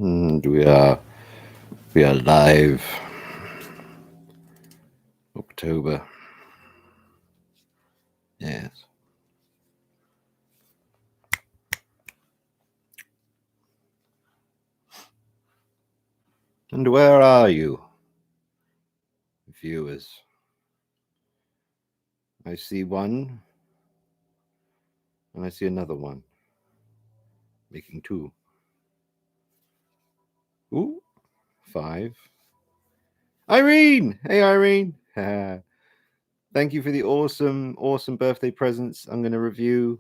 And we are live. October. Yes. And where are you, viewers? I see one, and I see another one, making two. Ooh, five. Irene! Hey, Irene! Thank you for the awesome birthday presents. I'm going to review.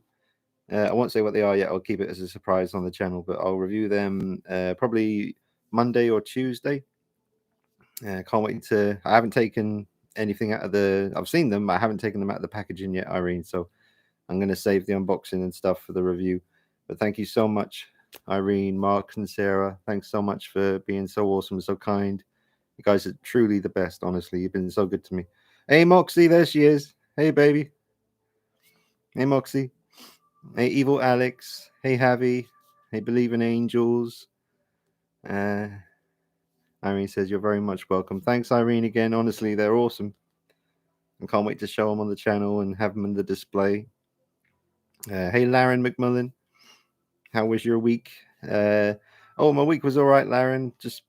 I won't say what they are yet. I'll keep it as a surprise on the channel, but I'll review them probably Monday or Tuesday. Can't wait to. I haven't taken anything out of the. I've seen them, but I haven't taken them out of the packaging yet, Irene. So I'm going to save the unboxing and stuff for the review. But thank you so much, Irene, Mark, and Sarah. Thanks so much for being so awesome and so kind. You guys are truly the best, honestly. You've been so good to me. Hey, Moxie, there she is. Hey, baby. Hey, Moxie. Hey, Evil Alex. Hey, Javi. Hey, Believe in Angels. Irene says, you're very much welcome. Thanks, Irene, again. Honestly, they're awesome. I can't wait to show them on the channel and have them in the display. Hey, Laren McMullen. How was your week? My week was all right, Laren. Just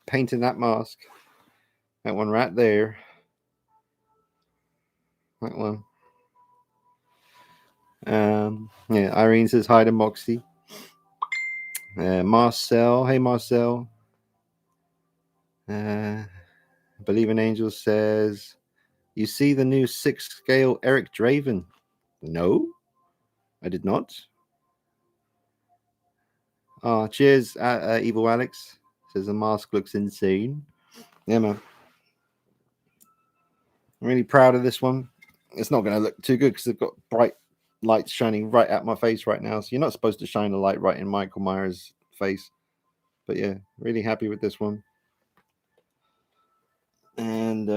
painting that mask. That one right there. That one. Irene says hi to Moxie. Marcel. Hey, Marcel. Believe in Angels says, you see the new 6-scale Eric Draven? No, I did not. Cheers, Evil Alex. Says the mask looks insane. Yeah, man. I'm really proud of this one. It's not going to look too good because they've got bright lights shining right at my face right now. So you're not supposed to shine a light right in Michael Myers' face. But yeah, really happy with this one. And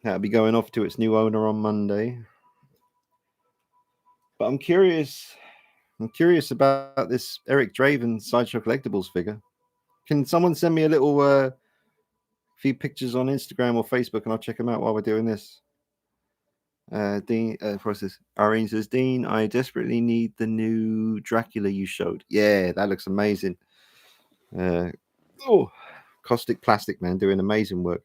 that'll be going off to its new owner on Monday. But I'm curious about this Eric Draven Sideshow Collectibles figure. Can someone send me a little few pictures on Instagram or Facebook and I'll check them out while we're doing this? Dean, process. Irene says, Dean, I desperately need the new Dracula you showed. Yeah, that looks amazing. Caustic Plastic Man doing amazing work.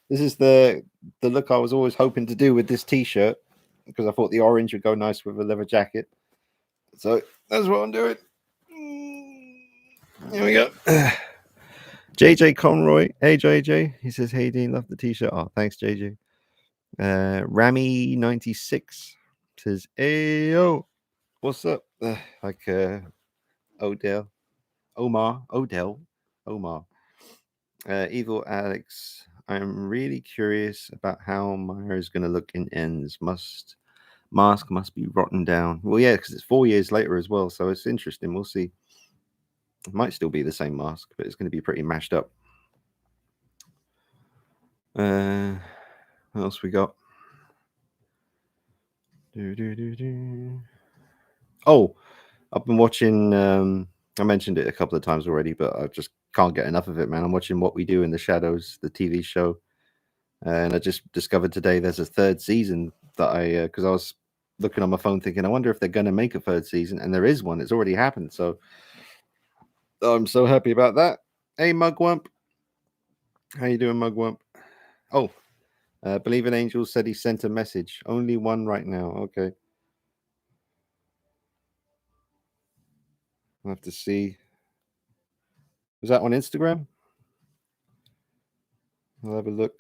This is the look I was always hoping to do with this T-shirt because I thought the orange would go nice with a leather jacket. So that's what I'm doing. Here we go. JJ Conroy. Hey, JJ. He says, hey, Dean, love the T-shirt. Oh, thanks, JJ. Rami96 says, hey, yo, what's up? Odell. Evil Alex. I'm really curious about how Myers going to look in Ends. Mask must be rotten down. Well, yeah, because it's 4 years later as well, so it's interesting. We'll see. It might still be the same mask, but it's going to be pretty mashed up. What else we got? Oh, I've been watching. I mentioned it a couple of times already, but I just can't get enough of it, man. I'm watching What We Do in the Shadows, the TV show, and I just discovered today there's a third season that because I was looking on my phone thinking, I wonder if they're going to make a third season, and there is one. It's already happened, so I'm so happy about that. Hey, Mugwump, how you doing, Mugwump? Oh, Believe in Angels said he sent a message. Only one right now. Okay. I'll have to see. Was that on Instagram? I'll have a look.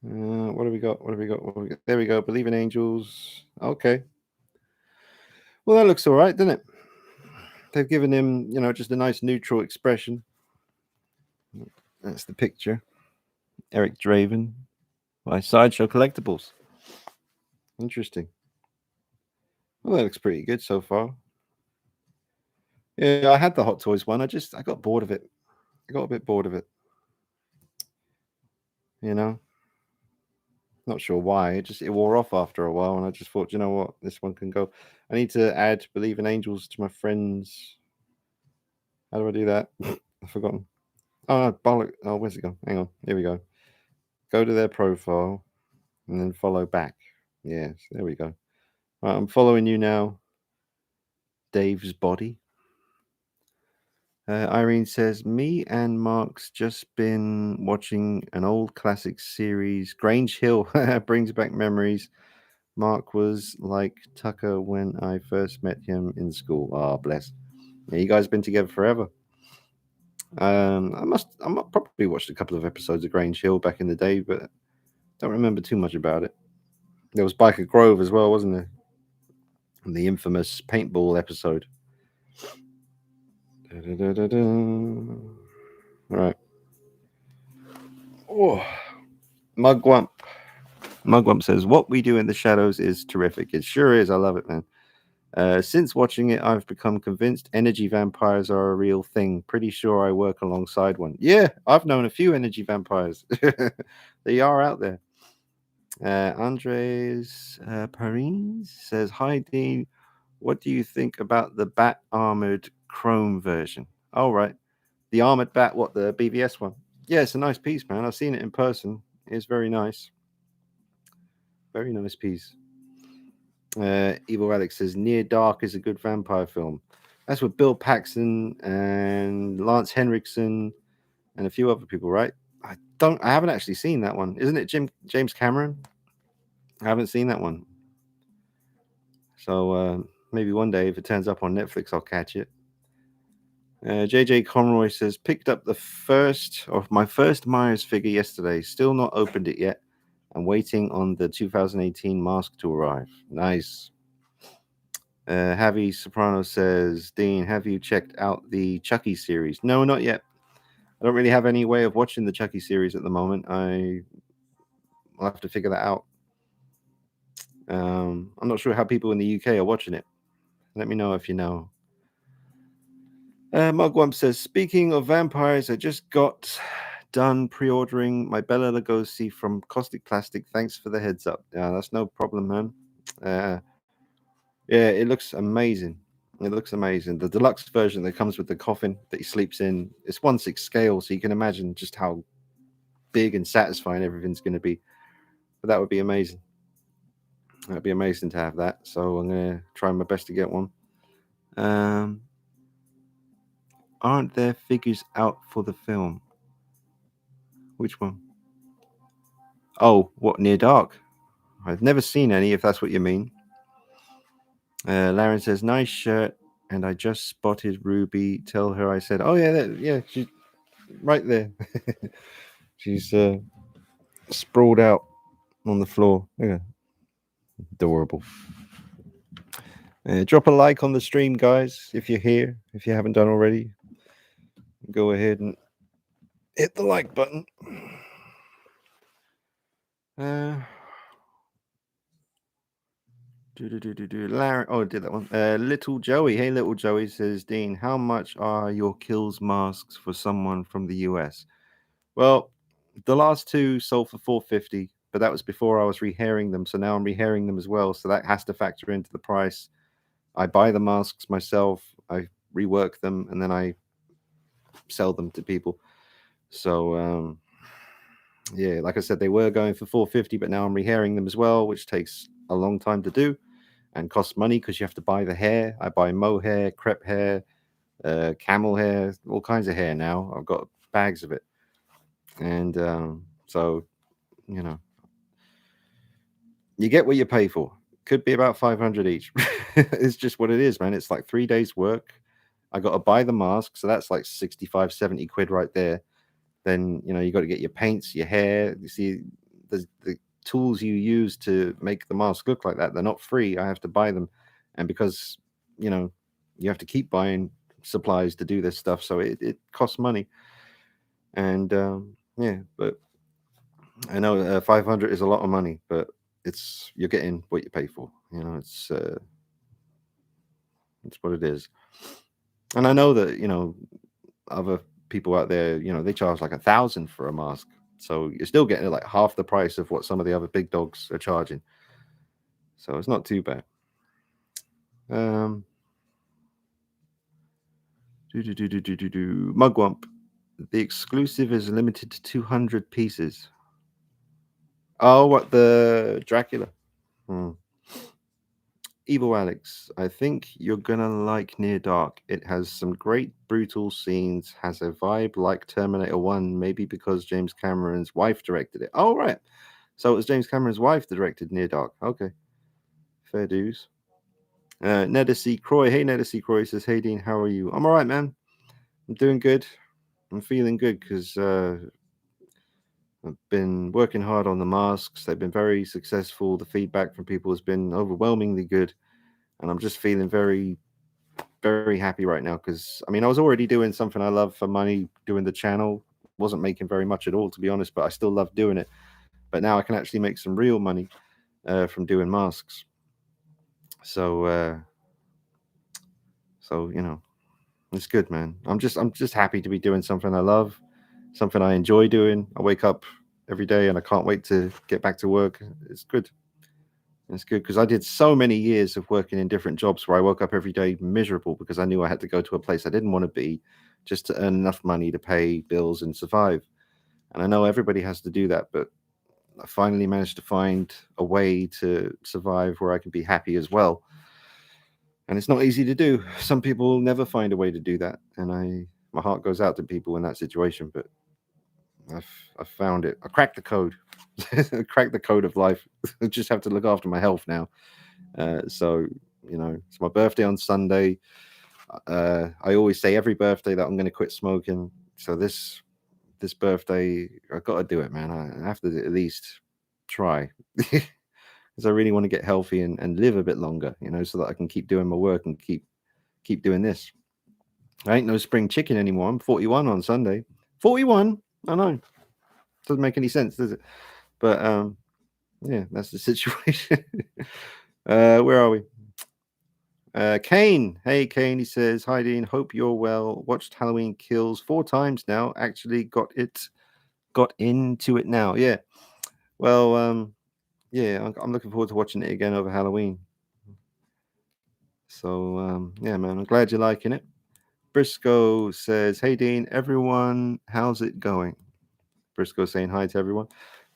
What do we got? There we go. Believe in Angels. Okay. Well, that looks all right, doesn't it? They've given him, just a nice neutral expression. That's the picture. Eric Draven by Sideshow Collectibles. Interesting. Well, that looks pretty good so far. Yeah, I had the Hot Toys one. I got bored of it. I got a bit bored of it. Not sure why. It wore off after a while, and I just thought, you know what, this one can go. I need to add Believe in Angels to my friends. How do I do that? I've forgotten. Oh no, bollock. Oh, where's it gone? Hang on. Here we go. Go to their profile and then follow back. Yes, there we go. Right, I'm following you now. Dave's body. Irene says, me and Mark's just been watching an old classic series. Grange Hill brings back memories. Mark was like Tucker when I first met him in school. Ah, bless. Yeah, you guys been together forever. I must probably watched a couple of episodes of Grange Hill back in the day, but don't remember too much about it. There was Biker Grove as well, wasn't there? And the infamous paintball episode. All right. Oh, Mugwump. Mugwump says, "What we do in the shadows is terrific. It sure is. I love it, man. Since watching it, I've become convinced energy vampires are a real thing. Pretty sure I work alongside one. Yeah, I've known a few energy vampires. They are out there." Andres Parines says, "Hi, Dean. What do you think about the Bat Armored Chrome version?" Oh, right. The Armored Bat, what, the BVS one? Yeah, it's a nice piece, man. I've seen it in person. It's very nice. Very nice piece. Evil Alex says Near Dark is a good vampire film. That's with Bill Paxton and Lance Henriksen and a few other people, right? I haven't actually seen that one. Isn't it James Cameron? I haven't seen that one. So maybe one day if it turns up on Netflix, I'll catch it. JJ Conroy says picked up my first Myers figure yesterday. Still not opened it yet. I'm waiting on the 2018 mask to arrive. Nice. Javi Soprano says, Dean, have you checked out the Chucky series? No, not yet. I don't really have any way of watching the Chucky series at the moment. I'll have to figure that out. I'm not sure how people in the UK are watching it. Let me know if you know. Mugwump says, speaking of vampires, I just got done pre-ordering my Bela Lugosi from Caustic Plastic. Thanks for the heads up. Yeah, that's no problem, man. Yeah, it looks amazing. It looks amazing. The deluxe version that comes with the coffin that he sleeps in, it's 1/6 scale, so you can imagine just how big and satisfying everything's going to be. But that would be amazing. That'd be amazing to have that. So I'm going to try my best to get one. Aren't there figures out for the film? Which one? Oh, what, Near Dark? I've never seen any, if that's what you mean. Laren says, nice shirt. And I just spotted Ruby. Tell her I said, oh, yeah, she's right there. She's sprawled out on the floor. Yeah. Adorable. Drop a like on the stream, guys, if you're here. If you haven't done already, go ahead and hit the like button. Larry, oh, I did that one. Little Joey. Hey, Little Joey says, Dean, how much are your kills masks for someone from the US? Well, the last two sold for $450, but that was before I was rehairing them. So now I'm rehairing them as well. So that has to factor into the price. I buy the masks myself, I rework them, and then I sell them to people. So yeah, like I said, they were going for $450, but now I'm rehairing them as well, which takes a long time to do and costs money because you have to buy the hair. I buy mohair, crepe hair, camel hair, all kinds of hair now. I've got bags of it. And so, you know, you get what you pay for. Could be about 500 each. It's just what it is, man. It's like 3 days work. I got to buy the mask. So that's like 65, 70 quid right there. Then, you know, you got to get your paints, your hair. You see, the tools you use to make the mask look like that, they're not free. I have to buy them. And because, you know, you have to keep buying supplies to do this stuff. So it costs money. And yeah, but I know 500 is a lot of money, but you're getting what you pay for. You know, it's what it is. And I know that, you know, other people out there, you know, they charge like 1,000 for a mask. So you're still getting like half the price of what some of the other big dogs are charging. So it's not too bad. Mugwump. The exclusive is limited to 200 pieces. Oh, what, the Dracula? Evil Alex, I think you're gonna like Near Dark. It has some great brutal scenes, has a vibe like Terminator 1, maybe because James Cameron's wife directed it. Oh, right. So it was James Cameron's wife that directed Near Dark. Okay. Fair dues. Neda C. Croy. Hey, Neda C. Croy says, hey, Dean, how are you? I'm all right, man. I'm doing good. I'm feeling good because I've been working hard on the masks. They've been very successful. The feedback from people has been overwhelmingly good. And I'm just feeling very, very happy right now because, I mean, I was already doing something I love for money, doing the channel. Wasn't making very much at all, to be honest, but I still love doing it. But now I can actually make some real money from doing masks. So, you know, it's good, man. I'm just happy to be doing something I love, something I enjoy doing. I wake up every day and I can't wait to get back to work. It's good. It's good because I did so many years of working in different jobs where I woke up every day miserable because I knew I had to go to a place I didn't want to be just to earn enough money to pay bills and survive. And I know everybody has to do that, but I finally managed to find a way to survive where I can be happy as well. And it's not easy to do. Some people never find a way to do that, and my heart goes out to people in that situation. But I've found it. I cracked the code. I cracked the code of life. I just have to look after my health now. So you know, it's my birthday on Sunday. I always say every birthday that I'm going to quit smoking. So this birthday, I've got to do it, man. I have to at least try. Because I really want to get healthy and live a bit longer, you know, so that I can keep doing my work and keep doing this. I ain't no spring chicken anymore. I'm 41 on Sunday. 41. I know. Doesn't make any sense, does it? But yeah, that's the situation. Where are we? Kane. Hey, Kane. He says, hi, Dean. Hope you're well. Watched Halloween Kills 4 times now. Actually got into it now. Yeah. Well, yeah, I'm looking forward to watching it again over Halloween. So, yeah, man, I'm glad you're liking it. Briscoe says, hey, Dean, everyone, how's it going? Briscoe saying hi to everyone.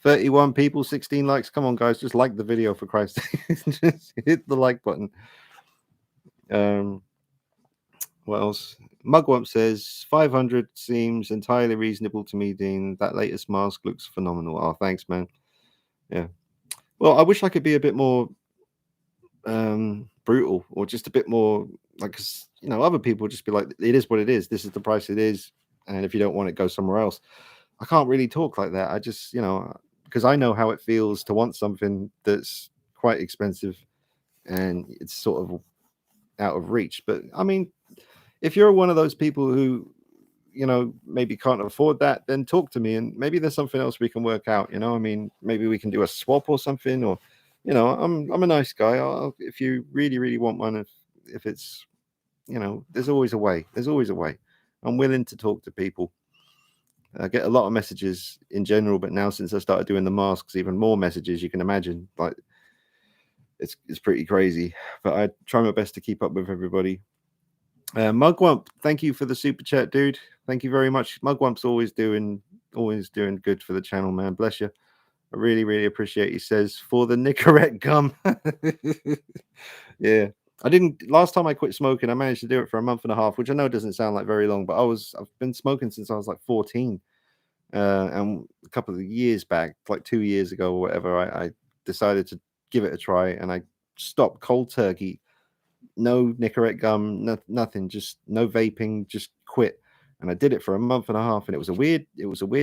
31 people, 16 likes. Come on, guys, just like the video for Christ's sake. Just hit the like button. What else? Mugwump says 500 seems entirely reasonable to me, Dean. That latest mask looks phenomenal. Oh, thanks, man. Yeah. Well, I wish I could be a bit more brutal or just a bit more like, 'cause, you know, other people just be like, it is what it is. This is the price it is. And if you don't want it, go somewhere else. I can't really talk like that. I just, you know, because I know how it feels to want something that's quite expensive and it's sort of out of reach. But I mean, if you're one of those people who, you know, maybe can't afford that, then talk to me and maybe there's something else we can work out. You know, I mean, maybe we can do a swap or something, or, you know, I'm a nice guy. If you really, really want one, if it's, you know, there's always a way. There's always a way. I'm willing to talk to people. I get a lot of messages in general, but now since I started doing the masks, even more messages. You can imagine, like, it's pretty crazy. But I try my best to keep up with everybody. Mugwump, thank you for the super chat, dude. Thank you very much. Mugwump's always doing good for the channel, man. Bless you. I really, really appreciate. He says for the Nicorette gum. Yeah, I didn't last time I quit smoking. I managed to do it for a month and a half, which I know doesn't sound like very long, but I've been smoking since I was like 14. And a couple of years back, like 2 years ago or whatever, I decided to give it a try, and I stopped cold turkey. No Nicorette gum, nothing, just no vaping, just quit. And I did it for a month and a half, and it was a weird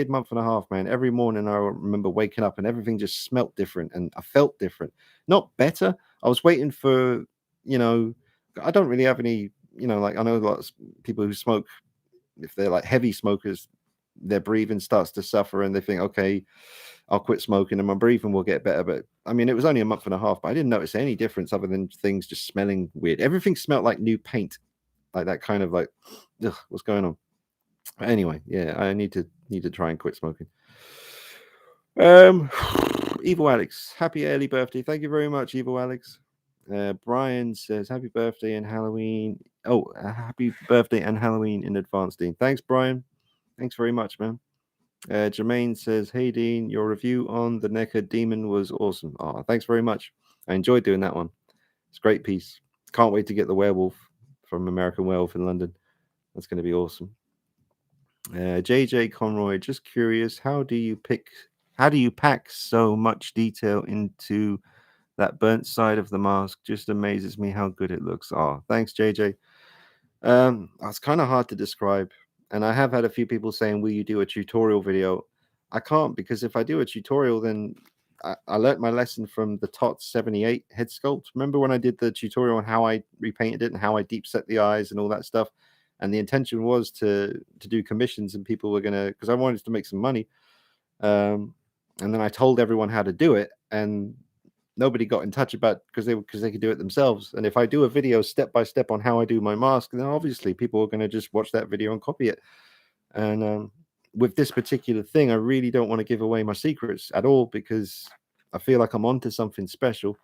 month and a half, man. Every morning I remember waking up and everything just smelt different and I felt different. Not better. I was waiting for, you know, I don't really have any, you know, like I know a lot of people who smoke, if they're like heavy smokers, their breathing starts to suffer and they think, okay, I'll quit smoking and my breathing will get better. But I mean, it was only a month and a half, but I didn't notice any difference other than things just smelling weird. Everything smelled like new paint, like that kind of like, ugh, what's going on? But anyway, yeah, I need to try and quit smoking. Um, Evil Alex, happy early birthday. Thank you very much, Evil Alex. Brian says happy birthday and Halloween. Oh, happy birthday and Halloween in advance, Dean. Thanks, Brian. Thanks very much, man. Jermaine says, hey, Dean, your review on the NECA Demon was awesome. Oh, thanks very much. I enjoyed doing that one. It's a great piece. Can't wait to get the werewolf from American Werewolf in London. That's going to be awesome. JJ Conroy, just curious, how do you pack so much detail into that burnt side of the mask? Just amazes me how good it looks. Oh, thanks, JJ. It's kind of hard to describe, and I have had a few people saying, "Will you do a tutorial video?" I can't, because if I do a tutorial, then I learnt my lesson from the TOTS 78 head sculpt. Remember when I did the tutorial on how I repainted it and how I deep set the eyes and all that stuff? And the intention was to do commissions, and people were gonna, because I wanted to make some money. And then I told everyone how to do it, and nobody got in touch about, because they could do it themselves. And if I do a video step by step on how I do my mask, then obviously people are going to just watch that video and copy it. And with this particular thing, I really don't want to give away my secrets at all, because I feel like I'm onto something special.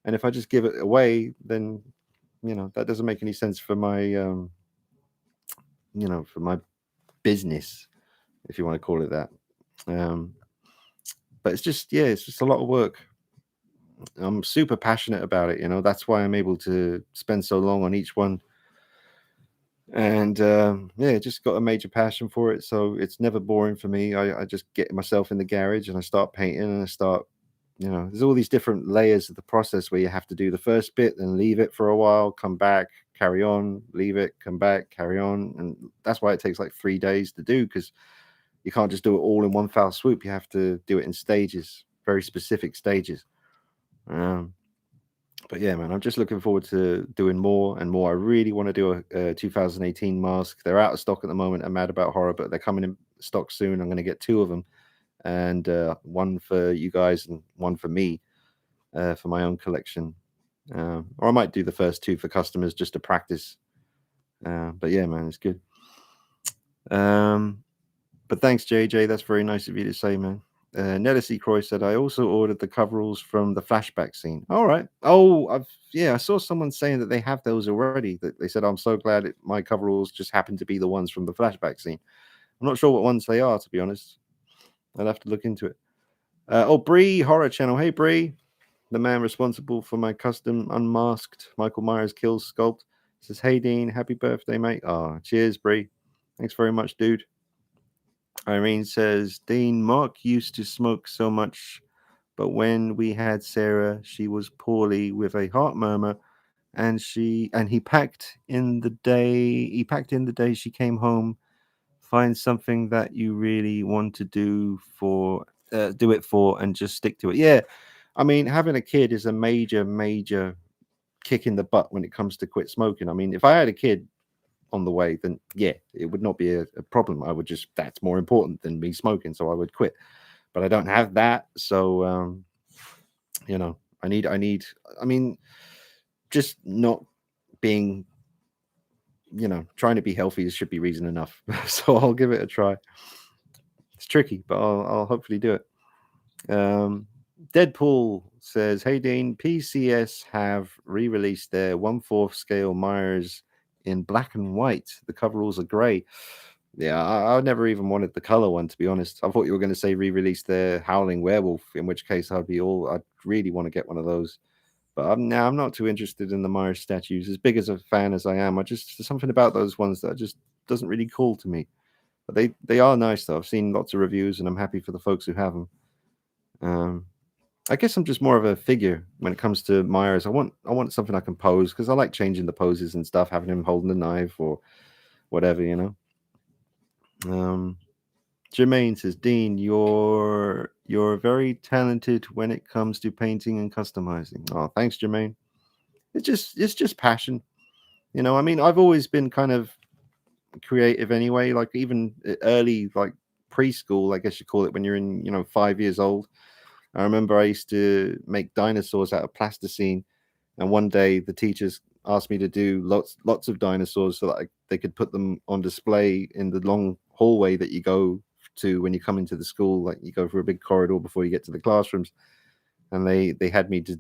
And if I just give it away, then that doesn't make any sense for my for my business, if you want to call it that. But it's just a lot of work. I'm super passionate about it. That's why I'm able to spend so long on each one. And just got a major passion for it. So it's never boring for me. I just get myself in the garage and I start painting, and I start, there's all these different layers of the process where you have to do the first bit, then leave it for a while, come back, carry on, leave it, come back, carry on. And that's why it takes like 3 days to do, because you can't just do it all in one foul swoop. You have to do it in stages, very specific stages. But yeah, man, I'm just looking forward to doing more and more. I really want to do a 2018 mask. They're out of stock at the moment. I'm mad about horror, but they're coming in stock soon. I'm going to get 2 of them, and one for you guys and one for me, for my own collection. Or I might do the first 2 for customers just to practice. But yeah, man, it's good. But thanks, JJ. That's very nice of you to say, man. Netta C. Croy said, I also ordered the coveralls from the flashback scene. All right. Oh, I saw someone saying that they have those already. That they said, I'm so glad my coveralls just happen to be the ones from the flashback scene. I'm not sure what ones they are, to be honest. I'll have to look into it. Bree Horror Channel. Hey, Bree, the man responsible for my custom unmasked Michael Myers Kills sculpt, says, hey, Dean, happy birthday, mate. Oh, cheers, Bree. Thanks very much, dude. Irene says, Dean, Mark used to smoke so much, but when we had Sarah, she was poorly with a heart murmur, and he packed in the day she came home. Find something that you really want to do it for, and just stick to it. Yeah, I mean, having a kid is a major kick in the butt when it comes to quit smoking. I mean, if I had a kid on the way, then yeah, it would not be a problem. I would just, that's more important than me smoking, so I would quit. But I don't have that, so I mean, just not being, trying to be healthy should be reason enough. So I'll give it a try. It's tricky, but I'll hopefully do it. Deadpool says, hey Dean, PCS have re-released their 1/4 scale Myers in black and white. The coveralls are grey. Yeah, I never even wanted the color one, to be honest. I thought you were going to say re-release their Howling Werewolf, in which case I'd really want to get one of those. But I'm not too interested in the Myers statues. As big as a fan as I am, there's something about those ones that just doesn't really call to me. But they are nice though. I've seen lots of reviews, and I'm happy for the folks who have them. I guess I'm just more of a figure when it comes to Myers. I want something I can pose, because I like changing the poses and stuff, having him holding the knife or whatever, Jermaine says, Dean, you're very talented when it comes to painting and customizing. Oh, thanks, Jermaine. It's just passion. I mean, I've always been kind of creative anyway, like even early, like preschool, I guess you call it, when you're in, 5 years old. I remember I used to make dinosaurs out of plasticine, and one day the teachers asked me to do lots of dinosaurs so that they could put them on display in the long hallway that you go to when you come into the school. Like you go through a big corridor before you get to the classrooms, and they had me to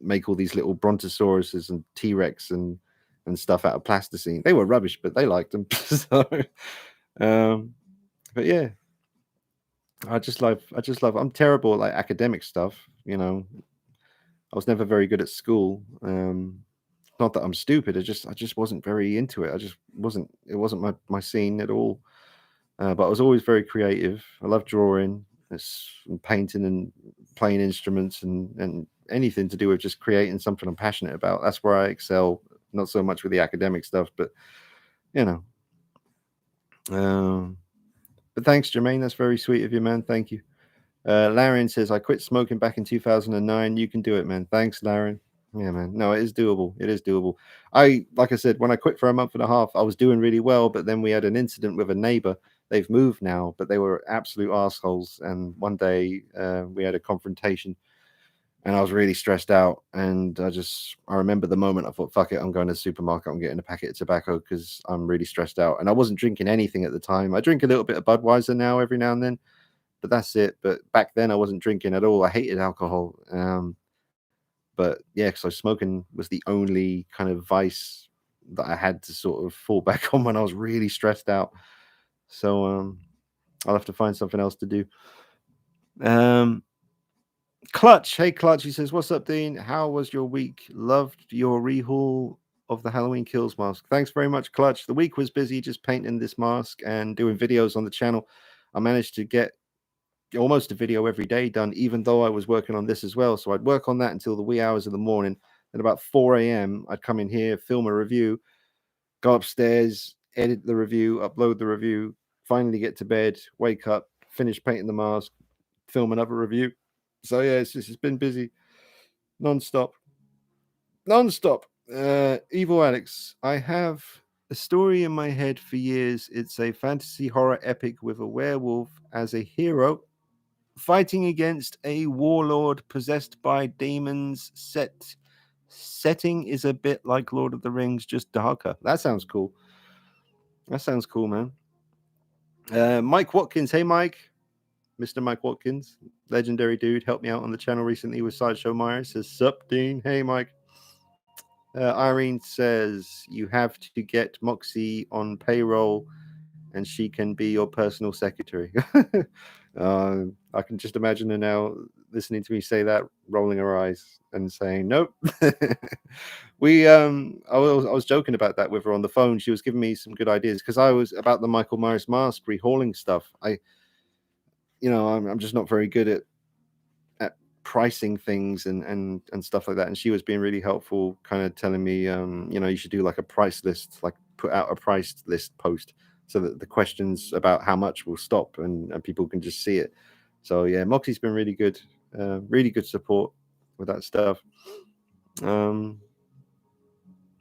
make all these little brontosauruses and T-Rex and stuff out of plasticine. They were rubbish, but they liked them. So, but yeah, I just love. I'm terrible at like academic stuff. You know, I was never very good at school. Not that I'm stupid. I just wasn't very into it. I just wasn't. It wasn't my scene at all. But I was always very creative. I love drawing, and painting, and playing instruments, and anything to do with just creating something I'm passionate about. That's where I excel. Not so much with the academic stuff, but you know. But thanks, Jermaine. That's very sweet of you, man. Thank you. Larian says, I quit smoking back in 2009. You can do it, man. Thanks, Larian. Yeah, man. No, it is doable. It is doable. Like I said, when I quit for a month and a half, I was doing really well, but then we had an incident with a neighbor. They've moved now, but they were absolute assholes. And one day we had a confrontation and I was really stressed out. And I remember the moment I thought, fuck it, I'm going to the supermarket. I'm getting a packet of tobacco because I'm really stressed out. And I wasn't drinking anything at the time. I drink a little bit of Budweiser now every now and then, but that's it. But back then I wasn't drinking at all. I hated alcohol. But yeah, so smoking was the only kind of vice that I had to sort of fall back on when I was really stressed out. So I'll have to find something else to do. Clutch, hey Clutch, he says, "What's up, Dean? How was your week? Loved your rehaul of the Halloween Kills mask. Thanks very much, Clutch. The week was busy just painting this mask and doing videos on the channel. I managed to get almost a video every day done, even though I was working on this as well. So I'd work on that until the wee hours of the morning. Then about 4 a.m., I'd come in here, film a review, go upstairs, edit the review, upload the review, finally get to bed, wake up, finish painting the mask, film another review. So yeah, it's been busy, non-stop. Evil Alex, I have a story in my head for years. It's a fantasy horror epic with a werewolf as a hero fighting against a warlord possessed by demons. Setting is a bit like Lord of the Rings, just darker. That sounds cool. Man. Mike Watkins. Hey, Mike. Mr. Mike Watkins, legendary dude, helped me out on the channel recently with Sideshow Myers. Says, sup, Dean? Hey, Mike. Irene says, you have to get Moxie on payroll and she can be your personal secretary. I can just imagine her now listening to me say that, rolling her eyes and saying, nope. I was joking about that with her on the phone. She was giving me some good ideas because I was about the Michael Myers mask rehauling stuff. I'm just not very good at pricing things and stuff like that. And she was being really helpful, kind of telling me, you should do like a price list, like put out a price list post so that the questions about how much will stop and people can just see it. So yeah, Moxie's been really good support with that stuff.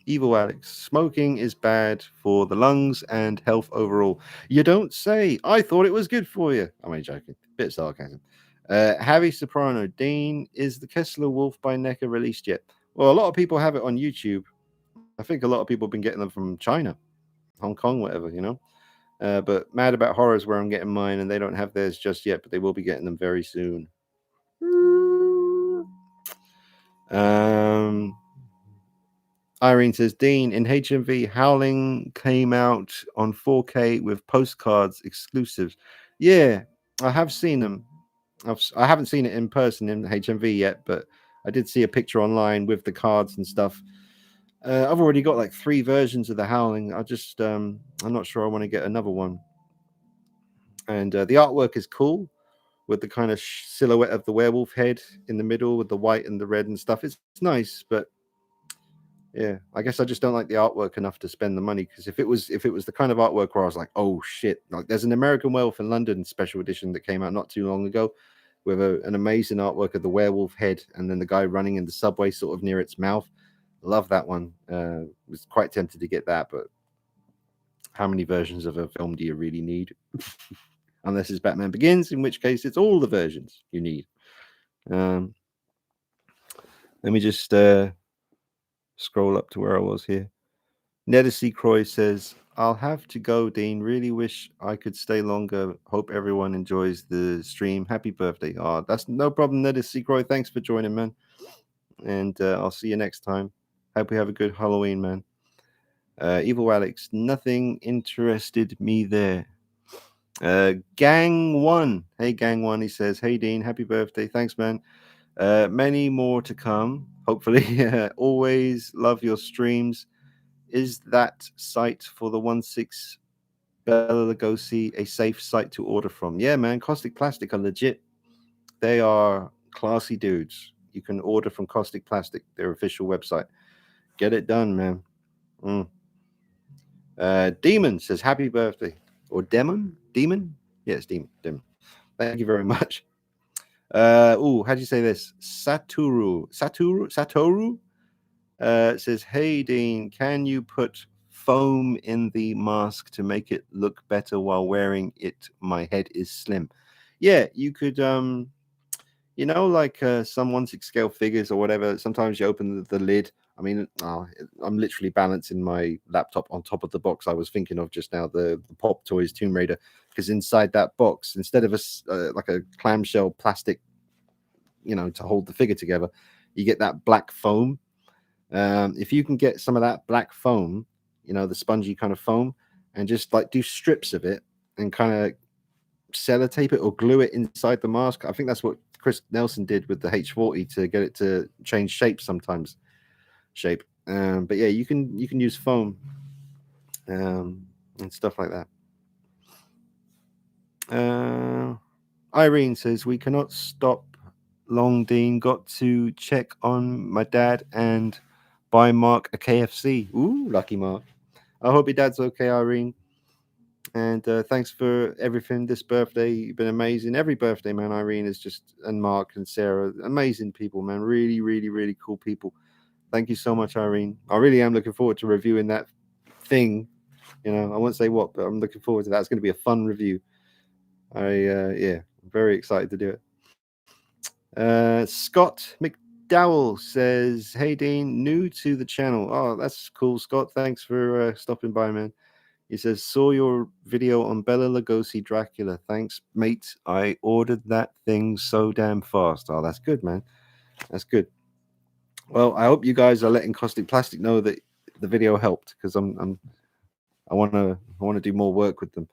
Evil Alex, smoking is bad for the lungs and health overall. You don't say. I thought it was good for you. I'm only joking. Bit of sarcasm. Harry Soprano, Dean, is the Kessler Wolf by NECA released yet? Well, a lot of people have it on YouTube. I think a lot of people have been getting them from China, Hong Kong, whatever, But Mad About Horror is where I'm getting mine, and they don't have theirs just yet, but they will be getting them very soon. Irene says, Dean, in HMV, Howling came out on 4K with postcards exclusives. Yeah, I have seen them. I haven't seen it in person in HMV yet, but I did see a picture online with the cards and stuff. I've already got like 3 versions of the Howling. I'm not sure I want to get another one. And the artwork is cool with the kind of silhouette of the werewolf head in the middle with the white and the red and stuff. It's nice, but yeah, I guess I just don't like the artwork enough to spend the money, because if it was the kind of artwork where I was like, oh shit, like there's an American Werewolf in London special edition that came out not too long ago with an amazing artwork of the werewolf head and then the guy running in the subway sort of near its mouth. Love that one. Was quite tempted to get that, but how many versions of a film do you really need? Unless it's Batman Begins, in which case it's all the versions you need. Let me just scroll up to where I was here. Nedesy Croy says, I'll have to go, Dean. Really wish I could stay longer. Hope everyone enjoys the stream. Happy birthday. Oh, that's no problem, Nedesy Croy. Thanks for joining, man. And I'll see you next time. Hope you have a good Halloween, man. Evil Alex, nothing interested me there. Gang One. Hey, Gang One. He says, hey, Dean, happy birthday. Thanks, man. Many more to come, hopefully. Always love your streams. Is that site for the 16 Bella Lugosi a safe site to order from? Yeah, man. Caustic Plastic are legit. They are classy dudes. You can order from Caustic Plastic, their official website. Get it done, man. Demon says, happy birthday. Or Demon? Demon? Yes, Demon. Demon. Thank you very much. How do you say this? Satoru says, hey, Dean, can you put foam in the mask to make it look better while wearing it? My head is slim. Yeah, you could, like some 1/6 scale figures or whatever. Sometimes you open the lid. I mean, I'm literally balancing my laptop on top of the box I was thinking of just now, the Pop Toys Tomb Raider, because inside that box, instead of like a clamshell plastic, to hold the figure together, you get that black foam. If you can get some of that black foam, the spongy kind of foam, and just like do strips of it and kind of sellotape it or glue it inside the mask. I think that's what Chris Nelson did with the H40 to get it to change shape sometimes. But yeah, you can use foam and stuff like that. Irene says, we cannot stop long, Dean. Got to check on my dad and buy Mark a KFC. Ooh, lucky Mark. I hope your dad's okay, Irene. And thanks for everything this birthday. You've been amazing. Every birthday, man. Irene is just, and Mark and Sarah, amazing people, man. Really, really, really cool people. Thank you so much, Irene. I really am looking forward to reviewing that thing. I won't say what, but I'm looking forward to that. It's going to be a fun review. I'm very excited to do it. Scott McDowell says, hey, Dean, new to the channel. Oh, that's cool, Scott. Thanks for stopping by, man. He says, saw your video on Bela Lugosi Dracula. Thanks, mate. I ordered that thing so damn fast. Oh, that's good, man. That's good. Well, I hope you guys are letting Caustic Plastic know that the video helped, because I want to do more work with them.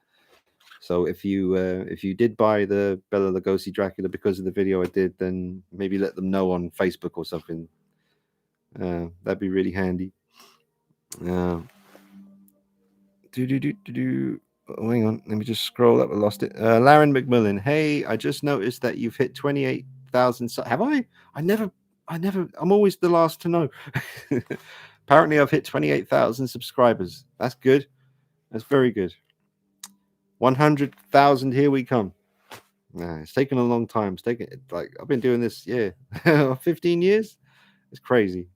So if you did buy the Bela Lugosi Dracula because of the video I did, then maybe let them know on Facebook or something. That'd be really handy. Oh, hang on, let me just scroll up. I lost it. Laren McMillan. Hey, I just noticed that you've hit 28,000. Have I? I never. I'm always the last to know. Apparently, I've hit 28,000 subscribers. That's good. That's very good. 100,000. Here we come. Nah, it's taken a long time. I've been doing this 15 years. It's crazy.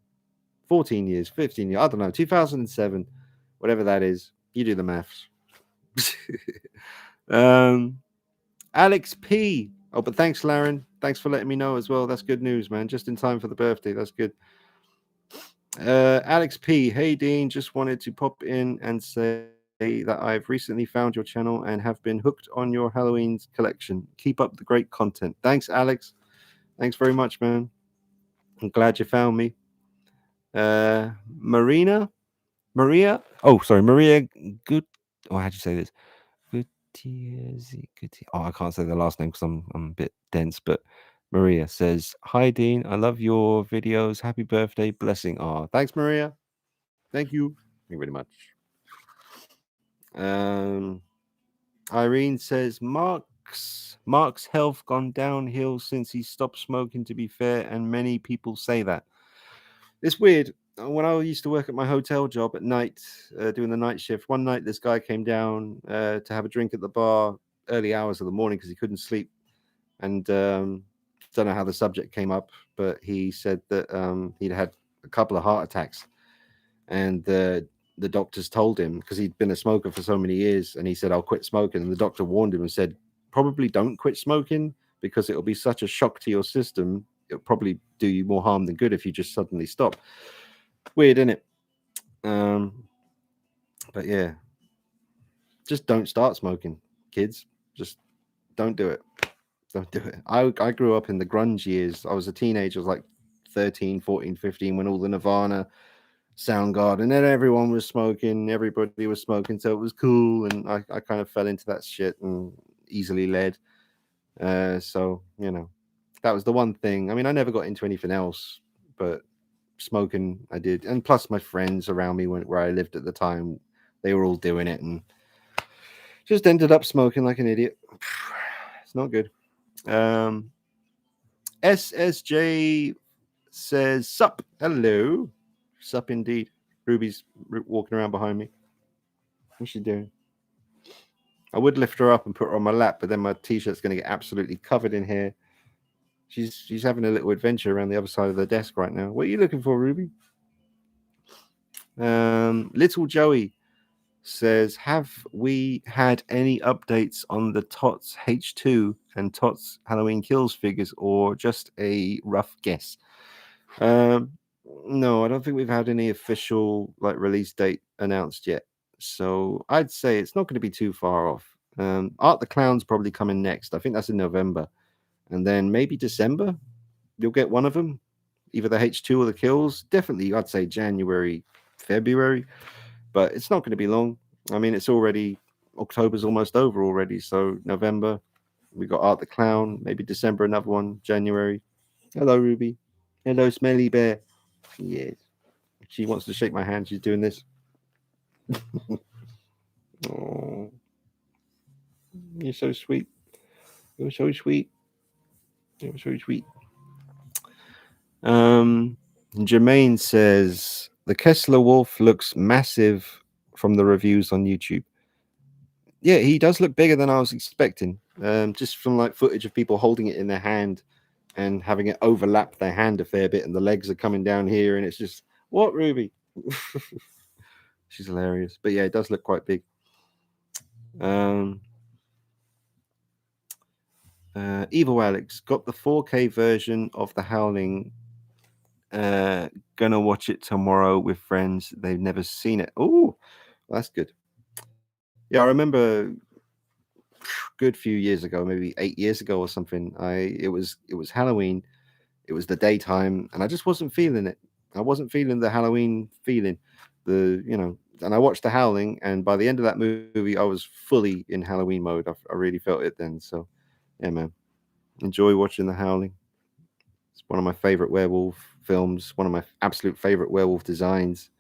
14 years, 15 years. I don't know. 2007, whatever that is. You do the maths. Alex P. Oh, but thanks, Laren. Thanks for letting me know as well. That's good news, man. Just in time for the birthday. That's good. Alex P. Hey, Dean. Just wanted to pop in and say that I've recently found your channel and have been hooked on your Halloween collection. Keep up the great content. Thanks, Alex. Thanks very much, man. I'm glad you found me. Maria. Oh, sorry, Maria. Good. Oh, how'd you say this? Oh, I can't say the last name because I'm a bit dense. But Maria says, "Hi, Dean. I love your videos. Happy birthday, blessing." Oh, thanks, Maria. Thank you. Thank you very much. Irene says, Mark's health gone downhill since he stopped smoking, to be fair, and many people say that. It's weird. When I used to work at my hotel job at night, doing the night shift, one night this guy came down to have a drink at the bar early hours of the morning because he couldn't sleep. And don't know how the subject came up, but he said that he'd had a couple of heart attacks. And the doctors told him, because he'd been a smoker for so many years, and he said, I'll quit smoking. And the doctor warned him and said, probably don't quit smoking, because it'll be such a shock to your system. It'll probably do you more harm than good if you just suddenly stop. Weird, isn't it? But yeah, just don't start smoking, kids. Just don't do it. Don't do it. I grew up in the grunge years. I was a teenager. I was like 13, 14, 15 when all the Nirvana, Soundgarden, and then everyone was smoking. Everybody was smoking, so it was cool. And I kind of fell into that shit and easily led. So that was the one thing. I mean, I never got into anything else, but smoking I did. And plus, my friends around me where I lived at the time, they were all doing it, and just ended up smoking like an idiot. It's not good. SSJ says, sup, hello. Sup indeed. Ruby's walking around behind me. What's she doing? I would lift her up and put her on my lap, but then my t-shirt's going to get absolutely covered in hair. She's having a little adventure around the other side of the desk right now. What are you looking for, Ruby? Little Joey says, have we had any updates on the TOTS H2 and TOTS Halloween Kills figures, or just a rough guess? No, I don't think we've had any official release date announced yet. So I'd say it's not going to be too far off. Art the Clown's probably coming next. I think that's in November. And then maybe December, you'll get one of them, either the H2 or the Kills. Definitely, I'd say January, February, but it's not going to be long. I mean, it's already, October's almost over already. So November, we got Art the Clown, maybe December, another one, January. Hello, Ruby. Hello, Smelly Bear. Yes. She wants to shake my hand. She's doing this. Oh, you're so sweet. You're so sweet. You're so sweet. Jermaine says the Kessler Wolf looks massive from the reviews on YouTube. Yeah, he does look bigger than I was expecting. Just from footage of people holding it in their hand and having it overlap their hand a fair bit, and the legs are coming down here, and it's just, what, Ruby? She's hilarious. But yeah, it does look quite big. Evil Alex got the 4K version of The Howling. Gonna watch it tomorrow with friends. They've never seen it. Oh, that's good. Yeah, I remember good few years ago, maybe 8 years ago or something. It was Halloween. It was the daytime, and I just wasn't feeling it. I wasn't feeling the Halloween feeling. And I watched The Howling, and by the end of that movie, I was fully in Halloween mode. I really felt it then. So, yeah, man, enjoy watching The Howling. It's one of my favorite werewolf films. One of my absolute favorite werewolf designs.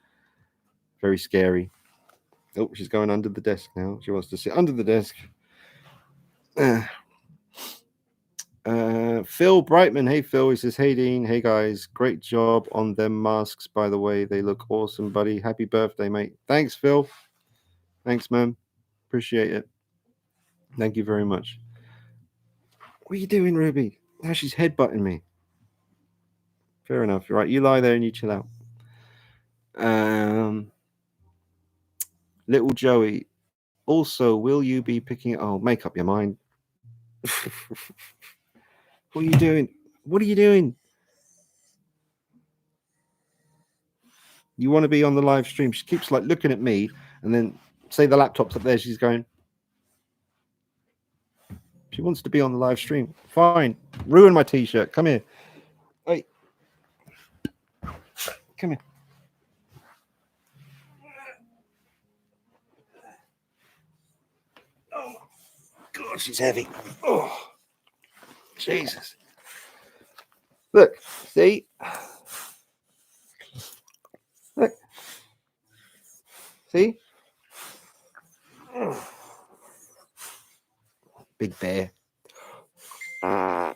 Very scary. Oh, she's going under the desk now. She wants to sit under the desk. Phil Brightman. Hey, Phil. He says, hey, Dean. Hey, guys. Great job on them masks, by the way. They look awesome, buddy. Happy birthday, mate. Thanks, Phil. Thanks, man. Appreciate it. Thank you very much. What are you doing, Ruby? Now she's headbutting me. Fair enough. Right, you lie there and you chill out. Little Joey. Also, will you be picking... Oh, make up your mind. What are you doing? What are you doing? You want to be on the live stream. She keeps looking at me, and then say the laptop's up there. She's going. She wants to be on the live stream. Fine. Ruin my t-shirt. Come here. Hey. Come here. Oh, God, she's heavy. Oh, Jesus. Look, see? Look. See? Oh. Big bear. Oh,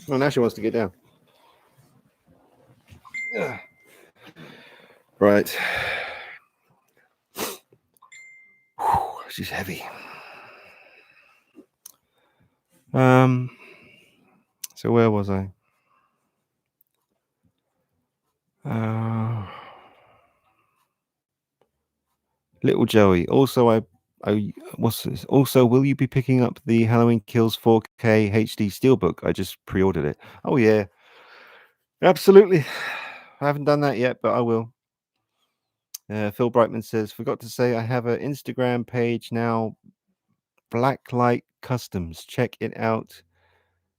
now she wants to get down. Right. She's heavy. So where was I? Little Joey. Also, what's this? Also, will you be picking up the Halloween Kills 4K HD Steelbook? I just pre-ordered it. Oh yeah. Absolutely. I haven't done that yet, but I will. Phil Brightman says, forgot to say I have an Instagram page now, Blacklight Customs. Check it out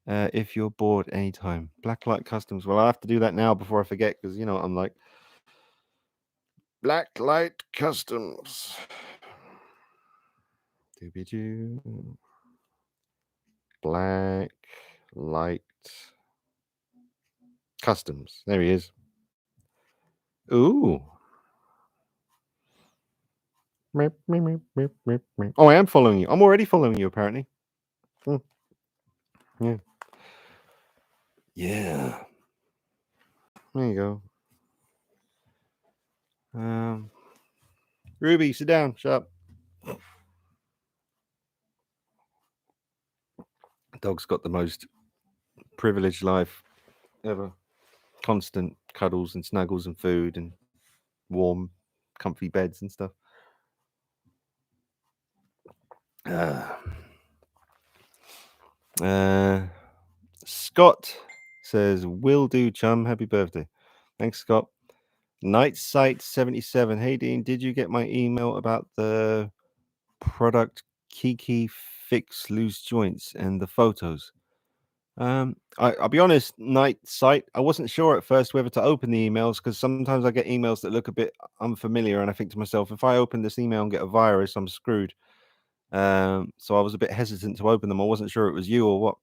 if you're bored anytime. Blacklight Customs. Well, I have to do that now before I forget because, you know, I'm like, Blacklight Customs. Dooby-doo. Blacklight Customs. There he is. Ooh. Oh, I am following you. I'm already following you, apparently. Yeah. Yeah. There you go. Ruby, sit down. Shut up. Dog's got the most privileged life ever. Constant cuddles and snuggles and food and warm, comfy beds and stuff. Scott says, will do, chum. Happy birthday. Thanks, Scott. Night Sight 77. Hey, Dean, did you get my email about the product Kiki Fix Loose Joints and the photos? I'll be honest, Night Sight, I wasn't sure at first whether to open the emails because sometimes I get emails that look a bit unfamiliar, and I think to myself, if I open this email and get a virus, I'm screwed. So I was a bit hesitant to open them. I wasn't sure it was you or what.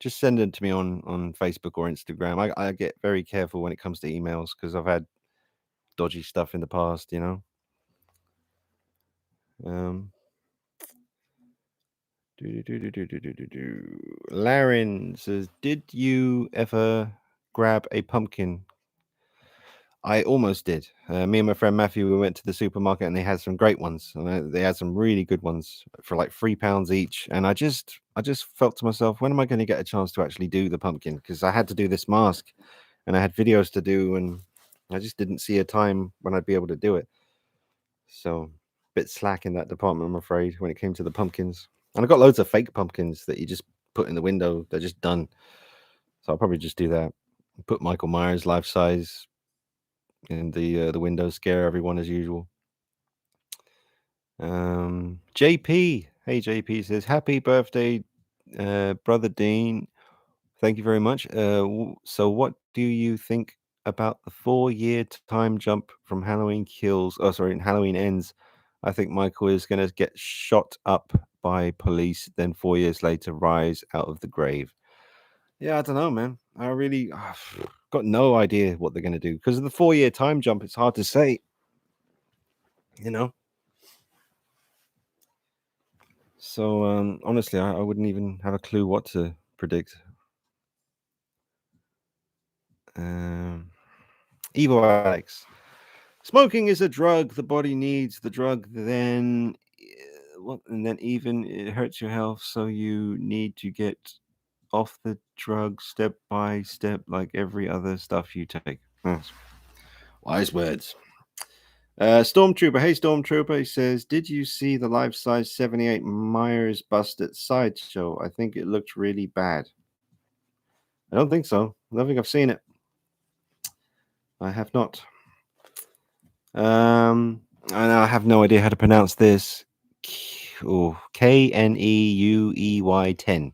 Just send it to me on Facebook or Instagram. I get very careful when it comes to emails because I've had dodgy stuff in the past, you know. Larin says, did you ever grab a pumpkin? I almost did. Me and my friend Matthew, we went to the supermarket and they had some great ones. And they had some really good ones for like £3 each. And I just felt to myself, when am I going to get a chance to actually do the pumpkin? Because I had to do this mask and I had videos to do, and I just didn't see a time when I'd be able to do it. So, a bit slack in that department, I'm afraid, when it came to the pumpkins. And I got loads of fake pumpkins that you just put in the window. They're just done. So I'll probably just do that. Put Michael Myers life size in the window, scare everyone as usual. JP, hey JP says, happy birthday, brother Dean. Thank you very much. So what do you think about the 4-year time jump from Halloween Kills? Oh, sorry, Halloween Ends. I think Michael is going to get shot up by police, then 4 years later rise out of the grave. Yeah, I don't know, man. I've got no idea what they're going to do because of the 4-year time jump. It's hard to say, you know. So honestly, I wouldn't even have a clue what to predict. Evil Alex. Smoking is a drug the body needs. The drug then and then even it hurts your health, so you need to get off the drug step by step, like every other stuff you take. Yes. Wise words. Stormtrooper, hey Stormtrooper, he says, did you see the life-size 78 Myers bust at Sideshow? I think it looked really bad. I don't think so. I don't think I've seen it. I have not. And I have no idea how to pronounce this. KNEUEY 10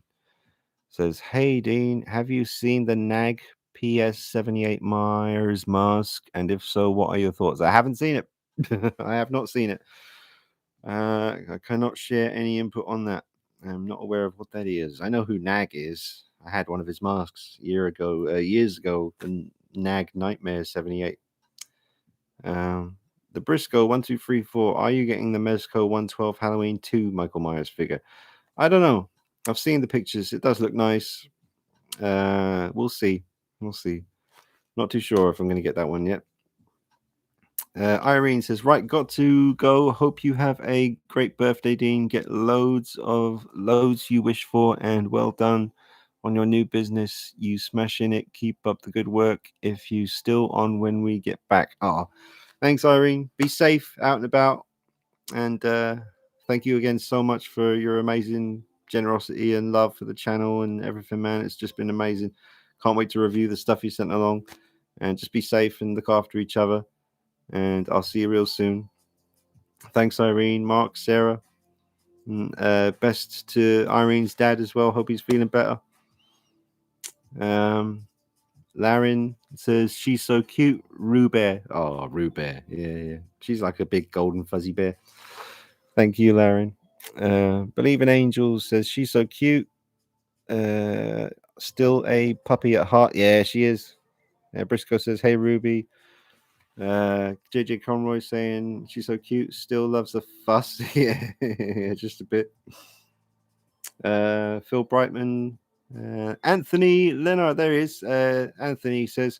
says, hey Dean, have you seen the NAG PS78 Myers mask? And if so, what are your thoughts? I haven't seen it. I have not seen it. I cannot share any input on that. I'm not aware of what that is. I know who Nag is. I had one of his masks years ago, the Nag Nightmare 78. The Briscoe 1234. Are you getting the Mezco 112 Halloween 2 Michael Myers figure? I don't know. I've seen the pictures. It does look nice. We'll see. We'll see. Not too sure if I'm going to get that one yet. Irene says, right, got to go. Hope you have a great birthday, Dean. Get loads you wish for, and well done on your new business. You smashing it. Keep up the good work. If you still on when we get back. Thanks, Irene. Be safe out and about. And thank you again so much for your amazing generosity and love for the channel and everything, man. It's just been amazing. Can't wait to review the stuff you sent along. And just be safe and look after each other. And I'll see you real soon. Thanks, Irene, Mark, Sarah. Best to Irene's dad as well. Hope he's feeling better. Larin says she's so cute. Rue Bear. Oh, Rue Bear. Yeah. She's like a big golden fuzzy bear. Thank you, Larin. Believe in Angels says she's so cute. Still a puppy at heart. Yeah, she is. Briscoe says, "Hey, Ruby." JJ Conroy saying she's so cute. Still loves the fuss. Yeah, just a bit. Phil Brightman. Anthony Leonard. There he is. Anthony says,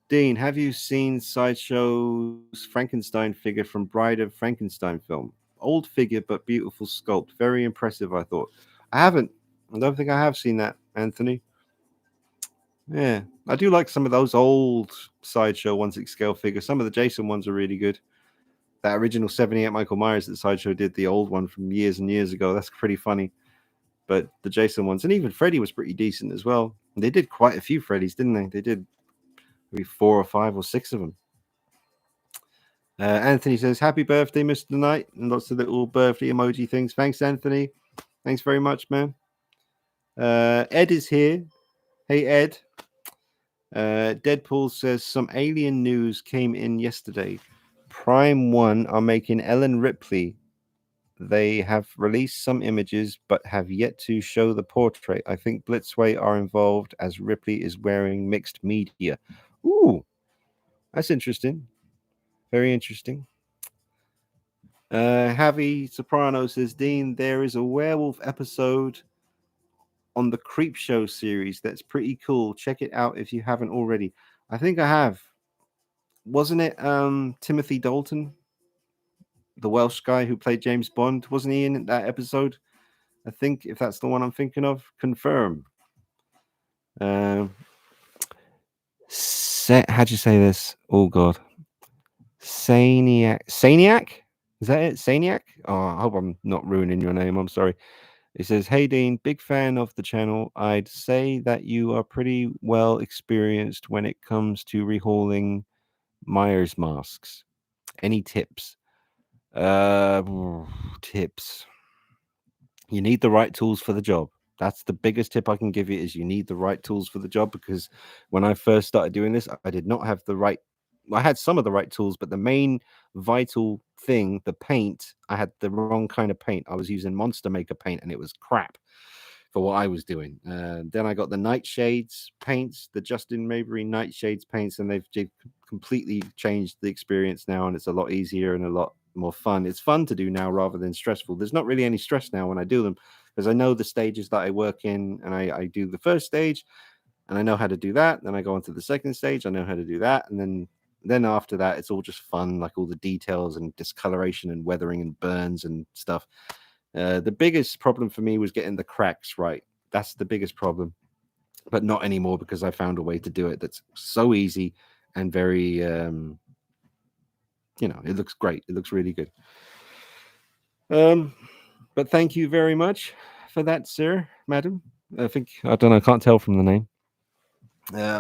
"Dean, have you seen Sideshow's Frankenstein figure from Bride of Frankenstein film? Old figure, but beautiful sculpt. Very impressive, I thought." I haven't. I don't think I have seen that, Anthony. Yeah, I do like some of those old Sideshow 1/6 scale figures. Some of the Jason ones are really good. That original 78 Michael Myers that Sideshow did, the old one from years and years ago, that's pretty funny. But the Jason ones, and even Freddy was pretty decent as well. And they did quite a few Freddys, didn't they? They did maybe 4 or 5 or 6 of them. Anthony says, "Happy birthday, Mr. Knight," and lots of little birthday emoji things. Thanks, Anthony. Thanks very much, man. Ed is here. Hey, Ed. Deadpool says, "Some alien news came in yesterday. Prime 1 are making Ellen Ripley. They have released some images, but have yet to show the portrait. I think Blitzway are involved as Ripley is wearing mixed media." Ooh, that's interesting. Very interesting. Javi Soprano says, "Dean, there is a werewolf episode on the Creep Show series that's pretty cool. Check it out if you haven't already." I think I have. Wasn't it Timothy Dalton, the Welsh guy who played James Bond? Wasn't he in that episode? I think, if that's the one I'm thinking of, confirm. How'd you say this? Oh God, Saniac. Is that it? Saniac? Oh, I hope I'm not ruining your name. I'm sorry. It says, "Hey Dean, big fan of the channel. I'd say that you are pretty well experienced when it comes to rehauling Myers masks. Any tips?" Tips. You need the right tools for the job. That's the biggest tip I can give you, is you need the right tools for the job, because when I first started doing this, I did not have the right. I had some of the right tools, but the main vital thing, the paint, I had the wrong kind of paint. I was using Monster Maker paint, and it was crap for what I was doing. Then I got the Nightshades paints, the Justin Maybury Nightshades paints, and they've completely changed the experience now, and it's a lot easier and a lot more fun. It's fun to do now rather than stressful. There's not really any stress now when I do them, because I know the stages that I work in, and I do the first stage, and I know how to do that. Then I go on to the second stage, I know how to do that, and then after that, it's all just fun, like all the details and discoloration and weathering and burns and stuff. The biggest problem for me was getting the cracks right. That's the biggest problem, but not anymore, because I found a way to do it that's so easy and very, it looks great. It looks really good. But thank you very much for that, sir, madam. I don't know, I can't tell from the name.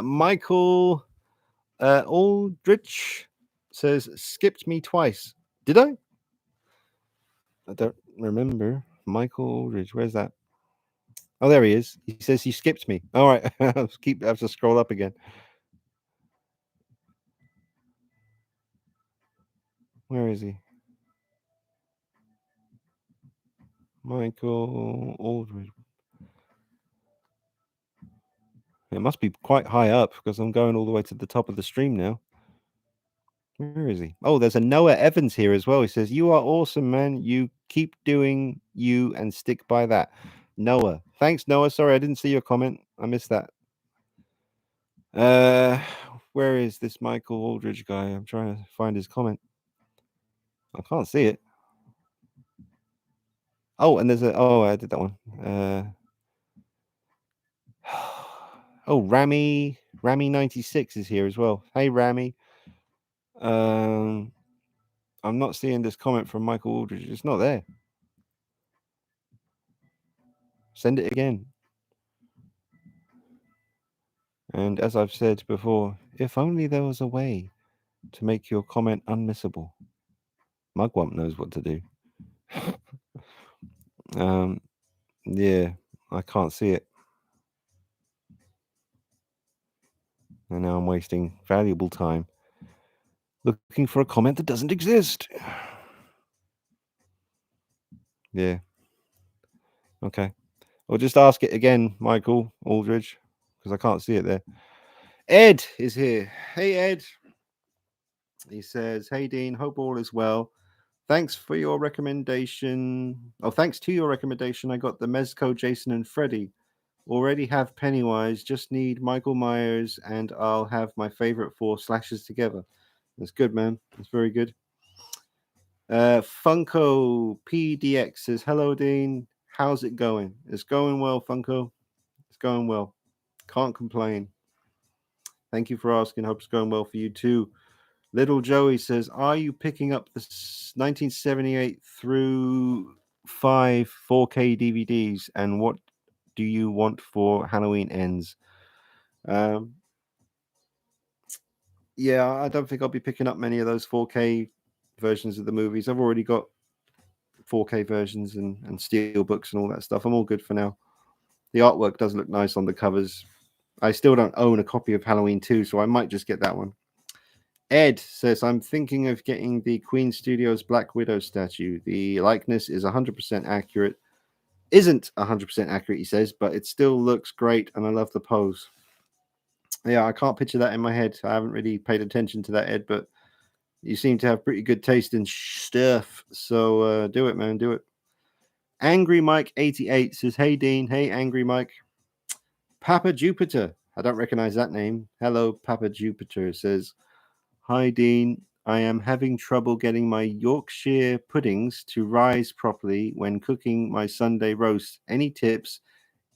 Michael Aldrich says, "Skipped me twice." Did I? I don't remember. Michael Aldridge, where's that? Oh, there he is. He says he skipped me. All right, I have to scroll up again. Where is he? Michael Aldridge. It must be quite high up, because I'm going all the way to the top of the stream now. Where is he? Oh, there's a Noah Evans here as well. He says, "You are awesome, man. You keep doing you and stick by that." Noah. Thanks, Noah. Sorry, I didn't see your comment. I missed that. Where is this Michael Aldridge guy? I'm trying to find his comment. I can't see it. Oh, and there's I did that one. Oh, Rami 96 is here as well. Hey, Rami. I'm not seeing this comment from Michael Aldridge. It's not there. Send it again. And as I've said before, if only there was a way to make your comment unmissable. Mugwump knows what to do. um, yeah, I can't see it. And now I'm wasting valuable time looking for a comment that doesn't exist. Yeah. Okay. Or just ask it again, Michael Aldridge, because I can't see it there. Ed is here. Hey, Ed. He says, "Hey, Dean. Hope all is well. Thanks for your recommendation. Oh, thanks to your recommendation, I got the Mezco, Jason, and Freddy. Already have Pennywise. Just need Michael Myers, and I'll have my favorite four slashers together." That's good, man. That's very good. Funko PDX says, "Hello, Dean. How's it going?" It's going well, Funko. It's going well. Can't complain. Thank you for asking. Hope it's going well for you too. Little Joey says, "Are you picking up the 1978 through 5 4K DVDs? And what do you want for Halloween Ends?" Um, yeah, I don't think I'll be picking up many of those 4K versions of the movies. I've already got 4K versions and steel books and all that stuff. I'm all good for now. The artwork does look nice on the covers. I still don't own a copy of Halloween 2, so I might just get that one. Ed says, "I'm thinking of getting the Queen Studios Black Widow statue. The likeness is 100% accurate. Isn't 100% accurate," he says, "but it still looks great, and I love the pose." Yeah, I can't picture that in my head. I haven't really paid attention to that, Ed, but you seem to have pretty good taste in stuff. So do it, man. Do it. Angry Mike 88 says, "Hey, Dean. Hey, Angry Mike. Papa Jupiter." I don't recognize that name. Hello, Papa Jupiter says, "Hi, Dean. I am having trouble getting my Yorkshire puddings to rise properly when cooking my Sunday roast. Any tips?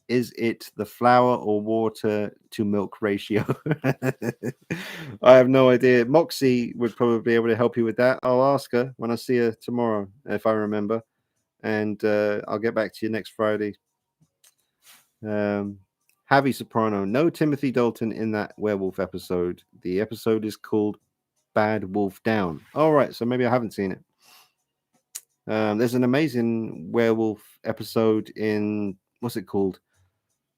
Is it the flour or water to milk ratio?" I have no idea. Moxie would probably be able to help you with that. I'll ask her when I see her tomorrow, if I remember. And I'll get back to you next Friday. Javi Soprano, no Timothy Dalton in that werewolf episode. The episode is called Bad Wolf Down. All right, so maybe I haven't seen it. There's an amazing werewolf episode in, what's it called?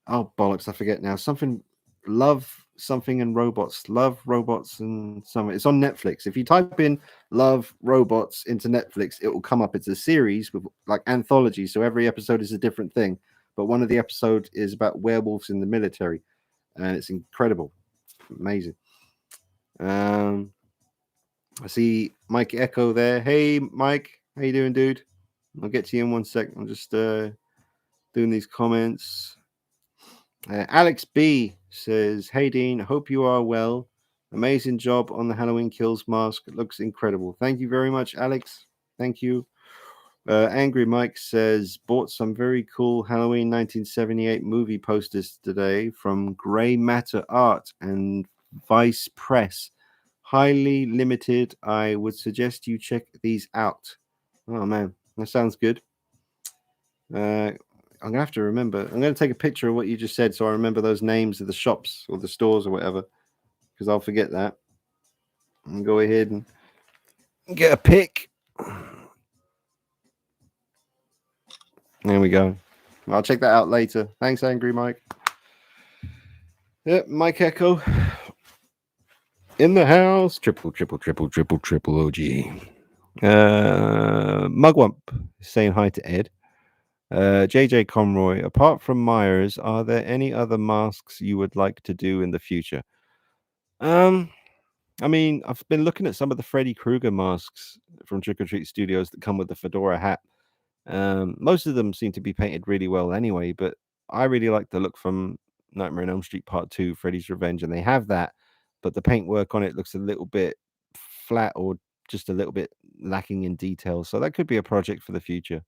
Oh bollocks, I forget now. Something, love something and robots, love robots and something. It's on Netflix. If you type in "love robots" into Netflix, it will come up. It's a series with like anthology, so every episode is a different thing. But one of the episodes is about werewolves in the military, and it's incredible, amazing. Um, I see Mike Echo there. Hey, Mike, how you doing, dude? I'll get to you in 1 sec. I'm just doing these comments. Alex B says, "Hey, Dean, hope you are well. Amazing job on the Halloween Kills mask. It looks incredible. Thank you very much, Alex. Thank you." Angry Mike says, "Bought some very cool Halloween 1978 movie posters today from Grey Matter Art and Vice Press. Highly limited. I would suggest you check these out." Oh, man, that sounds good. I'm gonna have to remember. I'm gonna take a picture of what you just said so I remember those names of the shops or the stores or whatever, because I'll forget that. And go ahead and get a pic. There we go. I'll check that out later. Thanks, Angry Mike. Yep, Mike Echo in the house. Triple, triple, triple, triple, triple OG. Mugwump saying hi to Ed. JJ Conroy, apart from Myers, are there any other masks you would like to do in the future? Um, I mean, I've been looking at some of the Freddy Krueger masks from Trick or Treat Studios that come with the fedora hat. Most of them seem to be painted really well anyway, but I really like the look from Nightmare on Elm Street Part 2, Freddy's Revenge, and they have that, but the paintwork on it looks a little bit flat or just a little bit lacking in detail. So that could be a project for the future.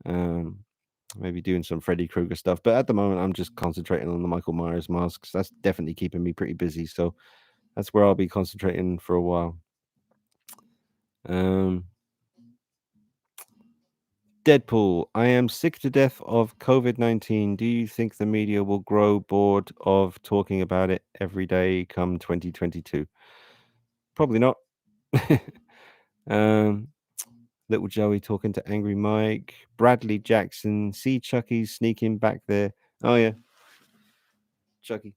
Um, Maybe doing some Freddy Krueger stuff, but at the moment, I'm just concentrating on the Michael Myers masks. That's definitely keeping me pretty busy. So that's where I'll be concentrating for a while. Um, Deadpool, I am sick to death of COVID-19. Do you think the media will grow bored of talking about it every day come 2022? Probably not. um, Little Joey talking to Angry Mike. Bradley Jackson. See Chucky sneaking back there. Oh, yeah. Chucky.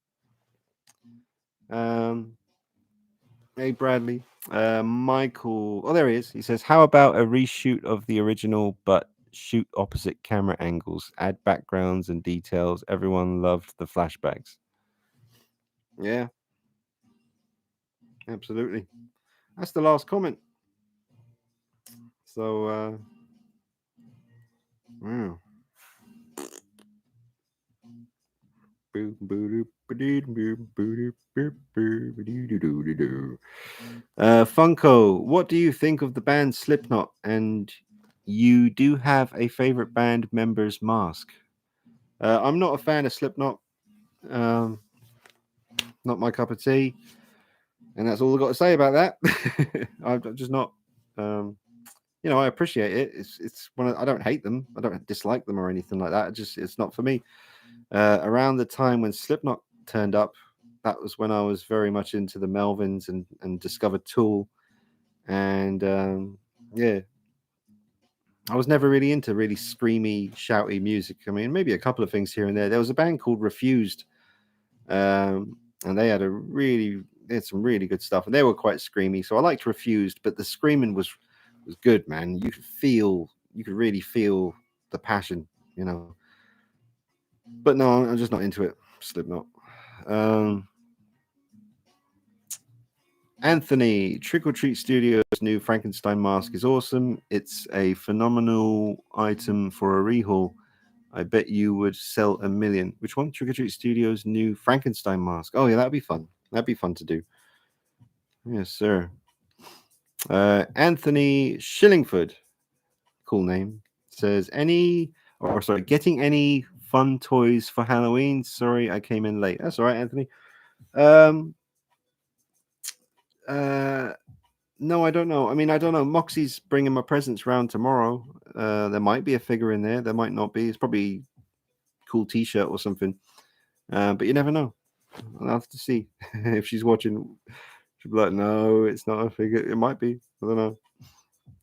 Hey, Bradley. Michael. Oh, there he is. He says, how about a reshoot of the original, but shoot opposite camera angles, add backgrounds and details? Everyone loved the flashbacks. Yeah, absolutely. That's the last comment. So, wow. Funko, what do you think of the band Slipknot? And you do have a favorite band member's mask. I'm not a fan of Slipknot. Um, not my cup of tea, and that's all I've got to say about that. I'm just not. I appreciate it. It's one. I don't hate them. I don't dislike them or anything like that. It's not for me. Around the time when Slipknot turned up, that was when I was very much into the Melvins and discovered Tool, and yeah, I was never really into really screamy, shouty music. I mean, maybe a couple of things here and there. There was a band called Refused, and they had some really good stuff, and they were quite screamy. So I liked Refused, but the screaming was good, man. You could really feel the passion, you know. But no, I'm just not into it. Slipknot. Um, Anthony, Trick or Treat Studios' new Frankenstein mask is awesome. It's a phenomenal item for a rehaul. I bet you would sell 1 million. Which one? Trick or Treat Studios' new Frankenstein mask. Oh yeah, that'd be fun. That'd be fun to do. Yes, sir. Anthony Shillingford, cool name, says getting any fun toys for Halloween? Sorry, I came in late. That's all right, Anthony. Um, no, I don't know. I mean, I don't know. Moxie's bringing my presents round tomorrow. There might be a figure in there. There might not be. It's probably a cool T-shirt or something. But you never know. I'll have to see if she's watching. She'll be like, "No, it's not a figure. It might be. I don't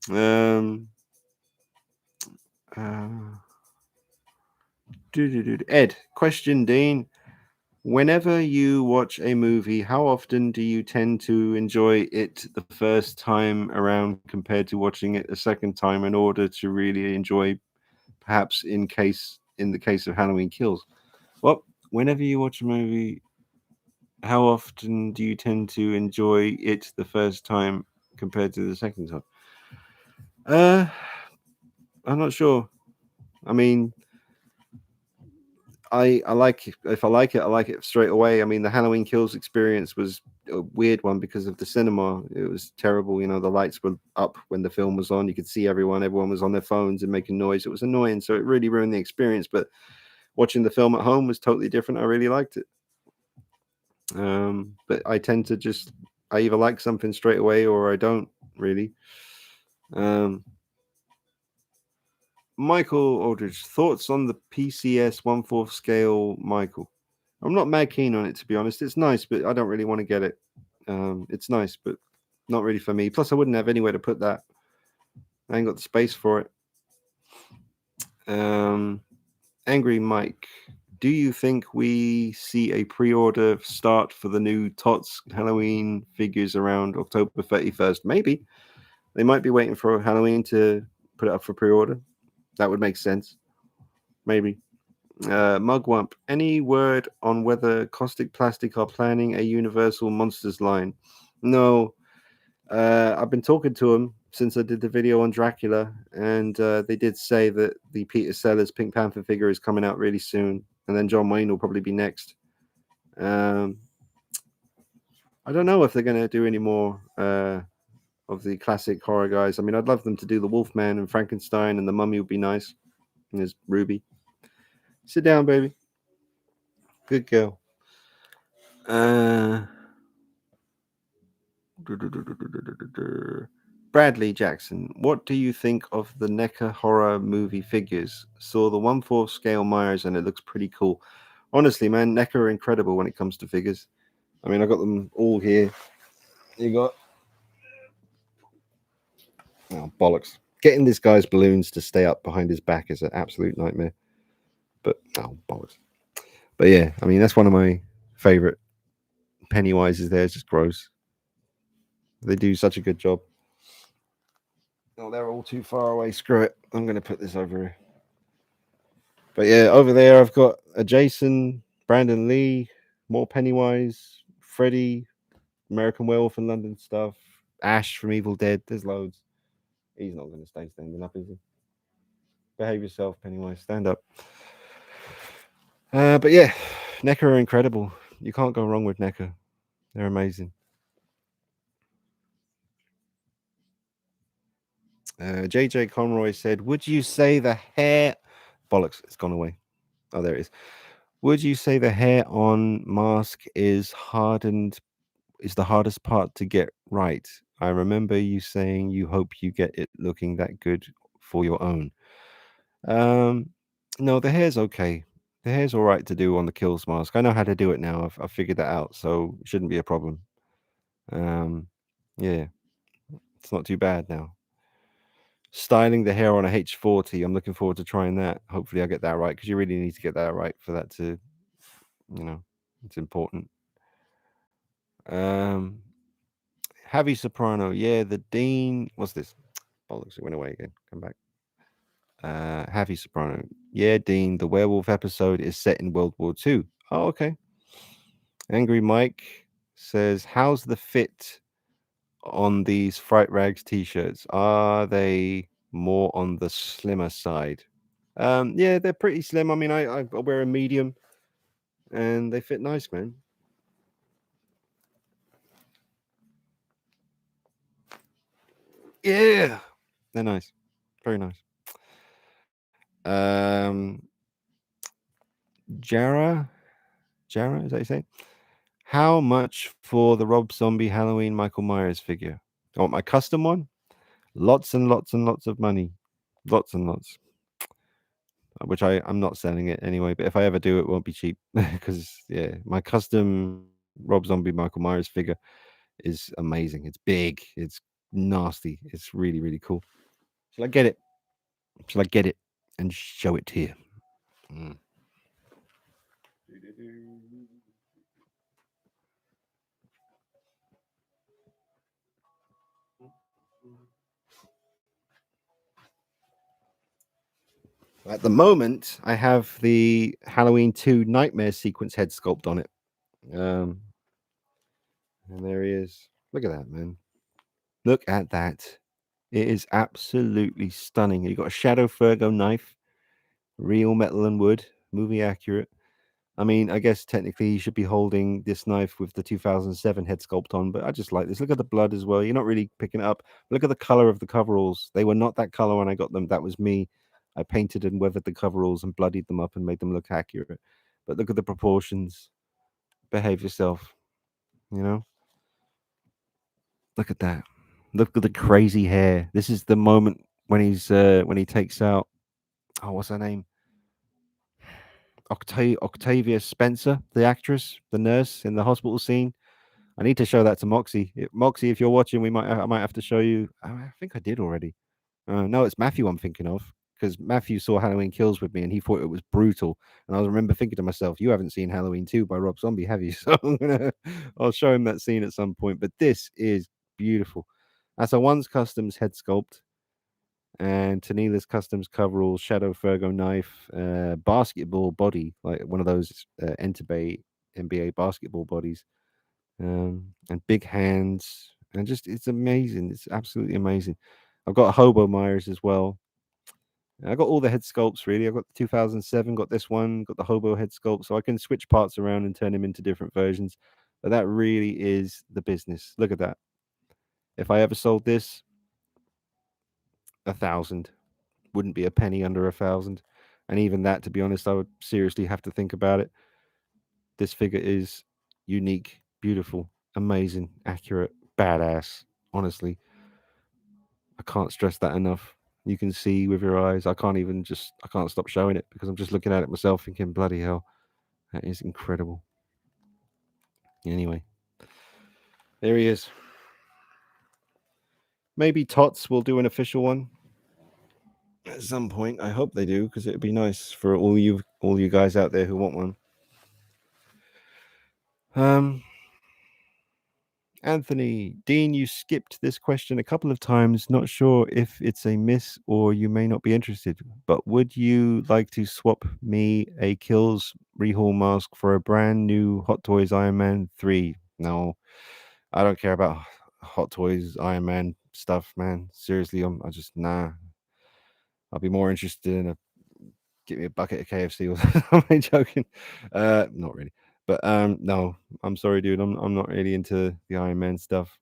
know." Ed, question, Dean. Whenever you watch a movie, how often do you tend to enjoy it the first time around compared to watching it a second time in order to really enjoy, perhaps in the case of Halloween Kills? Well, whenever you watch a movie, how often do you tend to enjoy it the first time compared to the second time? I'm not sure. I mean, I like if I like it straight away. I mean, the Halloween Kills experience was a weird one because of the cinema. It was terrible. You know, the lights were up when the film was on. You could see everyone. Everyone was on their phones and making noise. It was annoying. So it really ruined the experience. But watching the film at home was totally different. I really liked it. But I tend to I either like something straight away or I don't really. Michael Aldridge, thoughts on the PCS 1/4 scale, Michael? I'm not mad keen on it, to be honest. It's nice, but I don't really want to get it. It's nice, but not really for me. Plus, I wouldn't have anywhere to put that. I ain't got the space for it. Angry Mike, do you think we see a pre-order start for the new TOTS Halloween figures around October 31st? Maybe. They might be waiting for Halloween to put it up for pre-order. That would make sense. Maybe. Mugwump, any word on whether Caustic Plastic are planning a Universal Monsters line? No. I've been talking to them since I did the video on Dracula, and they did say that the Peter Sellers Pink Panther figure is coming out really soon, and then John Wayne will probably be next. I don't know if they're going to do any more of the classic horror guys. I mean, I'd love them to do the Wolfman and Frankenstein, and the Mummy would be nice. And there's Ruby. Sit down, baby. Good girl. Bradley Jackson, what do you think of the NECA horror movie figures? Saw the 1/4 scale Myers and it looks pretty cool. Honestly, man, NECA are incredible when it comes to figures. I mean, I got them all here. You got oh bollocks. Getting this guy's balloons to stay up behind his back is an absolute nightmare. But oh bollocks. But yeah, I mean that's one of my favorite Pennywise is there. It's just gross. They do such a good job. Oh, they're all too far away. Screw it. I'm going to put this over here. But yeah, over there I've got a Jason, Brandon Lee, more Pennywise, Freddy, American Werewolf and London stuff, Ash from Evil Dead. There's loads. He's not going to stay standing up, is he? Behave yourself, Pennywise. Stand up. But yeah, NECA are incredible. You can't go wrong with NECA. They're amazing. JJ Conroy said, "Would you say the hair bollocks? It's gone away. Oh, there it is. Would you say the hair on mask is hardened? Is the hardest part to get right? I remember you saying you hope you get it looking that good for your own. Um, no, the hair's okay. The hair's all right to do on the kills mask. I know how to do it now. I've figured that out, so it shouldn't be a problem. Um, yeah, it's not too bad now. Styling the hair on a H40. I'm looking forward to trying that. Hopefully, I get that right because you really need to get that right for that to, you know, it's important. Um, Javi Soprano. Yeah, the Dean. What's this? Bollocks, it went away again. Come back. Javi Soprano. Yeah, Dean. The werewolf episode is set in World War II. Oh, okay. Angry Mike says, "How's the fit on these Fright Rags t-shirts? Are they more on the slimmer side?" Yeah, they're pretty slim. I mean, I wear a medium, and they fit nice, man. Yeah, they're nice, very nice. Um, Jara, Jara, is that you say? How much for the Rob Zombie Halloween Michael Myers figure? I want my custom one. Lots and lots and lots of money, lots and lots. Which I'm not selling it anyway. But if I ever do, it won't be cheap because yeah, my custom Rob Zombie Michael Myers figure is amazing. It's big. It's nasty. It's really really cool. Shall I get it? Shall I get it and show it to you? Mm. At the moment, I have the Halloween 2 Nightmare sequence head sculpt on it. Um, and there he is. Look at that, man. Look at that. It is absolutely stunning. You got a Shadow Fergo knife, real metal and wood, movie accurate. I mean, I guess technically he should be holding this knife with the 2007 head sculpt on, but I just like this. Look at the blood as well. You're not really picking it up. Look at the color of the coveralls. They were not that color when I got them. That was me. I painted and weathered the coveralls and bloodied them up and made them look accurate. But look at the proportions. Behave yourself. You know? Look at that. Look at the crazy hair. This is the moment when he takes out oh, what's her name? Octavia Spencer, the actress, the nurse in the hospital scene. I need to show that to Moxie. Moxie, if you're watching, I might have to show you. I think I did already. No, it's Matthew I'm thinking of because Matthew saw Halloween Kills with me and he thought it was brutal. And I remember thinking to myself, "You haven't seen Halloween 2 by Rob Zombie, have you?" So I'll show him that scene at some point. But this is beautiful. That's a One's Customs head sculpt and Tanila's Customs coverall, Shadow Fergo knife, basketball body, like one of those Entebbe NBA basketball bodies, and big hands, and just it's amazing. It's absolutely amazing. I've got a Hobo Myers as well. I got all the head sculpts really. I've got the 2007, got this one, got the Hobo head sculpt, so I can switch parts around and turn them into different versions. But that really is the business. Look at that. If I ever sold this, 1,000 wouldn't be a penny under 1,000. And even that, to be honest, I would seriously have to think about it. This figure is unique, beautiful, amazing, accurate, badass. Honestly, I can't stress that enough. You can see with your eyes. I can't stop showing it because I'm just looking at it myself thinking, bloody hell, that is incredible. Anyway, there he is. Maybe Tots will do an official one at some point. I hope they do because it'd be nice for all you guys out there who want one. Anthony, Dean, you skipped this question a couple of times. Not sure if it's a miss or you may not be interested, but would you like to swap me a Kills rehaul mask for a brand new Hot Toys Iron Man 3? No, I don't care about Hot Toys Iron Man stuff, man. Seriously, I just, nah. I'll be more interested in get me a bucket of KFC or something. I'm joking. Not really. But no, I'm sorry, dude. I'm not really into the Iron Man stuff.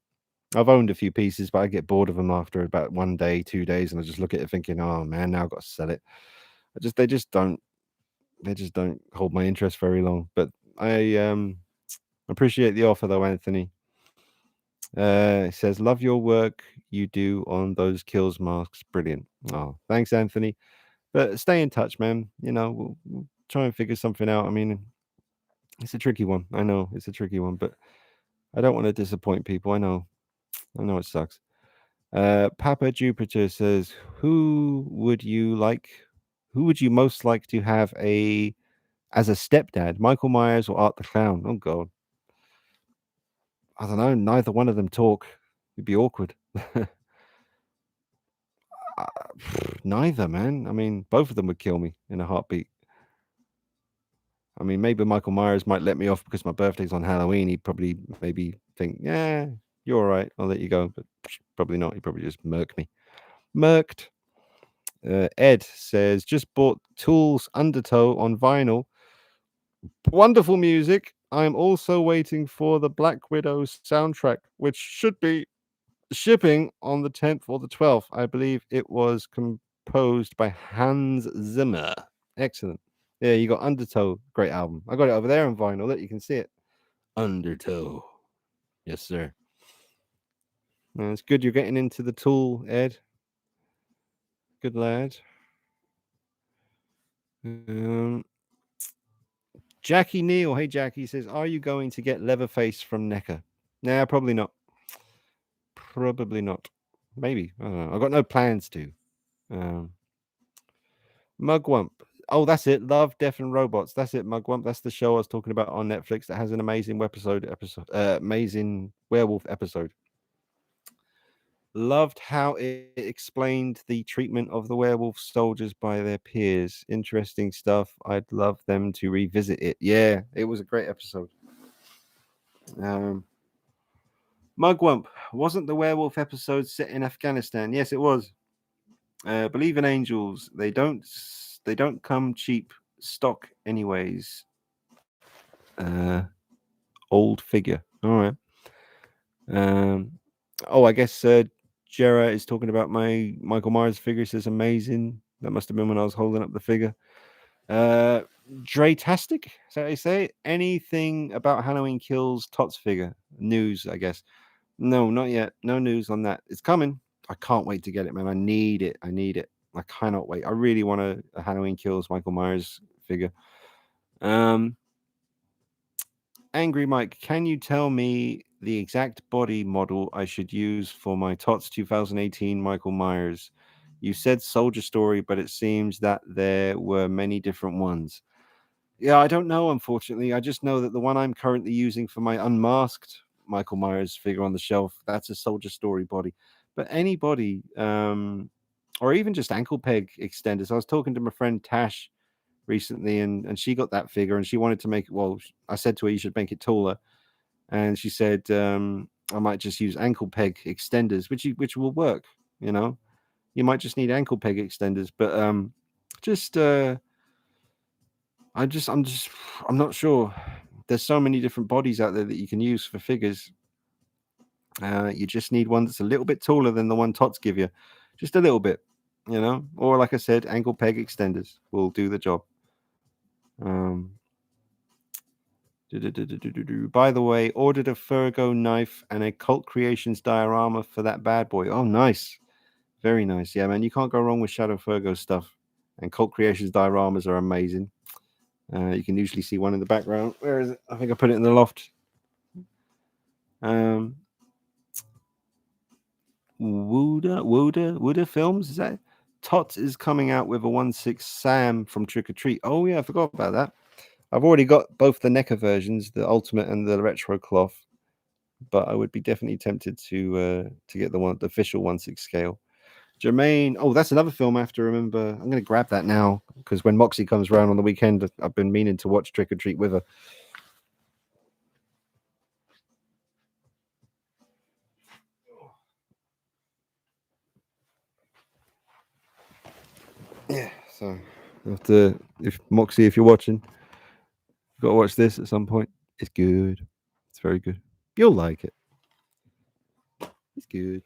I've owned a few pieces, but I get bored of them after about 1 day, 2 days, and I just look at it thinking, "Oh man, now I've got to sell it." They just don't hold my interest very long. But I appreciate the offer though, Anthony. It says, "Love your work you do on those kills masks. Brilliant." Oh, thanks, Anthony. But stay in touch, man. You know, we'll try and figure something out. I mean, it's a tricky one. I know it's a tricky one, but I don't want to disappoint people. I know it sucks. Papa Jupiter says, who would you most like to have as a stepdad, Michael Myers or Art the Clown?" Oh God, I don't know. Neither one of them talk. It'd be awkward. Neither, man. I mean, both of them would kill me in a heartbeat. I mean, maybe Michael Myers might let me off because my birthday's on Halloween. He'd probably maybe think, "Yeah, you're all right. I'll let you go." But probably not. He'd probably just murk me. Murked. Ed says, "Just bought Tool's Undertow on vinyl. Wonderful music. I'm also waiting for the Black Widow soundtrack, which should be shipping on the 10th or the 12th. I believe it was composed by Hans Zimmer." Excellent. Yeah, you got Undertow. Great album. I got it over there on vinyl. Look, you can see it. Undertow. Yes, sir. It's good you're getting into the Tool, Ed. Good lad. Jackie Neal. Hey, Jackie says, "Are you going to get Leatherface from NECA?" Nah, probably not. Probably not. Maybe. I don't know. I've got no plans to. Mugwump. Oh, that's it. Love, Death, and Robots. That's it, Mugwump. That's the show I was talking about on Netflix that has an amazing amazing werewolf episode. Loved how it explained the treatment of the werewolf soldiers by their peers. Interesting stuff. I'd love them to revisit it. Yeah, it was a great episode. Mugwump, wasn't the werewolf episode set in Afghanistan? Yes, it was. Believe in angels. They don't come cheap. Stock anyways. Old figure. All right. I guess Jera is talking about my Michael Myers figure. It says amazing. That must have been when I was holding up the figure. Dretastic, is that how you say it? Anything about Halloween Kills Tots figure? News, I guess. No, not yet. No news on that. It's coming. I can't wait to get it, man. I need it. I cannot wait. I really want a Halloween Kills Michael Myers figure. Angry Mike, can you tell me the exact body model I should use for my TOTS 2018 Michael Myers? You said Soldier Story, but it seems that there were many different ones. Yeah, I don't know, unfortunately. I just know that the one I'm currently using for my unmasked Michael Myers figure on the shelf, that's a Soldier Story body. But any body, or even just ankle peg extenders. I was talking to my friend Tash recently, and she got that figure, and she wanted to make it. Well, I said to her, "You should make it taller," and she said, "I might just use ankle peg extenders, which will work. You know, you might just need ankle peg extenders, but just I'm not sure. There's so many different bodies out there that you can use for figures. You just need one that's a little bit taller than the one Tots give you, just a little bit, you know. Or like I said, ankle peg extenders will do the job." By the way, ordered a Fergo knife and a Cult Creations diorama for that bad boy. Oh, nice. Very nice. Yeah, man. You can't go wrong with Shadow Fergo stuff. And Cult Creations dioramas are amazing. You can usually see one in the background. Where is it? I think I put it in the loft. Wooda Films. Is that Tots is coming out with a 1/6 Sam from Trick or Treat. Oh yeah, I forgot about that. I've already got both the NECA versions, the Ultimate and the Retro Cloth, but I would be definitely tempted to get the official 1/6 scale. Jermaine, oh, that's another film I have to remember. I'm going to grab that now because when Moxie comes around on the weekend, I've been meaning to watch Trick or Treat with her. Yeah, so I have to. If Moxie, if you're watching, you've got to watch this at some point. It's good. It's very good. You'll like it. It's good.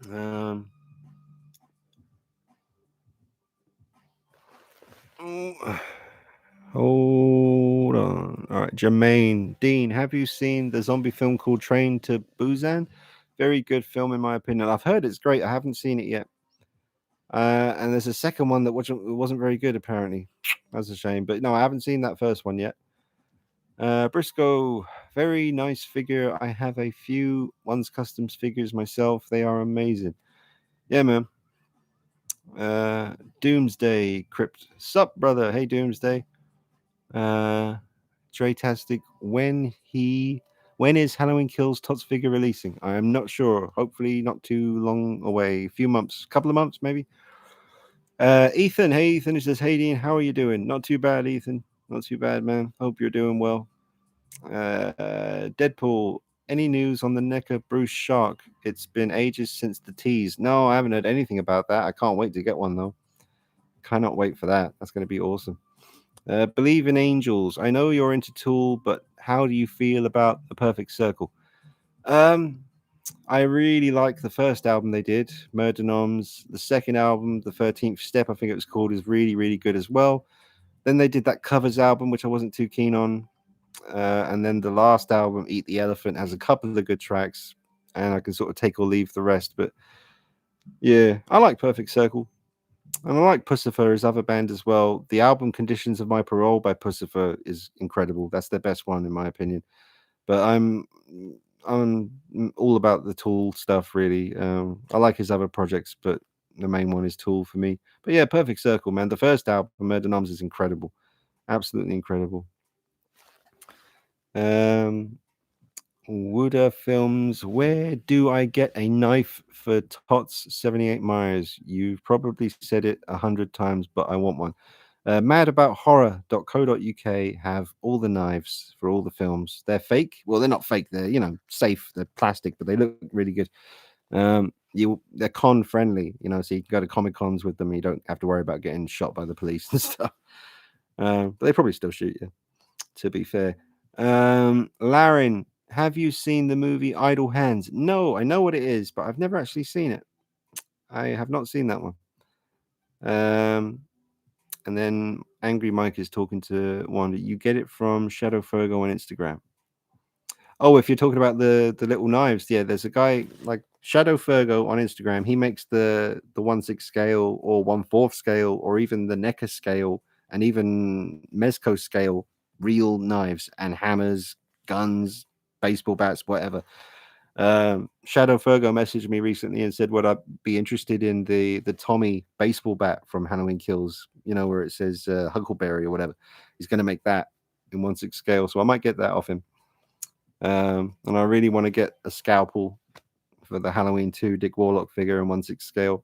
Hold on. All right, Jermaine Dean, have you seen the zombie film called Train to Busan? Very good film in my opinion. I've heard it's great. I haven't seen it yet. And there's a second one that wasn't very good apparently. That's a shame. But no, I haven't seen that first one yet. Briscoe, very nice figure. I have a few One's Customs figures myself. They are amazing. Yeah, man. Doomsday Crypt. Sup, brother? Hey, Doomsday. Dretastic. When is Halloween Kills Tots figure releasing? I am not sure. Hopefully not too long away. A few months, couple of months maybe. Ethan. Hey, Ethan. He says, hey, Dean, how are you doing? Not too bad, Ethan. Not too bad, man. Hope you're doing well. Deadpool. Any news on the NECA Bruce Shark? It's been ages since the tease. No, I haven't heard anything about that. I can't wait to get one though. Cannot wait for that. That's going to be awesome. Believe in Angels. I know you're into Tool, but how do you feel about The Perfect Circle? I really like the first album they did, Murder Noms. The second album, The 13th Step, I think it was called, is really, really good as well. Then they did that covers album, which I wasn't too keen on. And then the last album, Eat the Elephant, has a couple of good tracks, and I can sort of take or leave the rest. But yeah, I like Perfect Circle. And I like Pussifer, his other band as well. The album Conditions of My Parole by Pussifer is incredible. That's their best one, in my opinion. But I'm all about the Tool stuff, really. I like his other projects, but the main one is Tool for me. But yeah, Perfect Circle, man. The first album, Murder Noms, is incredible. Absolutely incredible. Wooda Films, where do I get a knife for Tots 78 Myers? You've probably said it 100 times, but I want one. Madabout.horror.co.uk have all the knives for all the films. They're fake. Well, they're not fake. They're safe. They're plastic, but they look really good. They're con friendly, so you can go to Comic Cons with them. You don't have to worry about getting shot by the police and stuff. But they probably still shoot you, to be fair. Laren, have you seen the movie Idle Hands? No, I know what it is, but I've never actually seen it. I have not seen that one. And then Angry Mike is talking to Wanda. You get it from Shadow Fergo on Instagram. Oh, if you're talking about the little knives, yeah, there's a guy like Shadow Fergo on Instagram. He makes the 1/6 scale or 1/4 scale or even the NECA scale and even Mezco scale real knives and hammers, guns, baseball bats, whatever. Shadow Fergo messaged me recently and said, would I be interested in the Tommy baseball bat from Halloween Kills, where it says Huckleberry or whatever. He's going to make that in 1/6 scale. So I might get that off him. And I really want to get a scalpel for the Halloween 2 Dick Warlock figure in 1/6 scale.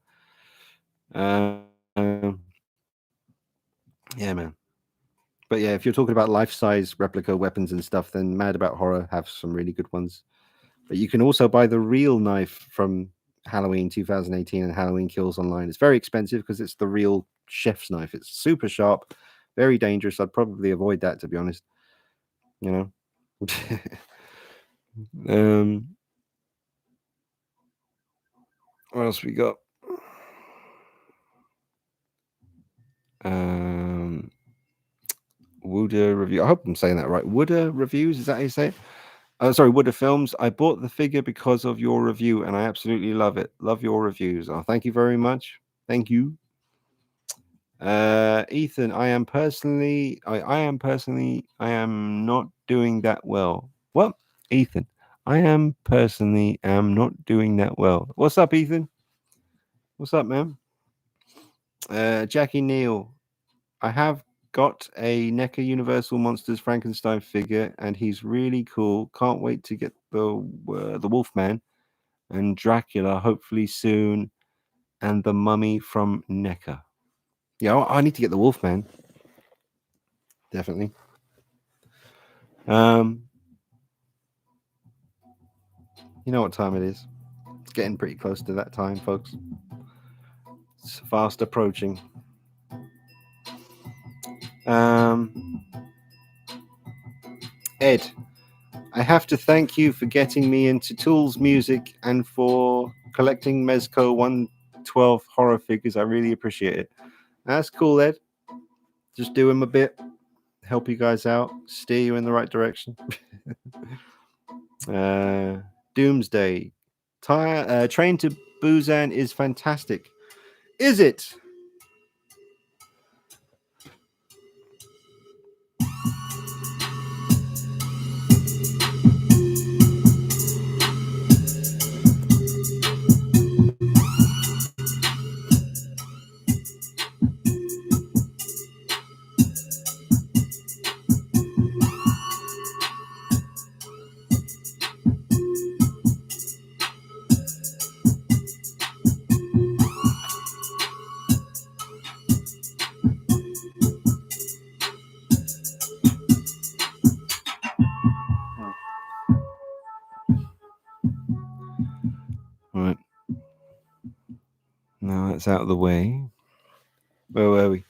Yeah, man. But yeah, if you're talking about life-size replica weapons and stuff, then Mad About Horror have some really good ones. But you can also buy the real knife from Halloween 2018 and Halloween Kills online. It's very expensive because it's the real chef's knife. It's super sharp, very dangerous. I'd probably avoid that, to be honest. What else we got? Wooda review. I hope I'm saying that right. Wooda reviews. Is that how you say it? Sorry, Wood of Films. I bought the figure because of your review, and I absolutely love it. Love your reviews. Oh, thank you very much. Thank you. Ethan, I am not doing that well. What? Ethan, I am not doing that well. What's up, Ethan? What's up, man? Jackie Neal, I have got a NECA Universal Monsters Frankenstein figure, and he's really cool. Can't wait to get the Wolfman and Dracula hopefully soon, and the Mummy from NECA. Yeah, I need to get the Wolfman. Definitely. You know what time it is. It's getting pretty close to that time, folks. It's fast approaching. Ed, I have to thank you for getting me into Tools music and for collecting Mezco 112 horror figures. I really appreciate it. That's cool, Ed. Just doing my bit, help you guys out, steer you in the right direction. Doomsday. Train to Busan is fantastic. Is it? Right. Now that's out of the way. Where were we?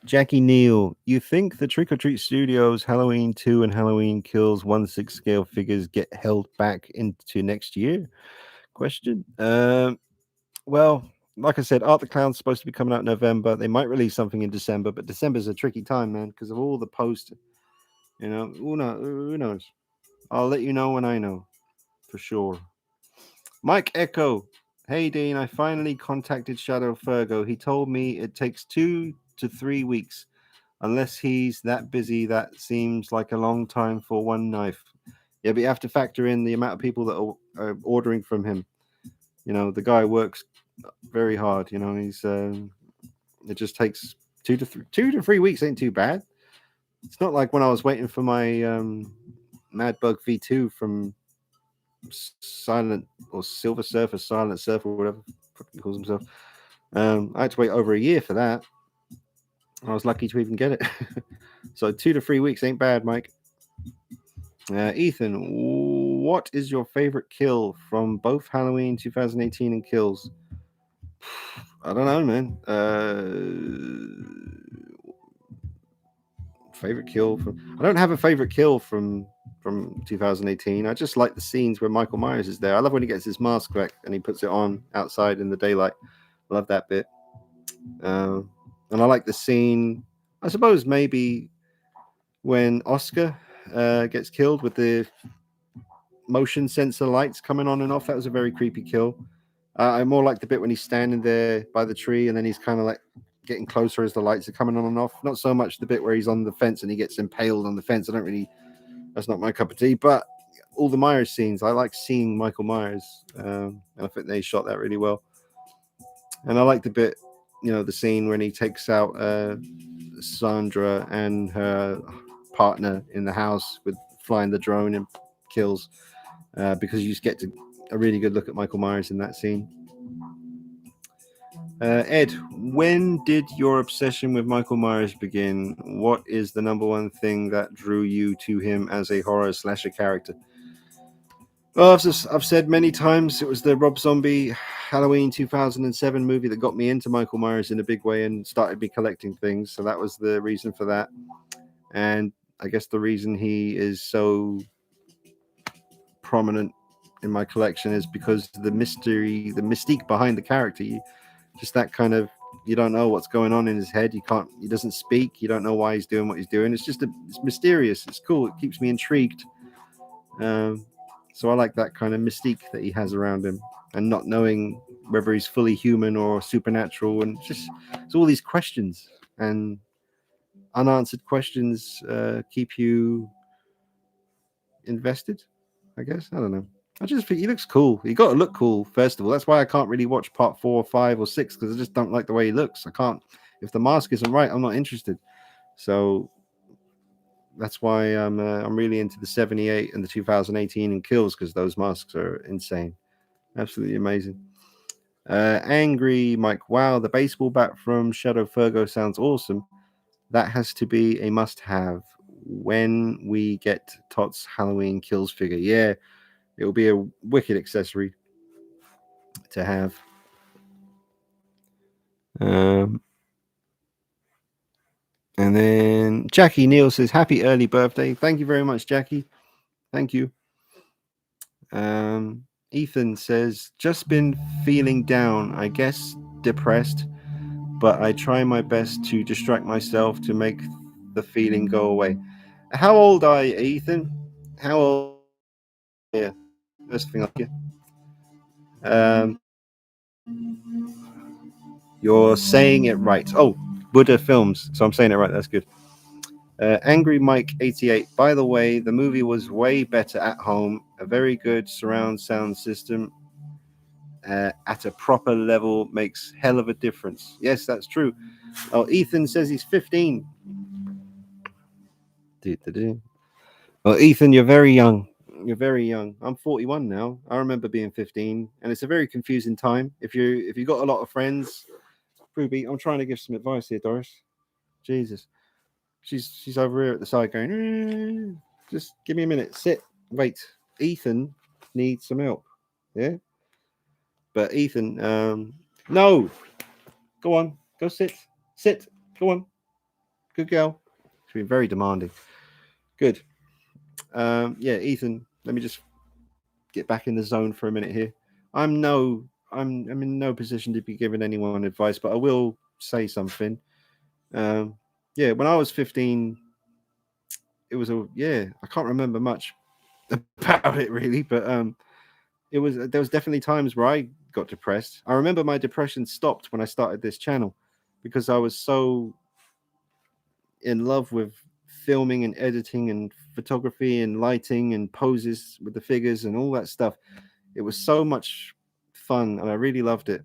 Jackie Neal, you think the Trick or Treat Studios Halloween 2 and Halloween Kills 1/6 scale figures get held back into next year? Question. Well, like I said, Art the Clown's supposed to be coming out in November. They might release something in December, but December's a tricky time, man, because of all the posts. You know, who knows? I'll let you know when I know, for sure. Mike Echo. Hey, Dean, I finally contacted Shadow Fergo. He told me it takes 2 to 3 weeks. Unless he's that busy, that seems like a long time for one knife. Yeah, but you have to factor in the amount of people that are ordering from him. You know, the guy works very hard. You know, it just takes 2 to 3 weeks. Ain't too bad. It's not like when I was waiting for my Mad Bug V2 from Silent or Silver Surfer, Silent Surfer, or whatever he calls himself. I had to wait over a year for that. I was lucky to even get it. So 2 to 3 weeks ain't bad, Mike. Ethan, what is your favorite kill from both Halloween 2018 and Kills? I don't know, man. Favorite kill from? I don't have a favorite kill from 2018. I just like the scenes where Michael Myers is there. I love when he gets his mask back and he puts it on outside in the daylight. I love that bit. And I like the scene. I suppose maybe when Oscar gets killed with the motion sensor lights coming on and off. That was a very creepy kill. I more like the bit when he's standing there by the tree and then he's kind of like getting closer as the lights are coming on and off. Not so much the bit where he's on the fence and he gets impaled on the fence. I don't really, that's not my cup of tea. But all the Myers scenes, I like seeing Michael Myers. And I think they shot that really well. And I like the bit, you know, the scene when he takes out Sandra and her partner in the house with flying the drone and kills. Because you just get a really good look at Michael Myers in that scene. Ed, when did your obsession with Michael Myers begin? What is the number one thing that drew you to him as a horror slasher character? Well, I've said many times it was the Rob Zombie Halloween 2007 movie that got me into Michael Myers in a big way and started me collecting things. So that was the reason for that. And I guess the reason he is so prominent in my collection is because the mystery, the mystique behind the character. Just that kind of You don't know what's going on in his head. He doesn't speak. You don't know why he's doing what he's doing. It's mysterious. It's cool. It keeps me intrigued. So I like that kind of mystique that he has around him, and not knowing whether he's fully human or supernatural, and just it's all these questions and unanswered questions keep you invested, I guess. I don't know. I just think he looks cool. He got to look cool, first of all. That's why I can't really watch part 4 or 5 or 6, because I just don't like the way he looks. I can't. If the mask isn't right, I'm not interested. So that's why I'm really into the 78 and the 2018 and Kills, because those masks are insane. Absolutely amazing. Angry Mike, wow, the baseball bat from Shadow Fergo sounds awesome. That has to be a must-have when we get Tot's Halloween Kills figure. Yeah, it will be a wicked accessory to have. And then Jackie Neal says, happy early birthday. Thank you very much, Jackie. Thank you. Ethan says, just been feeling down, I guess depressed, but I try my best to distract myself to make the feeling go away. How old are you, Ethan? How old are you? First thing, like you. You're saying it right. Oh, Buddha Films. So I'm saying it right. That's good. Angry Mike 88. By the way, the movie was way better at home. A very good surround sound system at a proper level makes hell of a difference. Yes, that's true. Oh, Ethan says he's 15. Well, Ethan, you're very young. You're very young. I'm 41 now. I remember being 15, and it's a very confusing time. If you got a lot of friends, Ruby, I'm trying to give some advice here, Doris. Jesus, she's over here at the side going. Just give me a minute. Sit. Wait. Ethan needs some help. Yeah. But Ethan, no. Go on. Go sit. Sit. Go on. Good girl. She's been very demanding. Good. Yeah, Ethan. Let me just get back in the zone for a minute here. I'm in no position to be giving anyone advice, but I will say something. Yeah, when I was 15, it was I can't remember much about it really, but there was definitely times where I got depressed. I remember my depression stopped when I started this channel, because I was so in love with filming and editing and photography and lighting and poses with the figures and all that stuff. It was so much fun and I really loved it.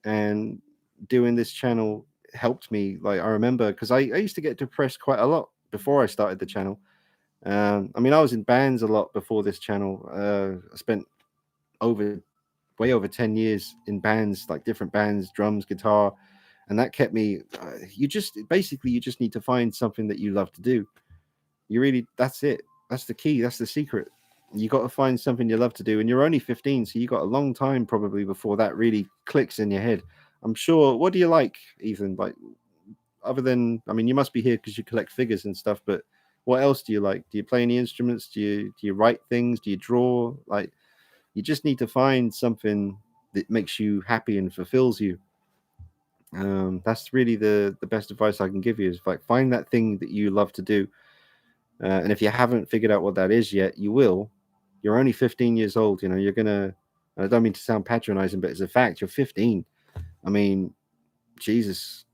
And doing this channel helped me. Like, I remember, because I used to get depressed quite a lot before I started the channel. I mean, I was in bands a lot before this channel. I spent way over 10 years in bands, like different bands, drums, guitar, and that kept me. You just need to find something that you love to do. That's it. That's the key. That's the secret. You got to find something you love to do, and you're only 15, so you got a long time probably before that really clicks in your head. I'm sure. What do you like, Ethan? Like, other than, I mean, you must be here because you collect figures and stuff, but what else do you like? Do you play any instruments? Do you write things? Do you draw? Like, you just need to find something that makes you happy and fulfills you. That's really the best advice I can give you, is like, find that thing that you love to do. And if you haven't figured out what that is yet, you will. You're only 15 years old. You're gonna. I don't mean to sound patronizing, but it's a fact. You're 15. I mean, Jesus,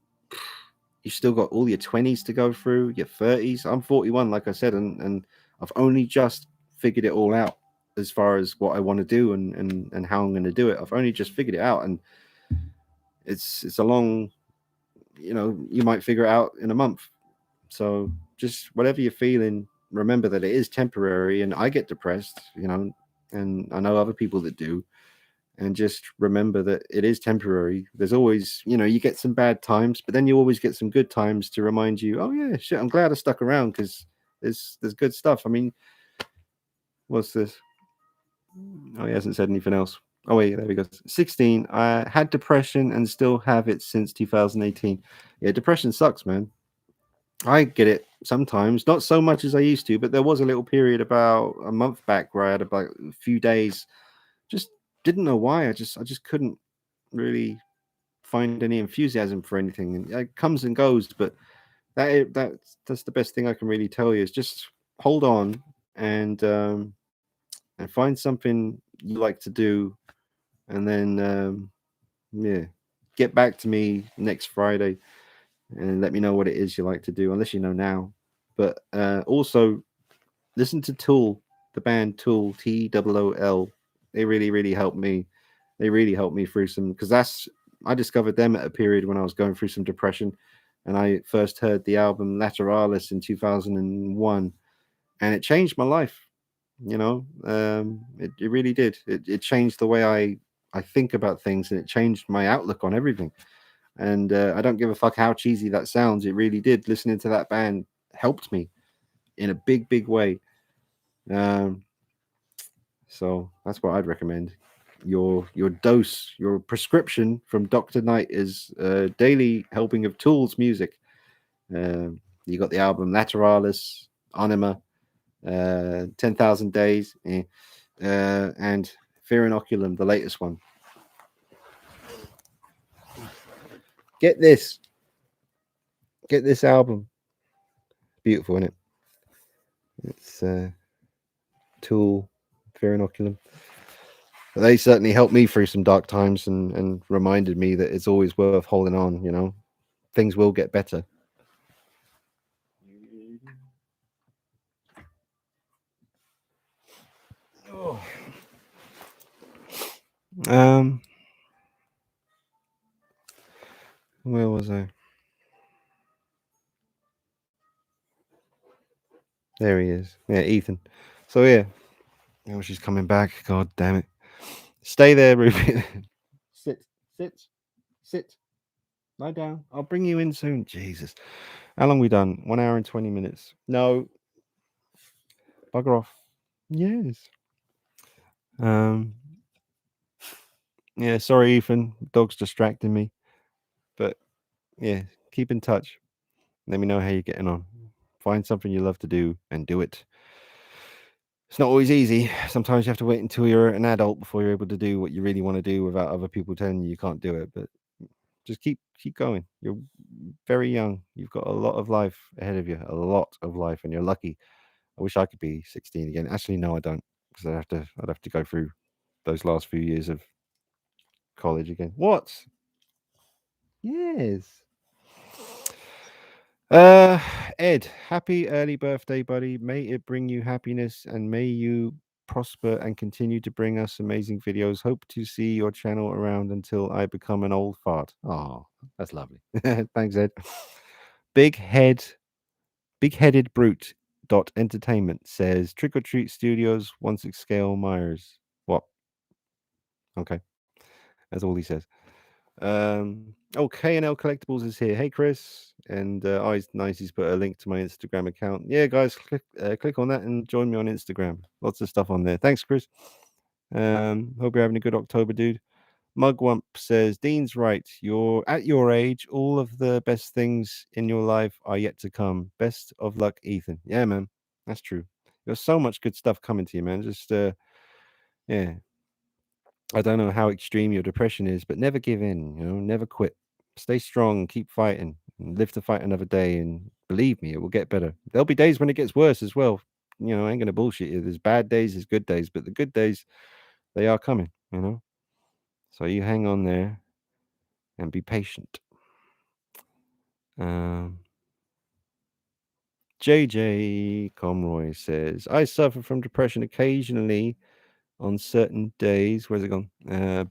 you've still got all your 20s to go through, your 30s. I'm 41, like I said, and I've only just figured it all out as far as what I want to do and how I'm going to do it. I've only just figured it out, and it's a long. You might figure it out in a month. So just whatever you're feeling, remember that it is temporary. And I get depressed, and I know other people that do. And just remember that it is temporary. There's always, you get some bad times, but then you always get some good times to remind you, oh yeah, shit, I'm glad I stuck around, because there's good stuff. I mean, what's this? Oh, he hasn't said anything else. Oh wait, there we go. 16. I had depression and still have it since 2018. Yeah, depression sucks, man. I get it sometimes, not so much as I used to, but there was a little period about a month back where I had about a few days, just didn't know why. I just couldn't really find any enthusiasm for anything, and it comes and goes. But that's the best thing I can really tell you is just hold on and find something you like to do, and then yeah, get back to me next Friday and let me know what it is you like to do, unless you know now. But also listen to Tool, the band Tool, Tool. They really helped me. They really helped me through some, because I discovered them at a period when I was going through some depression, and I first heard the album Lateralis in 2001, and it changed my life. It really did. It changed the way I think about things, and it changed my outlook on everything. And I don't give a fuck how cheesy that sounds. It really did. Listening to that band helped me in a big way. Um, so that's what I'd recommend. Your dose, your prescription from Dr. Knight is a daily helping of Tools music. You got the album Lateralis, Anima, 10,000 Days, and Fear Inoculum, the latest one. Get this album. Beautiful, isn't it? It's Tool, Fear Inoculum. But they certainly helped me through some dark times and reminded me that it's always worth holding on. Things will get better. Oh. Where was I? There he is. Yeah, Ethan. So yeah. Oh, she's coming back. God damn it. Stay there, Ruby. Sit. Lie down. I'll bring you in soon. Jesus. How long we done? 1 hour and 20 minutes. No. Bugger off. Yes. Yeah, sorry, Ethan. Dog's distracting me. But yeah, keep in touch. Let me know how you're getting on. Find something you love to do and do it. It's not always easy. Sometimes you have to wait until you're an adult before you're able to do what you really want to do without other people telling you can't do it. But just keep going. You're very young. You've got a lot of life ahead of you. A lot of life, and you're lucky. I wish I could be 16 again. Actually, no, I don't, because I'd have to go through those last few years of college again. What? Yes. Ed, happy early birthday, buddy. May it bring you happiness, and may you prosper and continue to bring us amazing videos. Hope to see your channel around until I become an old fart. Oh, that's lovely. Thanks, Ed. Big-headed brute dot entertainment says Trick or Treat Studios, 1/6 scale Myers. What? Okay. That's all he says. K&L Collectibles is here. Hey, Chris. And Eyes Nice, he's put a link to my Instagram account. Yeah, guys, click on that and join me on Instagram. Lots of stuff on there. Thanks, Chris. Hope you're having a good October, dude. Mugwump says, Dean's right. You're at your age. All of the best things in your life are yet to come. Best of luck, Ethan. Yeah, man. That's true. There's so much good stuff coming to you, man. Just, yeah. I don't know how extreme your depression is, but never give in, never quit. Stay strong, keep fighting, and live to fight another day. And believe me, it will get better. There'll be days when it gets worse as well. I ain't gonna bullshit you. There's bad days, there's good days, but the good days, they are coming. So you hang on there and be patient. JJ Comroy says, I suffer from depression occasionally on certain days. Where's it gone?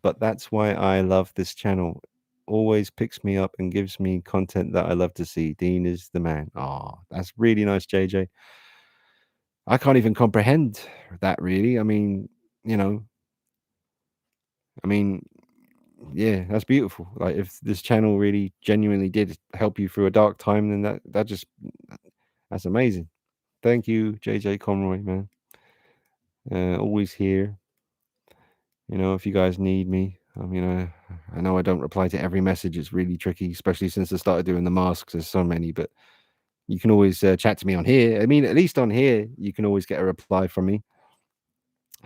But that's why I love this channel. Always picks me up and gives me content that I love to see. Dean is the man. Oh, that's really nice, JJ. I can't even comprehend that, really. I mean, yeah, that's beautiful. Like, if this channel really genuinely did help you through a dark time, then that's amazing. Thank you, JJ Conroy, man. Always here. If you guys need me, I know I don't reply to every message. It's really tricky, especially since I started doing the masks. There's so many, but you can always chat to me on here. I mean, at least on here, you can always get a reply from me.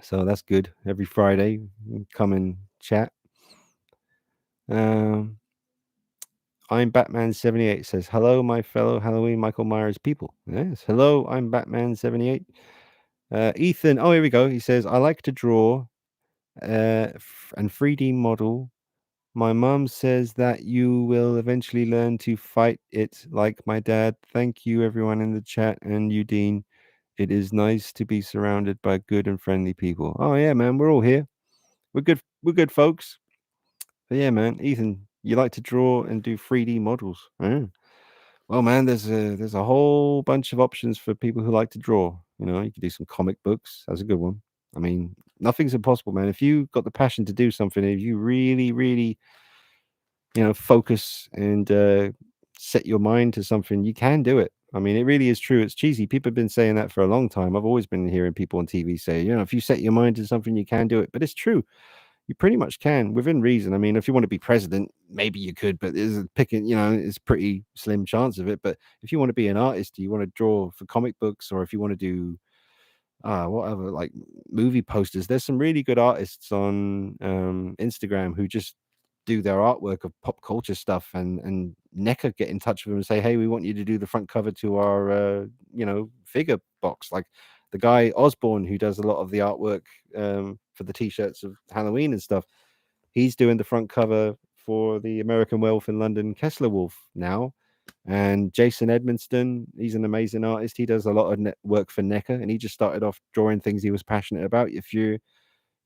So that's good. Every Friday, come and chat. I'm Batman 78 says, hello, my fellow Halloween Michael Myers people. Yes. Hello, I'm Batman 78. Ethan, oh, here we go. He says, I like to draw and 3D model. My mom says that you will eventually learn to fight it like my dad. Thank you, everyone in the chat, and you, Dean. It is nice to be surrounded by good and friendly people. Oh yeah, man, we're all here. We're good. We're good folks. But yeah, man, Ethan, you like to draw and do 3D models. Yeah. Well, man, there's a whole bunch of options for people who like to draw. You know, you can do some comic books. That's a good one. I mean, nothing's impossible, man. If you got the passion to do something, if you really, really, focus and set your mind to something, you can do it. I mean, it really is true. It's cheesy. People have been saying that for a long time. I've always been hearing people on TV say, if you set your mind to something, you can do it. But it's true. You pretty much can within reason. I mean, if you want to be president, maybe you could, but there's it's pretty slim chance of it. But if you want to be an artist, you want to draw for comic books, or if you want to do whatever, like movie posters, there's some really good artists on Instagram who just do their artwork of pop culture stuff, and NECA get in touch with them and say, hey, we want you to do the front cover to our figure box. Like the guy Osborne, who does a lot of the artwork for the t-shirts of Halloween and stuff, he's doing the front cover for the American Werewolf in London Kessler Wolf now. And Jason Edmonston, he's an amazing artist. He does a lot of work for NECA, and he just started off drawing things he was passionate about. If you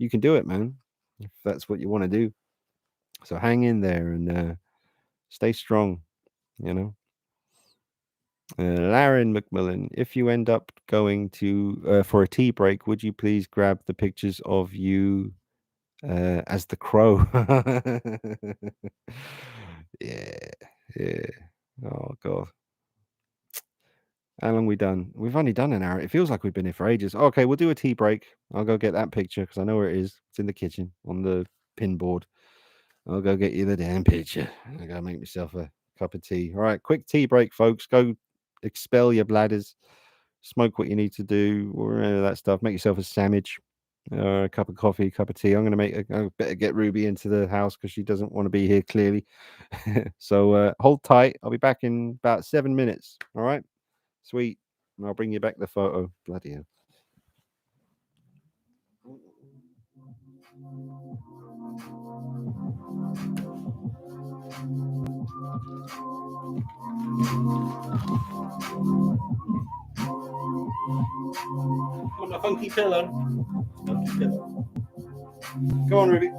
can do it, man, if that's what you want to do. So hang in there and stay strong, Laren McMillan, if you end up going to for a tea break, would you please grab the pictures of you as the Crow? yeah. Oh god. How long we done? We've only done an hour. It feels like we've been here for ages. Okay, we'll do a tea break. I'll go get that picture because I know where it is. It's in the kitchen on the pin board. I'll go get you the damn picture. I gotta make myself a cup of tea. All right, quick tea break, folks. Go expel your bladders. Smoke what you need to do, or any of that stuff. Make yourself a sandwich, a cup of coffee, a cup of tea. I'm gonna I better get Ruby into the house because she doesn't want to be here clearly. So hold tight. I'll be back in about 7 minutes. All right, sweet. And I'll bring you back the photo. Bloody hell. On the funky pillow. Funky pillow. Go on, Ruby.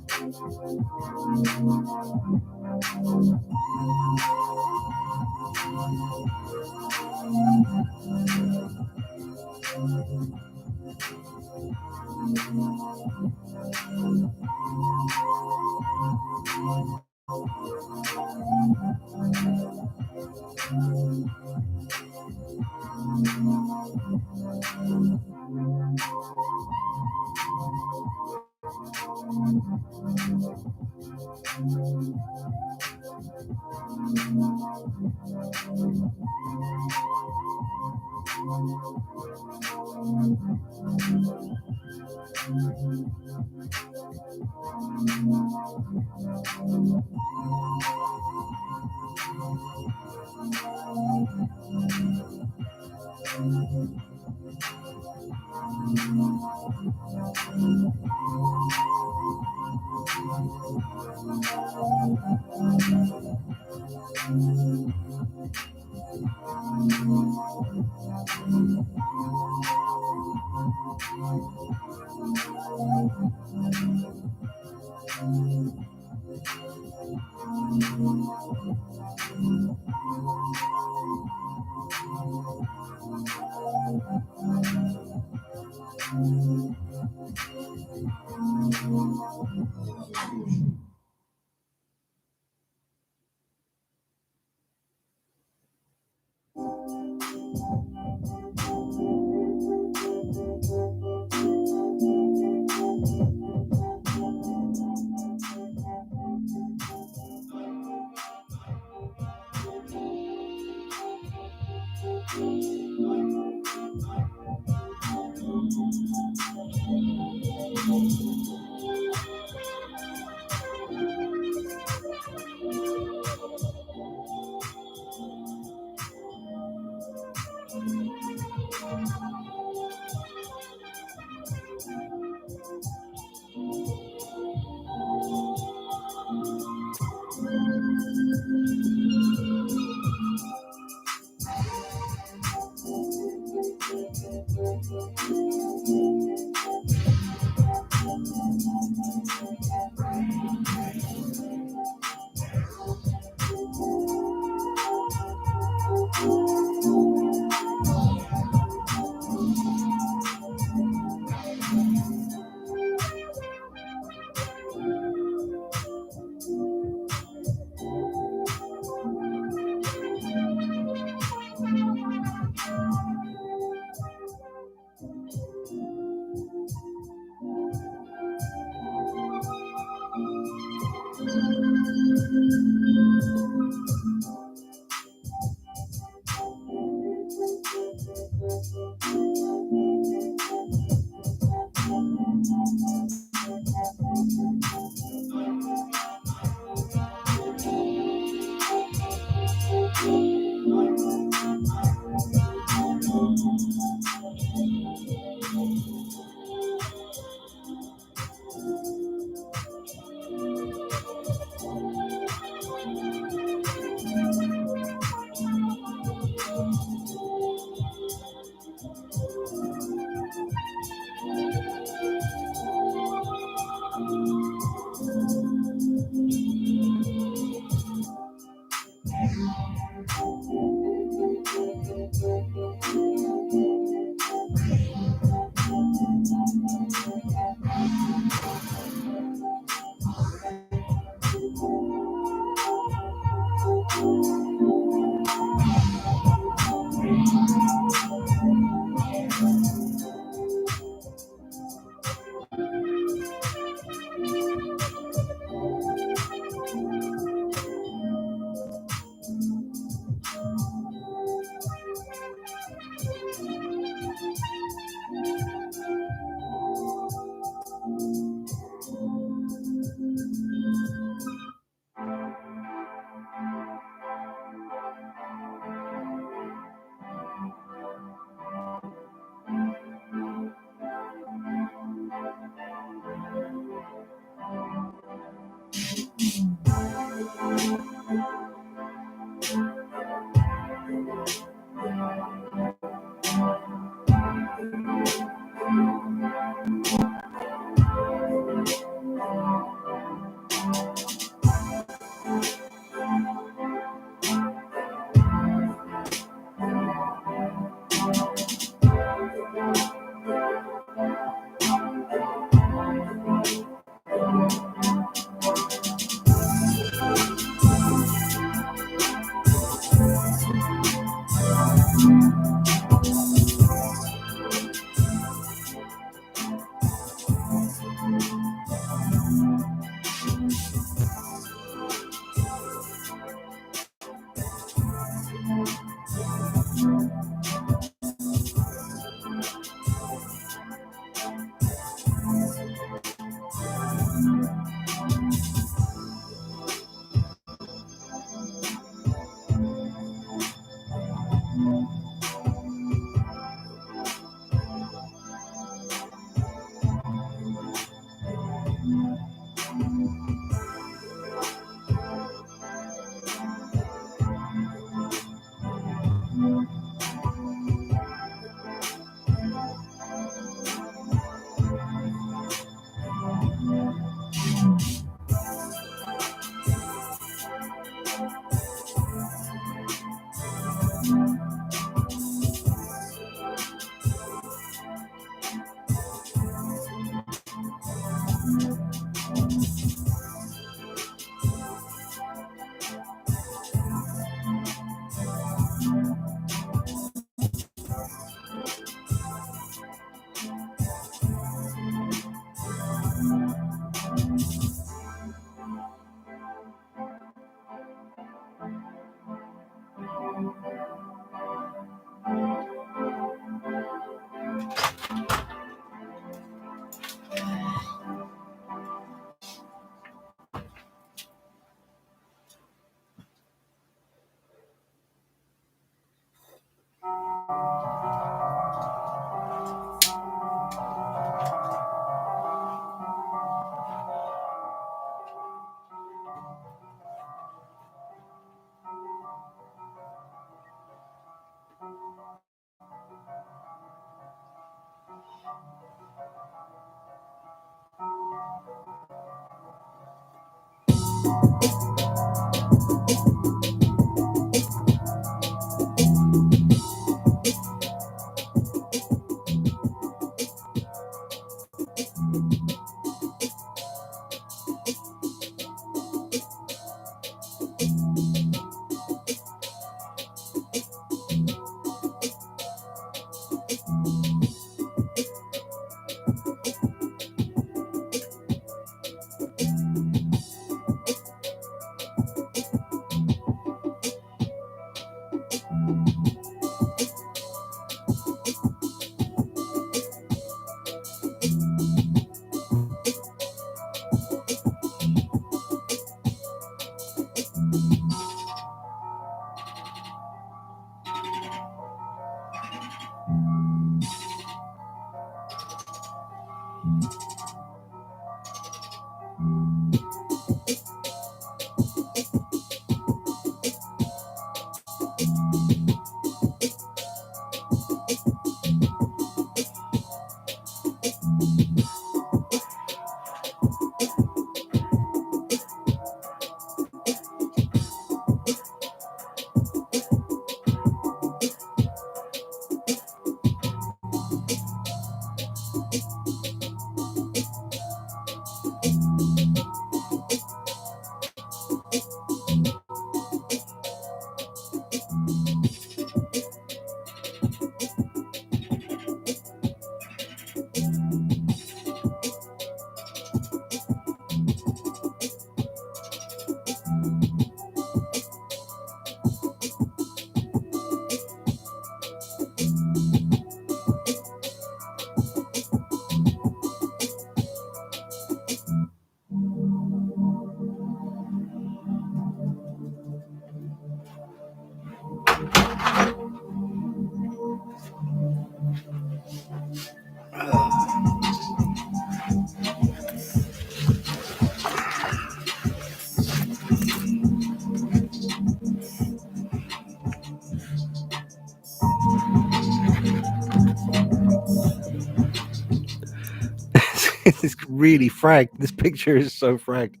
It's really fragged. This picture is so fragged.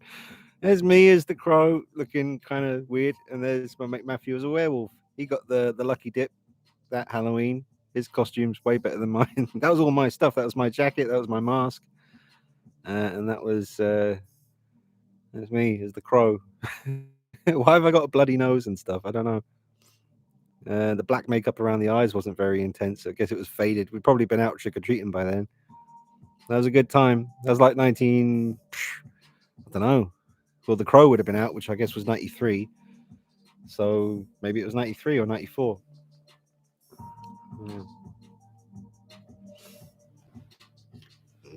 There's me as the crow, looking kind of weird, and there's my mate Matthew as a werewolf. He got the lucky dip that Halloween. His costume's way better than mine. That was all my stuff. That was my jacket. That was my mask, and that's me as the crow. Why have I got a bloody nose and stuff? I don't know. The black makeup around the eyes wasn't very intense. I guess it was faded. We'd probably been out trick or treating by then. That was a good time. That was like 19. I don't know. Well, The Crow would have been out, which I guess was 93. So maybe it was 93 or 94. Yeah.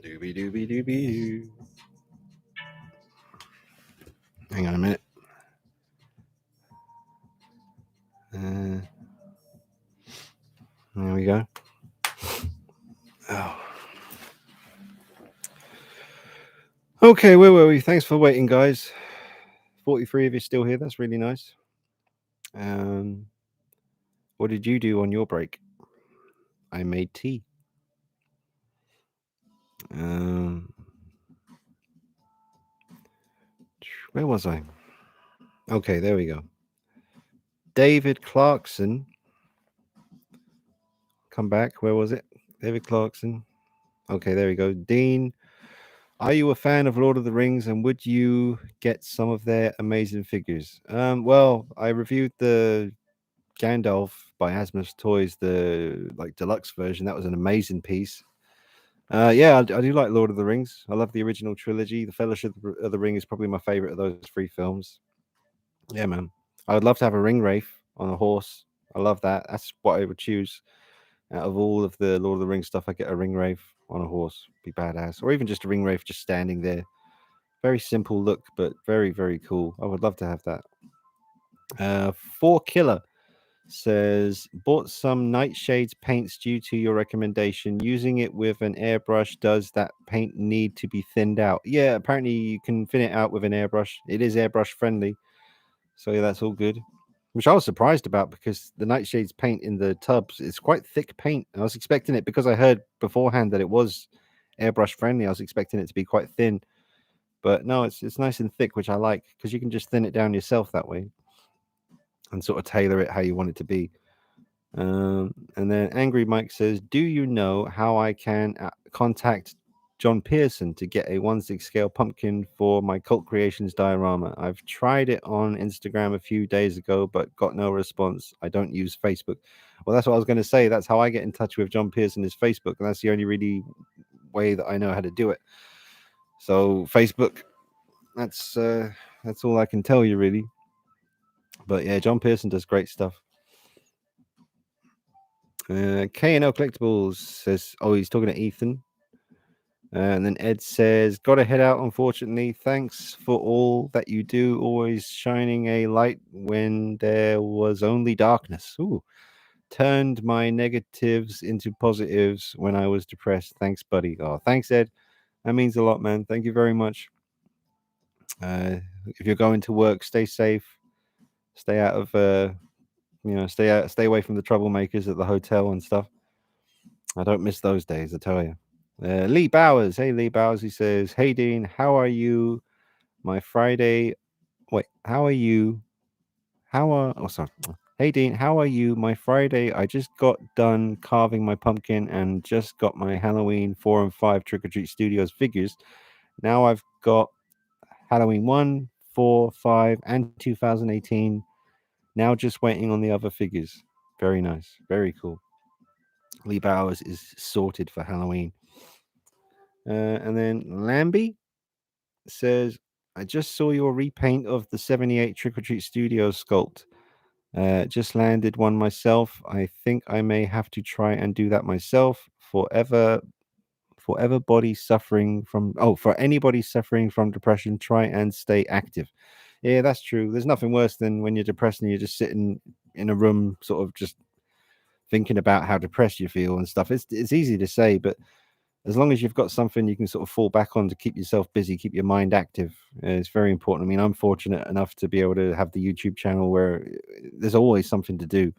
Doobie doobie doobie doo. Hang on a minute. There we go. Oh. Okay, where were we? Thanks for waiting, guys. 43 of you still here. That's really nice. What did you do on your break? I made tea. Where was I? Okay, there we go. David Clarkson. Come back. Where was it? David Clarkson. Okay, there we go. Dean, are you a fan of Lord of the Rings, and would you get some of their amazing figures? Well, I reviewed the Gandalf by Asmus Toys, the like deluxe version. That was an amazing piece. Yeah, I do like Lord of the Rings. I love the original trilogy. The Fellowship of the Ring is probably my favorite of those three films. Yeah, man. I would love to have a ring wraith on a horse. I love that. That's what I would choose. Out of all of the Lord of the Rings stuff, I get a ring wraith on a horse. Be badass. Or even just a ring wraith just standing there. Very simple look, but very, very cool. I would love to have that. 4Killer says, bought some Nightshades paints due to your recommendation. Using it with an airbrush, does that paint need to be thinned out? Yeah, apparently you can thin it out with an airbrush. It is airbrush friendly. So yeah, that's all good. Which I was surprised about because the Nightshades paint in the tubs is quite thick paint. I was expecting it because I heard beforehand that it was airbrush friendly. I was expecting it to be quite thin. But no, it's nice and thick, which I like because you can just thin it down yourself that way and sort of tailor it how you want it to be. And then Angry Mike says, do you know how I can contact John Pearson to get a 1/6 scale pumpkin for my Cult Creations diorama? I've tried it on Instagram a few days ago, but got no response. I don't use Facebook. Well, that's what I was going to say. That's how I get in touch with John Pearson is Facebook, and that's the only really way that I know how to do it. So Facebook, that's all I can tell you really. But yeah, John Pearson does great stuff. K&L Collectibles says, oh, he's talking to Ethan. And then Ed says, got to head out, unfortunately. Thanks for all that you do, always shining a light when there was only darkness. Ooh. Turned my negatives into positives when I was depressed. Thanks, buddy. Oh, thanks, Ed. That means a lot, man. Thank you very much. If you're going to work, stay safe. Stay out of stay away from the troublemakers at the hotel and stuff. I don't miss those days, I tell you. Lee Bowers. Hey, Lee Bowers. He says, hey, Dean, how are you? My Friday. Wait, how are you? Oh, sorry. Hey, Dean, how are you? My Friday, I just got done carving my pumpkin and just got my Halloween 4 and 5 Trick or Treat Studios figures. Now I've got Halloween 1, 4, 5, and 2018. Now just waiting on the other figures. Very nice. Very cool. Lee Bowers is sorted for Halloween. And then Lambie says, I just saw your repaint of the 78 Trick or Treat Studios sculpt. Just landed one myself. I think I may have to try and do that myself. For anybody suffering from depression, try and stay active. Yeah, that's true. There's nothing worse than when you're depressed and you're just sitting in a room, sort of just thinking about how depressed you feel and stuff. It's easy to say, but as long as you've got something you can sort of fall back on to keep yourself busy, keep your mind active, it's very important. I mean, I'm fortunate enough to be able to have the YouTube channel where there's always something to do.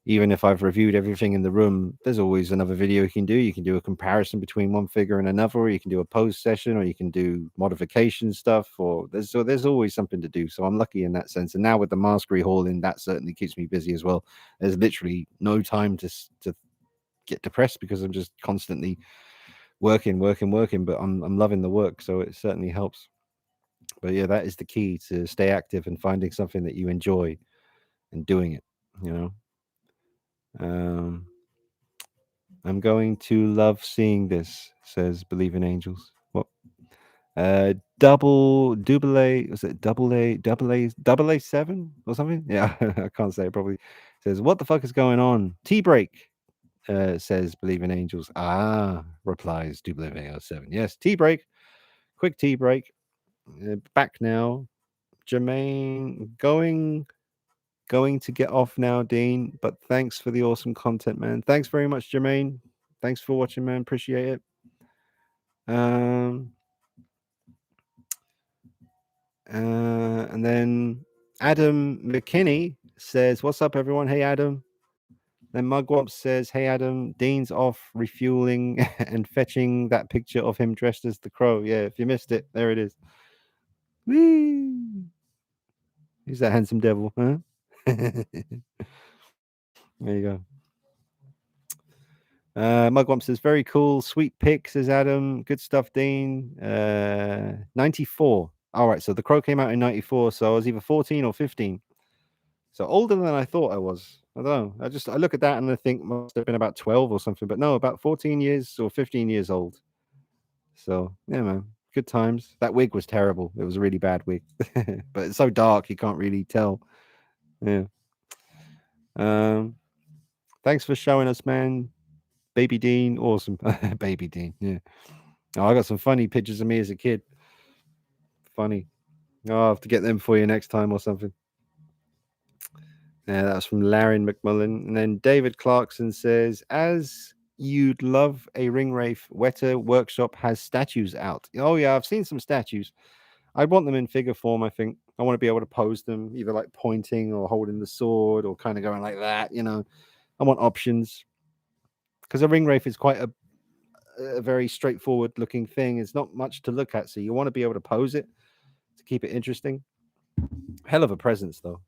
Even if I've reviewed everything in the room, there's always another video you can do. You can do a comparison between one figure and another, or you can do a pose session, or you can do modification stuff, or there's always something to do. So I'm lucky in that sense. And now with the Masquerie hauling, that certainly keeps me busy as well. There's literally no time to get depressed because I'm just constantly working, but I'm loving the work, so it certainly helps. But yeah, that is the key, to stay active and finding something that you enjoy and doing it, you know. I'm going to love seeing this, says Believe in Angels. What? Double A, was it double A 7 or something? Yeah, I can't say it probably. Says, what the fuck is going on? Tea break, says Believe in Angels. Ah, replies double A 7. Yes, tea break. Quick tea break. Back now. Jermaine, going to get off now, Dean. But thanks for the awesome content, man. Thanks very much, Jermaine. Thanks for watching, man. Appreciate it. And then Adam McKinney says, "What's up, everyone? Hey, Adam." Then Mugwump says, "Hey, Adam. Dean's off refueling and fetching that picture of him dressed as the Crow. Yeah, if you missed it, there it is. Whee! He's that handsome devil, huh?" There you go. Mugwump says, very cool. Sweet pick, says Adam. Good stuff, Dean. 94. All right, so The Crow came out in 94, so I was either 14 or 15. So older than I thought I was. I don't know. I look at that and I think must have been about 12 or something, but no, about 14 years or 15 years old. So yeah, man, good times. That wig was terrible. It was a really bad wig, but it's so dark you can't really tell. Yeah. Um. Thanks for showing us, man. Baby Dean, awesome. Baby Dean, yeah. Oh, I got some funny pictures of me as a kid. Funny. Oh, I'll have to get them for you next time or something. Yeah, that was from Laren McMullen. And then David Clarkson says, as you'd love a ring wraith, Weta Workshop has statues out. Oh, yeah, I've seen some statues. I'd want them in figure form, I think. I want to be able to pose them, either like pointing or holding the sword or kind of going like that, I want options. Because a ring wraith is quite a very straightforward looking thing. It's not much to look at. So you want to be able to pose it to keep it interesting. Hell of a presence, though.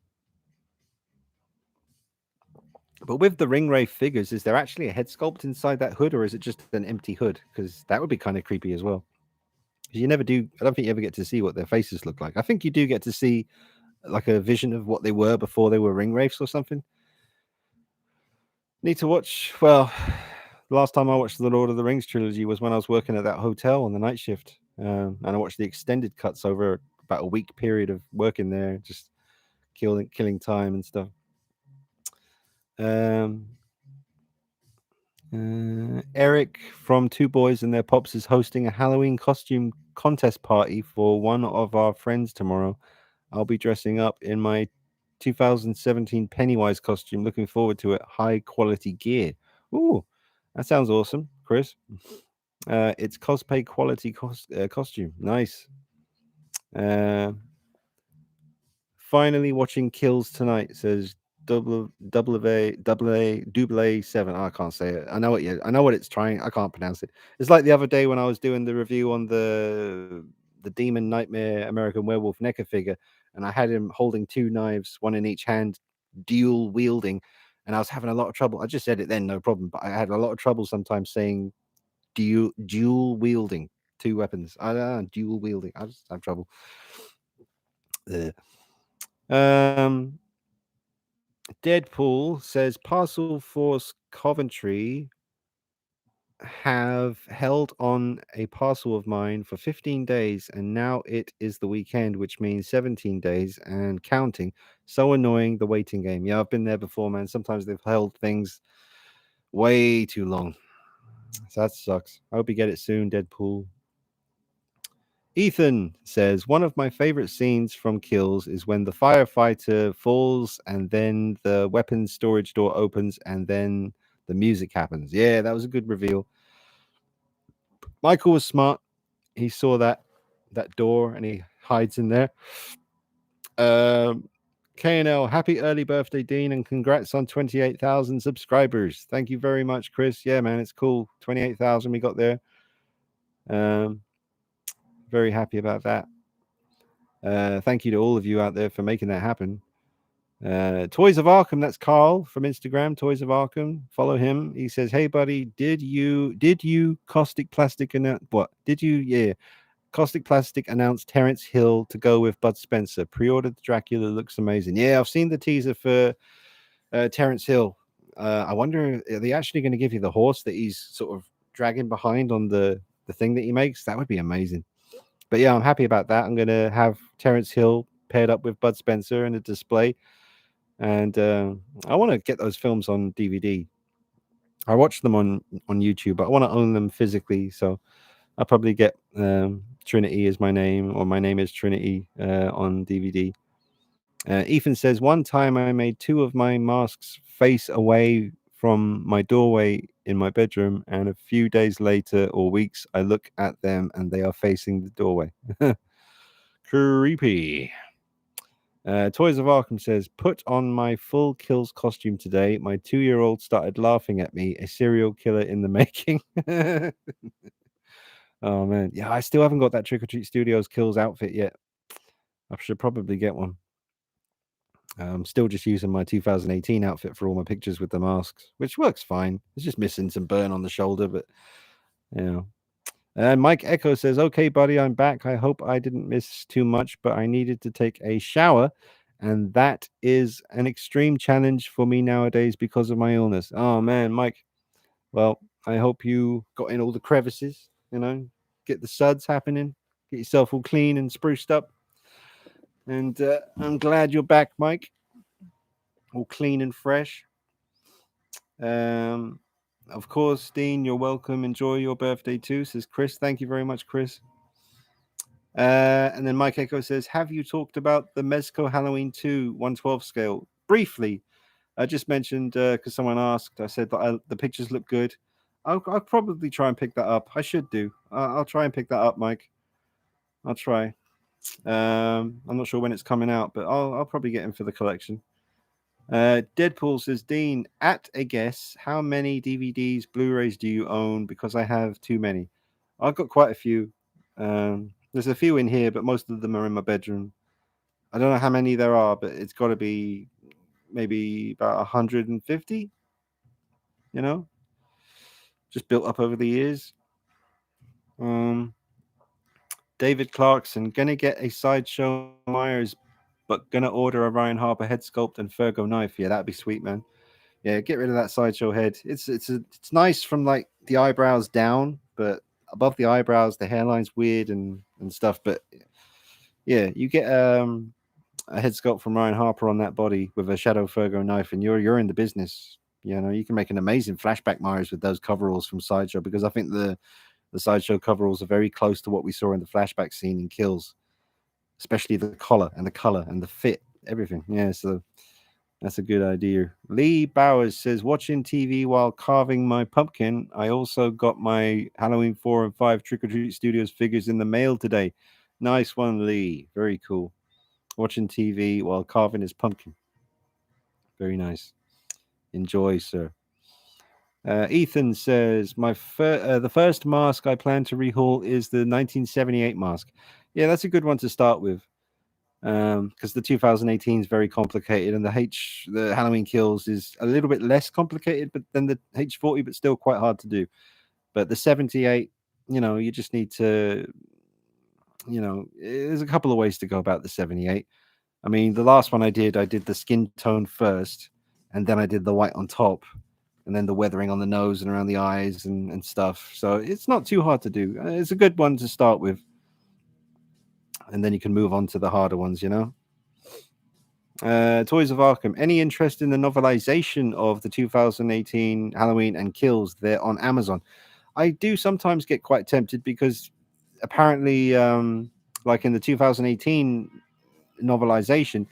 But with the ring wraith figures, is there actually a head sculpt inside that hood, or is it just an empty hood? Because that would be kind of creepy as well. You never do. I don't think you ever get to see what their faces look like. I think you do get to see like a vision of what they were before they were ring wraiths or something. Need to watch. Well, the last time I watched the Lord of the Rings trilogy was when I was working at that hotel on the night shift, and I watched the extended cuts over about a week period of working there, just killing time and stuff. Eric from Two Boys and Their Pops is hosting a Halloween costume contest party for one of our friends tomorrow. I'll be dressing up in my 2017 Pennywise costume. Looking forward to it. High quality gear. Ooh, that sounds awesome, Chris. It's cosplay quality costume. Nice. Finally watching Kills tonight, says double A 7. I can't say it. I know what it's trying. I can't pronounce it. It's like the other day when I was doing the review on the Demon Nightmare American Werewolf NECA figure, and I had him holding two knives, one in each hand, dual wielding, and I was having a lot of trouble. I just said it then, no problem, but I had a lot of trouble sometimes saying dual wielding, two weapons. I don't know, dual wielding. I just have trouble. Um Deadpool says Parcel Force Coventry have held on a parcel of mine for 15 days and now it is the weekend, which means 17 days and counting. So annoying, the waiting game. Yeah, I've been there before, man. Sometimes they've held things way too long. So that sucks. I hope you get it soon, Deadpool. Ethan says, one of my favorite scenes from Kills is when the firefighter falls and then the weapons storage door opens and then the music happens. Yeah, that was a good reveal. Michael was smart. He saw that door and he hides in there. KNL, happy early birthday, Dean, and congrats on 28,000 subscribers. Thank you very much, Chris. Yeah, man, it's cool. 28,000 we got there. Very happy about that. Thank you to all of you out there for making that happen. Toys of Arkham, that's Carl from Instagram. Toys of Arkham, follow him. He says, hey buddy, did you Caustic Plastic announce what did you Caustic Plastic announced Terence Hill to go with Bud Spencer? Pre-ordered Dracula, looks amazing. Yeah, I've seen the teaser for Terence Hill. I wonder, are they actually going to give you the horse that he's sort of dragging behind on the thing that he makes? That would be amazing. But yeah, I'm happy about that. I'm going to have Terence Hill paired up with Bud Spencer in a display. And I want to get those films on DVD. I watch them on YouTube, but I want to own them physically. So I'll probably get Trinity is my name, or my name is Trinity on DVD. Ethan says, one time I made two of my masks face away from my doorway in my bedroom, and a few days later or weeks, I look at them and they are facing the doorway. Creepy. Toys of Arkham says, put on my full Kills costume today. My 2-year-old started laughing at me. A serial killer in the making. Oh, man. Yeah, I still haven't got that Trick or Treat Studios Kills outfit yet. I should probably get one. I'm still just using my 2018 outfit for all my pictures with the masks, which works fine. It's just missing some burn on the shoulder, but, you know. And Mike Echo says, okay, buddy, I'm back. I hope I didn't miss too much, but I needed to take a shower And that is an extreme challenge for me nowadays because of my illness. Oh man, Mike. Well, I hope you got in all the crevices, get the suds happening, get yourself all clean and spruced up. And I'm glad you're back, Mike, all clean and fresh. Um, of course, Dean, you're welcome. Enjoy your birthday too, says Chris. Thank you very much, Chris. And then Mike Echo says, have you talked about the Mezco Halloween 2 112 scale? Briefly, I just mentioned because someone asked, I said that the pictures look good. I'll probably try and pick that up. I should do. I'll try and pick that up, Mike. I'll try. I'm not sure when it's coming out, but I'll probably get him for the collection. Deadpool says, Dean, at a guess, how many DVDs, Blu-rays do you own? Because I have too many. I've got quite a few. There's a few in here, but most of them are in my bedroom. I don't know how many there are, but it's got to be maybe about 150. Just built up over the years. David Clarkson, gonna get a Sideshow Myers, but gonna order a Ryan Harper head sculpt and Fergo knife. Yeah, that'd be sweet, man. Yeah, get rid of that Sideshow head. It's nice from like the eyebrows down, but above the eyebrows, the hairline's weird and stuff. But yeah, you get a head sculpt from Ryan Harper on that body with a Shadow Fergo knife, and you're in the business. You can make an amazing flashback Myers with those coveralls from Sideshow, because I think the Sideshow coveralls are very close to what we saw in the flashback scene in Kills, especially the collar and the color and the fit, everything. Yeah, so that's a good idea. Lee Bowers says, watching TV while carving my pumpkin. I also got my Halloween 4 and 5 Trick or Treat Studios figures in the mail today. Nice one, Lee. Very cool. Watching TV while carving his pumpkin. Very nice. Enjoy, sir. Ethan says, the first mask I plan to rehaul is the 1978 mask. Yeah, that's a good one to start with, because the 2018 is very complicated, and the Halloween Kills is a little bit less complicated, but than the H40, but still quite hard to do. But the 78, you just need to, there's a couple of ways to go about the 78. I mean, the last one I did the skin tone first, and then I did the white on top, and then the weathering on the nose and around the eyes and stuff. So it's not too hard to do. It's a good one to start with, and then you can move on to the harder ones, Toys of Arkham. Any interest in the novelization of the 2018 Halloween and Kills? They're on Amazon. I do sometimes get quite tempted because apparently, like in the 2018 novelization,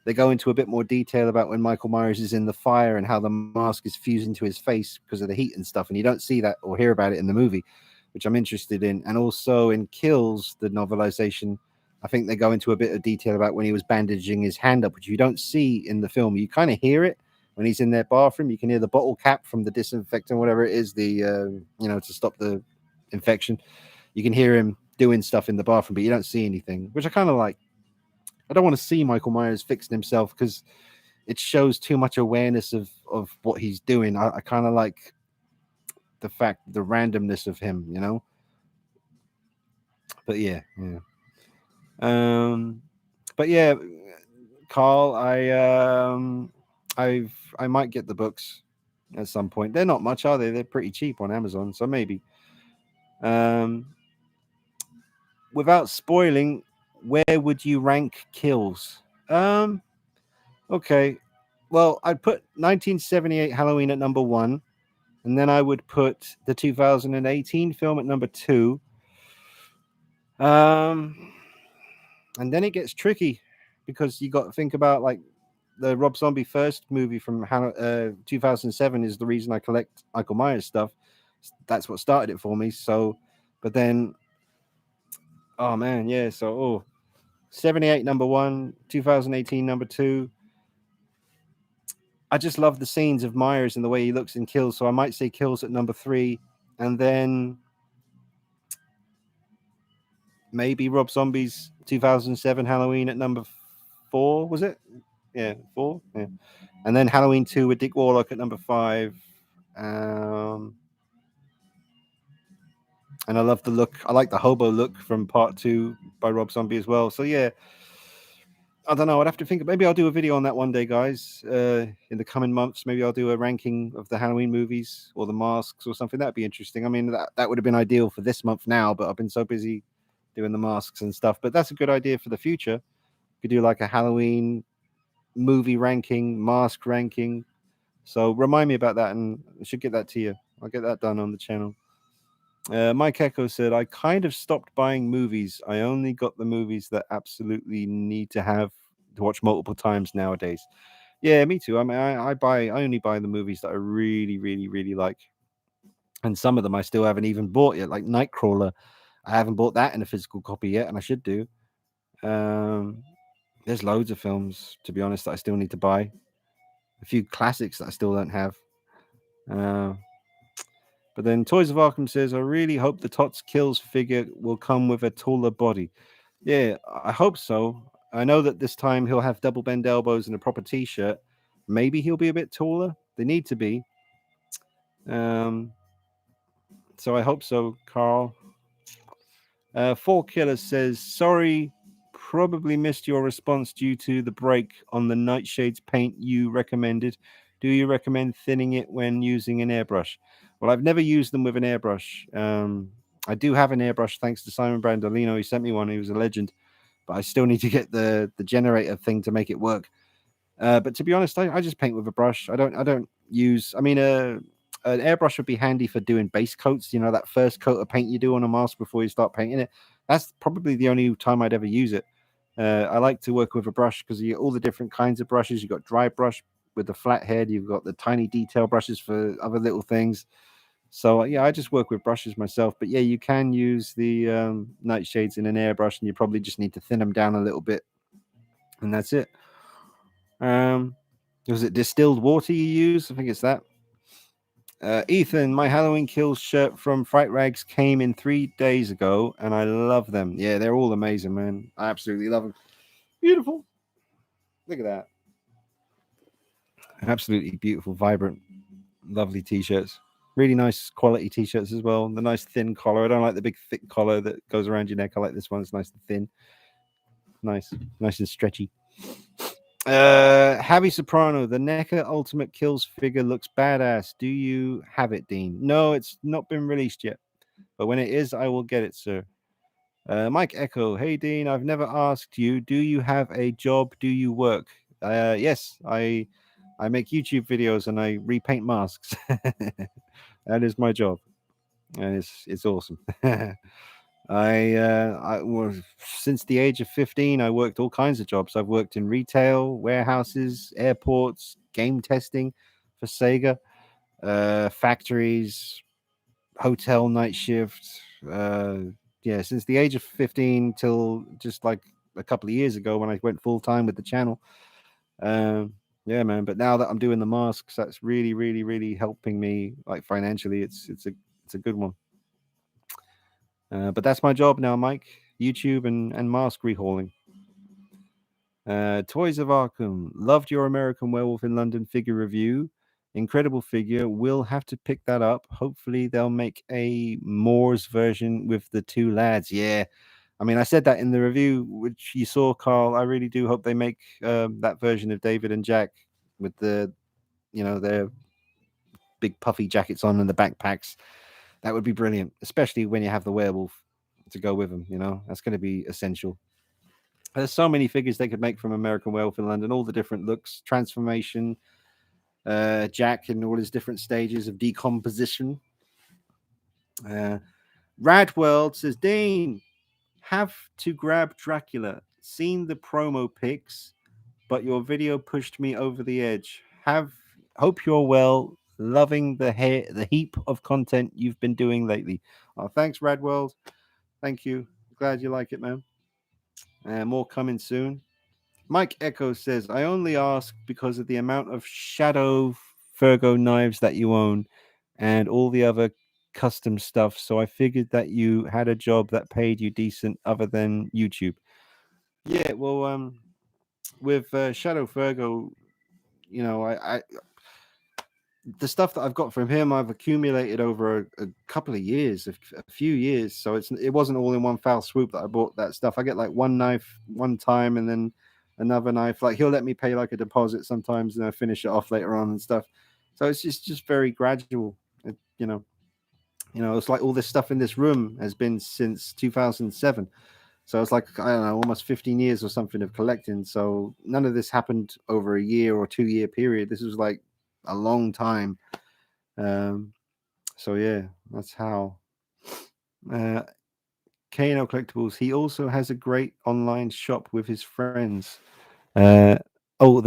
they go into a bit more detail about when Michael Myers is in the fire and how the mask is fused into his face because of the heat and stuff. And you don't see that or hear about it in the movie, which I'm interested in. And also in Kills, the novelization, I think they go into a bit of detail about when he was bandaging his hand up, which you don't see in the film. You kind of hear it when he's in their bathroom. You can hear the bottle cap from the disinfectant, whatever it is, to stop the infection. You can hear him doing stuff in the bathroom, but you don't see anything, which I kind of like. I don't want to see Michael Myers fixing himself because it shows too much awareness of what he's doing. I kind of like the randomness of him, But yeah. But yeah, Carl, I might get the books at some point. They're not much, are they? They're pretty cheap on Amazon, so maybe. Without spoiling, where would you rank Kills? Okay. Well, I'd put 1978 Halloween at number 1, and then I would put the 2018 film at number 2. And then it gets tricky because you got to think about like the Rob Zombie first movie from 2007 is the reason I collect Michael Myers stuff. That's what started it for me. So, but then, oh man, yeah. So, 78 number 1, 2018 number 2. I just love the scenes of Myers and the way he looks in Kills. So I might say Kills at number 3, and then maybe Rob Zombie's 2007 Halloween at number 4. Was it? Yeah, 4. Yeah, and then Halloween 2 with Dick Warlock at number 5. And I love the look. I like the hobo look from Part 2 by Rob Zombie as well. So yeah, I don't know. I'd have to think. Maybe I'll do a video on that one day, guys. In the coming months, maybe I'll do a ranking of the Halloween movies or the masks or something. That'd be interesting. I mean, that would have been ideal for this month now, but I've been so busy doing the masks and stuff. But that's a good idea for the future. Could do like a Halloween movie ranking, mask ranking. So remind me about that, and I should get that to you. I'll get that done on the channel. Mike Echo said, I kind of stopped buying movies. I only got the movies that absolutely need to have to watch multiple times nowadays. Yeah, me too. I mean, I only buy the movies that I really, really, really like. And some of them I still haven't even bought yet, like Nightcrawler. I haven't bought that in a physical copy yet, and I should do. There's loads of films, to be honest, that I still need to buy. A few classics that I still don't have. But then Toys of Arkham says, I really hope the Tots Kills figure will come with a taller body. Yeah, I hope so. I know that this time he'll have double bend elbows and a proper t-shirt. Maybe he'll be a bit taller. They need to be. So I hope so, Carl. Four Killer says, sorry, probably missed your response due to the break on the Nightshades paint you recommended. Do you recommend thinning it when using an airbrush? Well, I've never used them with an airbrush. I do have an airbrush thanks to Simon Brandolino. He sent me one. He was a legend. But I still need to get the generator thing to make it work. But to be honest, I just paint with a brush. I don't use. I mean, an airbrush would be handy for doing base coats. You know, that first coat of paint you do on a mask before you start painting it. That's probably the only time I'd ever use it. I like to work with a brush because you get all the different kinds of brushes. You've got dry brush with the flat head. You've got the tiny detail brushes for other little things. So yeah, I just work with brushes myself. But yeah, you can use the nightshades in an airbrush, and you probably just need to thin them down a little bit, and that's it. Was it distilled water you use? I think it's that. Ethan, my Halloween Kills shirt from Fright Rags came in 3 days ago, and I love them. Yeah, they're all amazing, man. I absolutely love them. Beautiful. Look at that. Absolutely beautiful, vibrant, lovely t-shirts. Really nice quality t-shirts as well. The nice thin collar. I don't like the big thick collar that goes around your neck. I like this one. It's nice and thin. Nice and stretchy. Javi Soprano, the NECA Ultimate Kills figure looks badass. Do you have it, Dean? No, it's not been released yet. But when it is, I will get it, sir. Mike Echo, hey Dean, I've never asked you, do you have a job? Do you work? Yes, I make YouTube videos and I repaint masks. That is my job. And it's awesome. I was since the age of 15. I worked all kinds of jobs. I've worked in retail, warehouses, airports, game testing for Sega, factories, hotel night shift. Yeah, since the age of 15 till just like a couple of years ago when I went full time with the channel. Yeah, man. But now that I'm doing the masks, that's really, really, really helping me like financially. It's a good one. But that's my job now, Mike. YouTube and mask rehauling. Toys of Arkham. Loved your American Werewolf in London figure review. Incredible figure. We'll have to pick that up. Hopefully, they'll make a Moore's version with the two lads. Yeah. I mean, I said that in the review, which you saw, Carl. I really do hope they make that version of David and Jack with their big puffy jackets on and the backpacks. That would be brilliant, especially when you have the werewolf to go with them. That's going to be essential. There's so many figures they could make from American Werewolf in London, all the different looks, transformation, Jack in all his different stages of decomposition. Rad World says, Dean, have to grab Dracula. Seen the promo pics, but your video pushed me over the edge. Hope you're well. Loving the heap of content you've been doing lately. Oh, thanks, Rad World. Thank you. Glad you like it, man. More coming soon. Mike Echo says, I only ask because of the amount of Shadow Fergo knives that you own and all the other custom stuff. So I figured that you had a job that paid you decent other than YouTube. Yeah, well, with Shadow Fergo, I the stuff that I've got from him, I've accumulated over a couple of years, a few years. So it wasn't all in one foul swoop that I bought that stuff. I get like one knife one time, and then another knife. Like he'll let me pay like a deposit sometimes, and I finish it off later on and stuff. So it's just very gradual. It's like all this stuff in this room has been since 2007. So it's like, I don't know, almost 15 years or something of collecting. So none of this happened over a year or 2 year period. This was like a long time. So yeah, that's how. K&L Collectibles. He also has a great online shop with his friends. The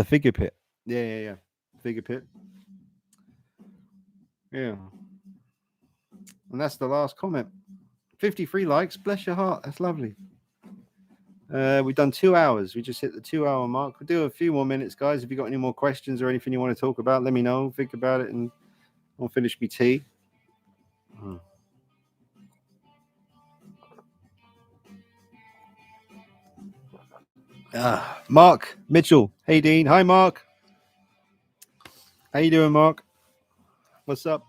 Figure Pit. Yeah. Figure Pit. Yeah. And that's the last comment. 53 likes. Bless your heart. That's lovely. We've done 2 hours. We just hit the 2 hour mark. We'll do a few more minutes, guys. If you got any more questions or anything you want to talk about, let me know. Think about it, and I'll finish my tea. Mark Mitchell. Hey, Dean. Hi, Mark. How you doing, Mark? What's up?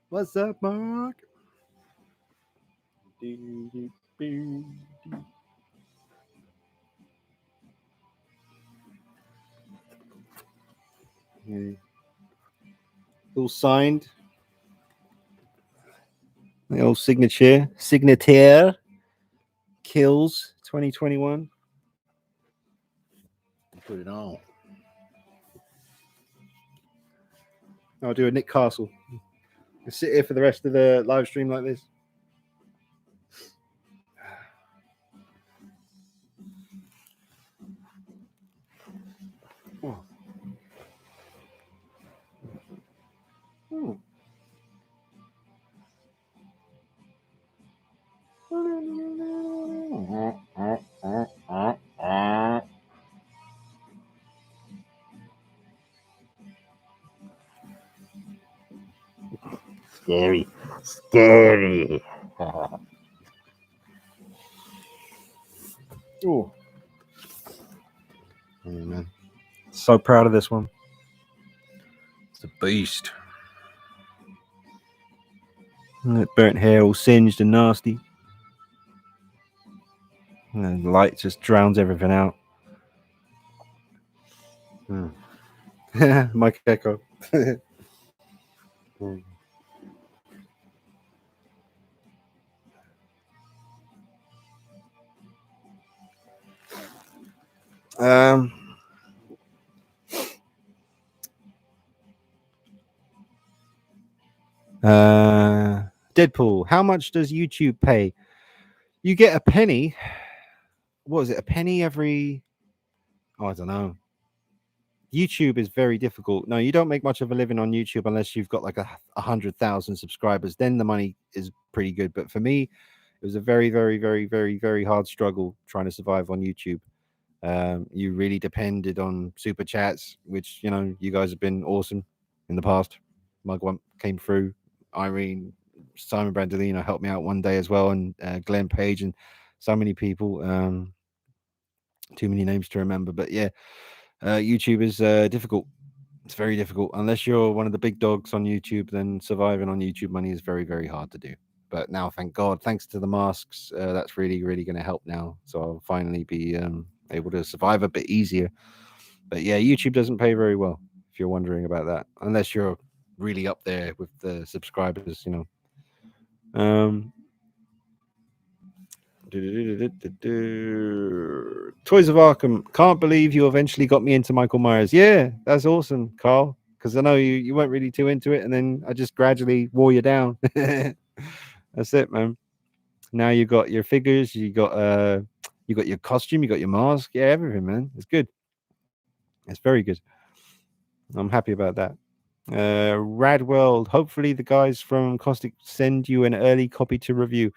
What's up, Mark? Yeah. All signed. The old signature. Kills 2021. Put it on. I'll do a Nick Castle. I'll sit here for the rest of the live stream like this. Oh. Oh. Scary. Oh. Oh, man. So proud of this one. It's a beast. That burnt hair all singed and nasty. And the light just drowns everything out. Mike Echo. Deadpool. How much does YouTube pay? You get a penny. What is it? A penny every? Oh, I don't know. YouTube is very difficult. No, you don't make much of a living on YouTube unless you've got like 100,000 subscribers. Then the money is pretty good. But for me, it was a very, very, very, very, very hard struggle trying to survive on YouTube. You really depended on super chats, which you guys have been awesome in the past. Mugwump came through. Irene, Simon Brandolino helped me out one day as well, and Glenn Page, and so many people. Too many names to remember, but yeah. YouTube is difficult. It's very difficult. Unless you're one of the big dogs on YouTube, then surviving on YouTube money is very, very hard to do. But now, thank God, thanks to the masks, that's really, really going to help now. So I'll finally be able to survive a bit easier. But yeah, YouTube doesn't pay very well, if you're wondering about that. Unless you're really up there with the subscribers, Toys of Arkham. Can't believe you eventually got me into Michael Myers. Yeah, that's awesome, Carl. Because I know you weren't really too into it, and then I just gradually wore you down. That's it, man. Now you got your figures, you got your costume, you got your mask, yeah, everything, man. It's good. It's very good. I'm happy about that. Rad World. Hopefully the guys from Caustic send you an early copy to review.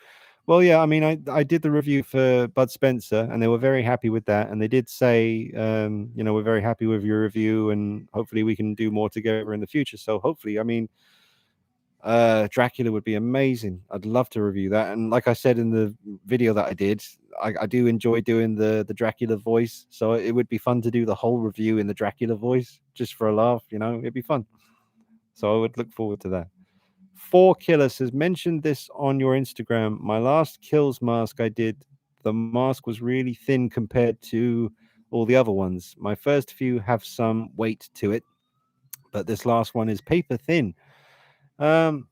Well, yeah, I mean, I did the review for Bud Spencer, and they were very happy with that. And they did say, we're very happy with your review, and hopefully we can do more together in the future. So hopefully, I mean, Dracula would be amazing. I'd love to review that. And like I said in the video that I did, I do enjoy doing the Dracula voice. So it would be fun to do the whole review in the Dracula voice just for a laugh. It'd be fun. So I would look forward to that. 4Killer says, mentioned this on your Instagram. My last kills mask I did, the mask was really thin compared to all the other ones. My first few have some weight to it, but this last one is paper thin. Um,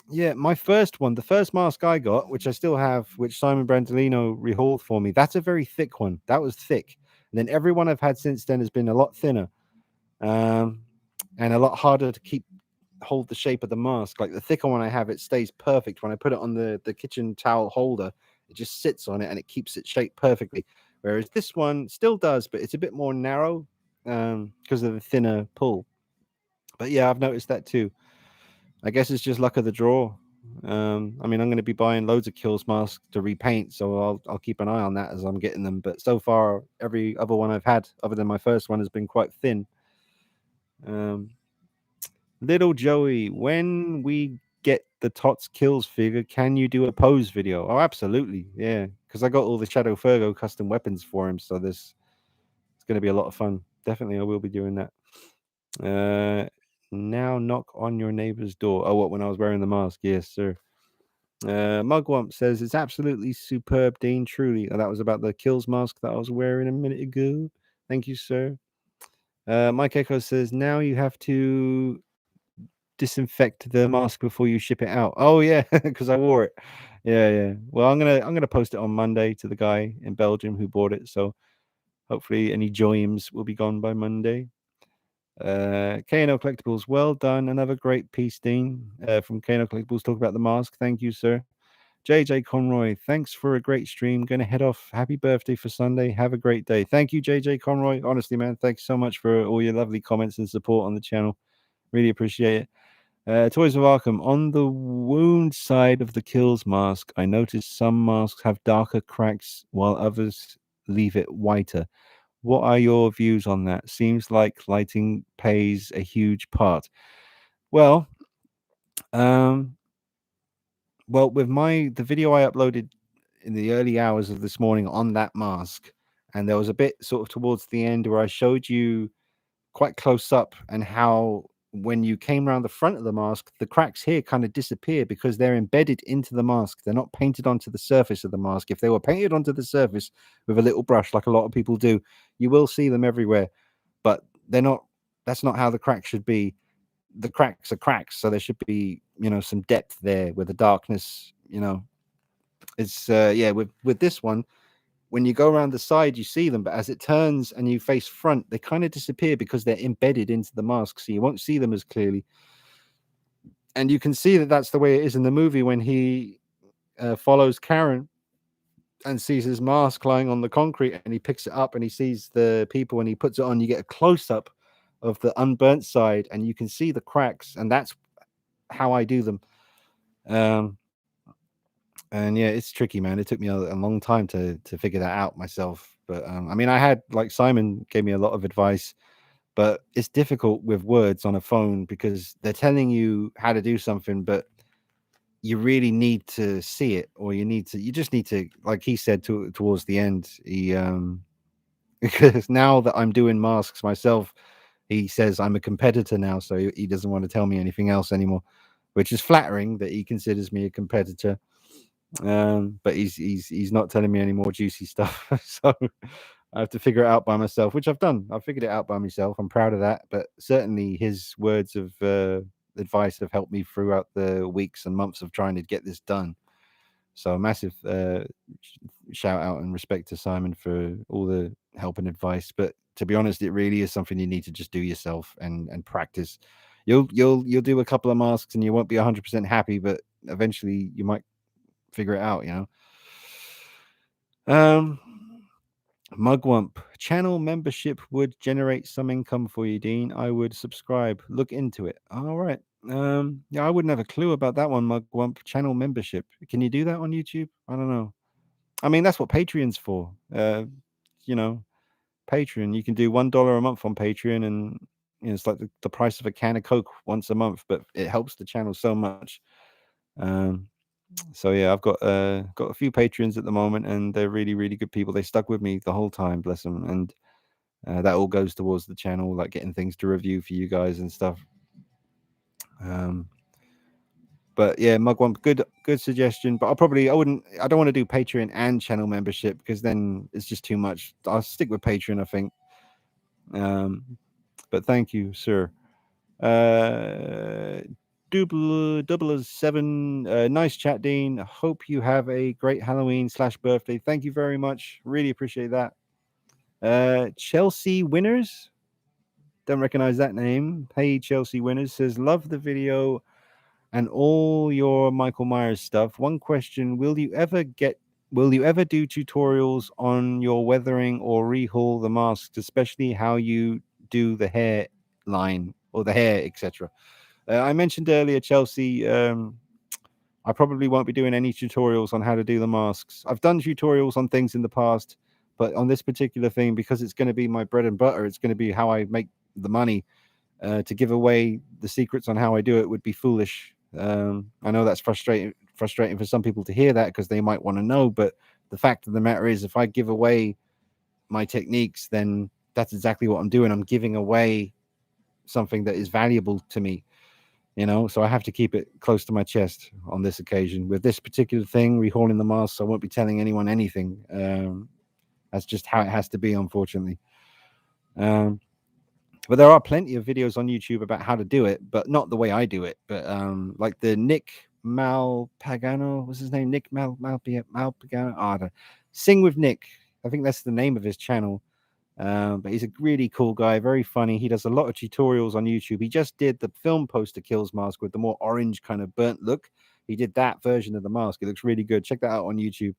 yeah, my first one, the first mask I got, which I still have, which Simon Brandolino rehauled for me, that's a very thick one. That was thick. And then every one I've had since then has been a lot thinner, and a lot harder to hold the shape of the mask. Like the thicker one I have, it stays perfect. When I put it on the kitchen towel holder, it just sits on it and it keeps its shape perfectly. Whereas this one still does, but it's a bit more narrow because of the thinner pull. But yeah, I've noticed that too. I guess it's just luck of the draw. I mean, I'm going to be buying loads of Kills masks to repaint, so I'll keep an eye on that as I'm getting them. But so far, every other one I've had, other than my first one, has been quite thin. Little Joey, when we get the Tots Kills figure, can you do a pose video? Oh, absolutely, yeah. Because I got all the Shadow Fergo custom weapons for him, so it's going to be a lot of fun. Definitely, I will be doing that. Now knock on your neighbor's door. Oh, what, when I was wearing the mask? Yes, sir. Mugwump says it's absolutely superb, Dean. Truly. That was about the Kills mask that I was wearing a minute ago. Thank you, sir. Mike Echo says now you have to disinfect the mask before you ship it out. Oh yeah, because I wore it. Yeah. Well, I'm gonna post it on Monday to the guy in Belgium who bought it. So hopefully any joyums will be gone by Monday. KNO Collectibles, well done. Another great piece, Dean, from KNO Collectibles. Talk about the mask. Thank you, sir. JJ Conroy, thanks for a great stream. Gonna head off. Happy birthday for Sunday. Have a great day. Thank you, JJ Conroy. Honestly, man, thanks so much for all your lovely comments and support on the channel. Really appreciate it. Toys of Arkham, on the wound side of the Kills mask, I noticed some masks have darker cracks while others leave it whiter. What are your views on that? Seems like lighting plays a huge part. Well, with the video I uploaded in the early hours of this morning on that mask, and there was a bit sort of towards the end where I showed you quite close up and how when you came around the front of the mask, the cracks here kind of disappear because they're embedded into the mask. They're not painted onto the surface of the mask. If they were painted onto the surface with a little brush, like a lot of people do, you will see them everywhere. But they're not. That's not how the cracks should be. The cracks are cracks, so there should be, some depth there where the darkness, it's with this one, when you go around the side, you see them, but as it turns and you face front, they kind of disappear because they're embedded into the mask, so you won't see them as clearly. And you can see that that's the way it is in the movie when he follows Karen and sees his mask lying on the concrete, and he picks it up and he sees the people and he puts it on. You get a close up of the unburnt side, and you can see the cracks, and that's how I do them. And yeah, it's tricky, man. It took me a long time to figure that out myself. But I mean, I had, like, Simon gave me a lot of advice, but it's difficult with words on a phone because they're telling you how to do something, but you really need to see it, or you just need to, like he said towards the end, because now that I'm doing masks myself, he says I'm a competitor now, so he doesn't want to tell me anything else anymore, which is flattering that he considers me a competitor. But he's not telling me any more juicy stuff. So I have to figure it out by myself, which I've done. I've figured it out by myself. I'm proud of that. But certainly his words of advice have helped me throughout the weeks and months of trying to get this done. So a massive shout out and respect to Simon for all the help and advice. But to be honest, it really is something you need to just do yourself and practice. You'll do a couple of masks and you won't be 100% happy, but eventually you might figure it out, Mugwump, channel membership would generate some income for you, Dean. I would subscribe. Look into it. All right. Yeah, I wouldn't have a clue about that one, Mugwump. Channel membership. Can you do that on YouTube? I don't know. I mean, that's what Patreon's for. Patreon. You can do $1 a month on Patreon, and it's like the price of a can of Coke once a month, but it helps the channel so much. So yeah, I've got a few patrons at the moment, and they're really, really good people. They stuck with me the whole time, bless them, and that all goes towards the channel, like getting things to review for you guys and stuff. But yeah, Mugwump, good suggestion. But I don't want to do Patreon and channel membership because then it's just too much. I'll stick with Patreon, I think. Um, but thank you, sir. Double seven. Nice chat, Dean. Hope you have a great Halloween/birthday. Thank you very much. Really appreciate that. Chelsea Winners. Don't recognize that name. Hey, Chelsea Winners says, love the video and all your Michael Myers stuff. One question: Will you ever do tutorials on your weathering or rehaul the masks, especially how you do the hair line or the hair, etc.? I mentioned earlier, Chelsea. I probably won't be doing any tutorials on how to do the masks. I've done tutorials on things in the past, but on this particular thing, because it's going to be my bread and butter, it's going to be how I make the money. To give away the secrets on how I do it would be foolish. I know that's frustrating for some people to hear that because they might want to know. But the fact of the matter is, if I give away my techniques, then that's exactly what I'm doing. I'm giving away something that is valuable to me. So I have to keep it close to my chest on this occasion. With this particular thing, rehauling the masks, I won't be telling anyone anything. That's just how it has to be, unfortunately. But there are plenty of videos on YouTube about how to do it, but not the way I do it. But like the Nick Malpagano, what's his name? Nick Malpagano. Oh, I don't Sing with Nick. I think that's the name of his channel. But he's a really cool guy, very funny. He does a lot of tutorials on YouTube. He just did the film poster kills mask with the more orange kind of burnt look. He did that version of the mask. It looks really good. Check that out on YouTube.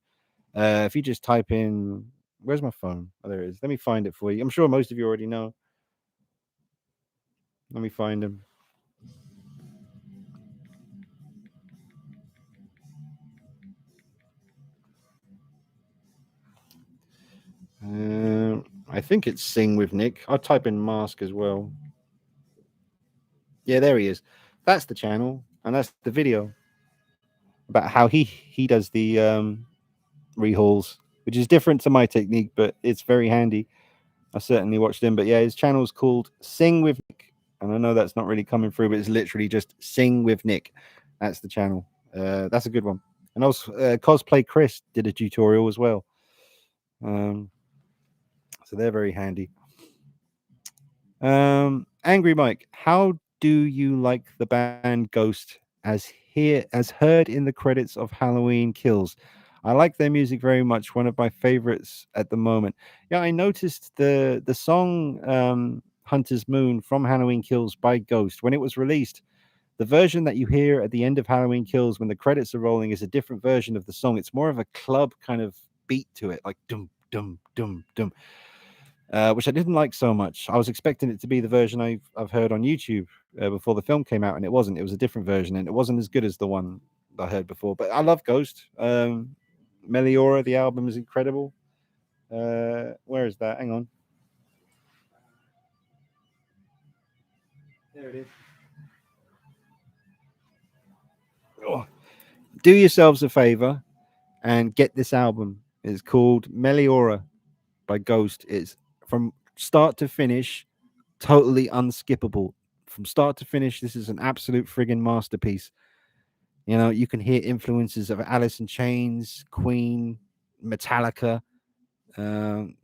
If you just type in, where's my phone? Oh, there it is. Let me find it for you. I'm sure most of you already know. Let me find him. I think it's Sing with Nick. I'll type in mask as well. Yeah, there he is. That's the channel, and that's the video about how he does the rehauls, which is different to my technique, but it's very handy. I certainly watched him, but yeah, his channel's called Sing with Nick, and I know that's not really coming through, but it's literally just Sing with Nick. That's the channel. That's a good one. And also, Cosplay Chris did a tutorial as well. So they're very handy. Angry Mike, how do you like the band Ghost as heard in the credits of Halloween Kills? I like their music very much. One of my favorites at the moment. Yeah, I noticed the song Hunter's Moon from Halloween Kills by Ghost when it was released. The version that you hear at the end of Halloween Kills when the credits are rolling is a different version of the song. It's more of a club kind of beat to it, like dum dum dum dum. Which I didn't like so much. I was expecting it to be the version I've heard on YouTube before the film came out, and it wasn't. It was a different version, and it wasn't as good as the one I heard before. But I love Ghost. Meliora, the album is incredible. Where is that? Hang on. There it is. Oh. Do yourselves a favor and get this album. It's called Meliora by Ghost. It's from start to finish, totally unskippable. From start to finish, this is an absolute friggin' masterpiece. You can hear influences of Alice in Chains, Queen, Metallica.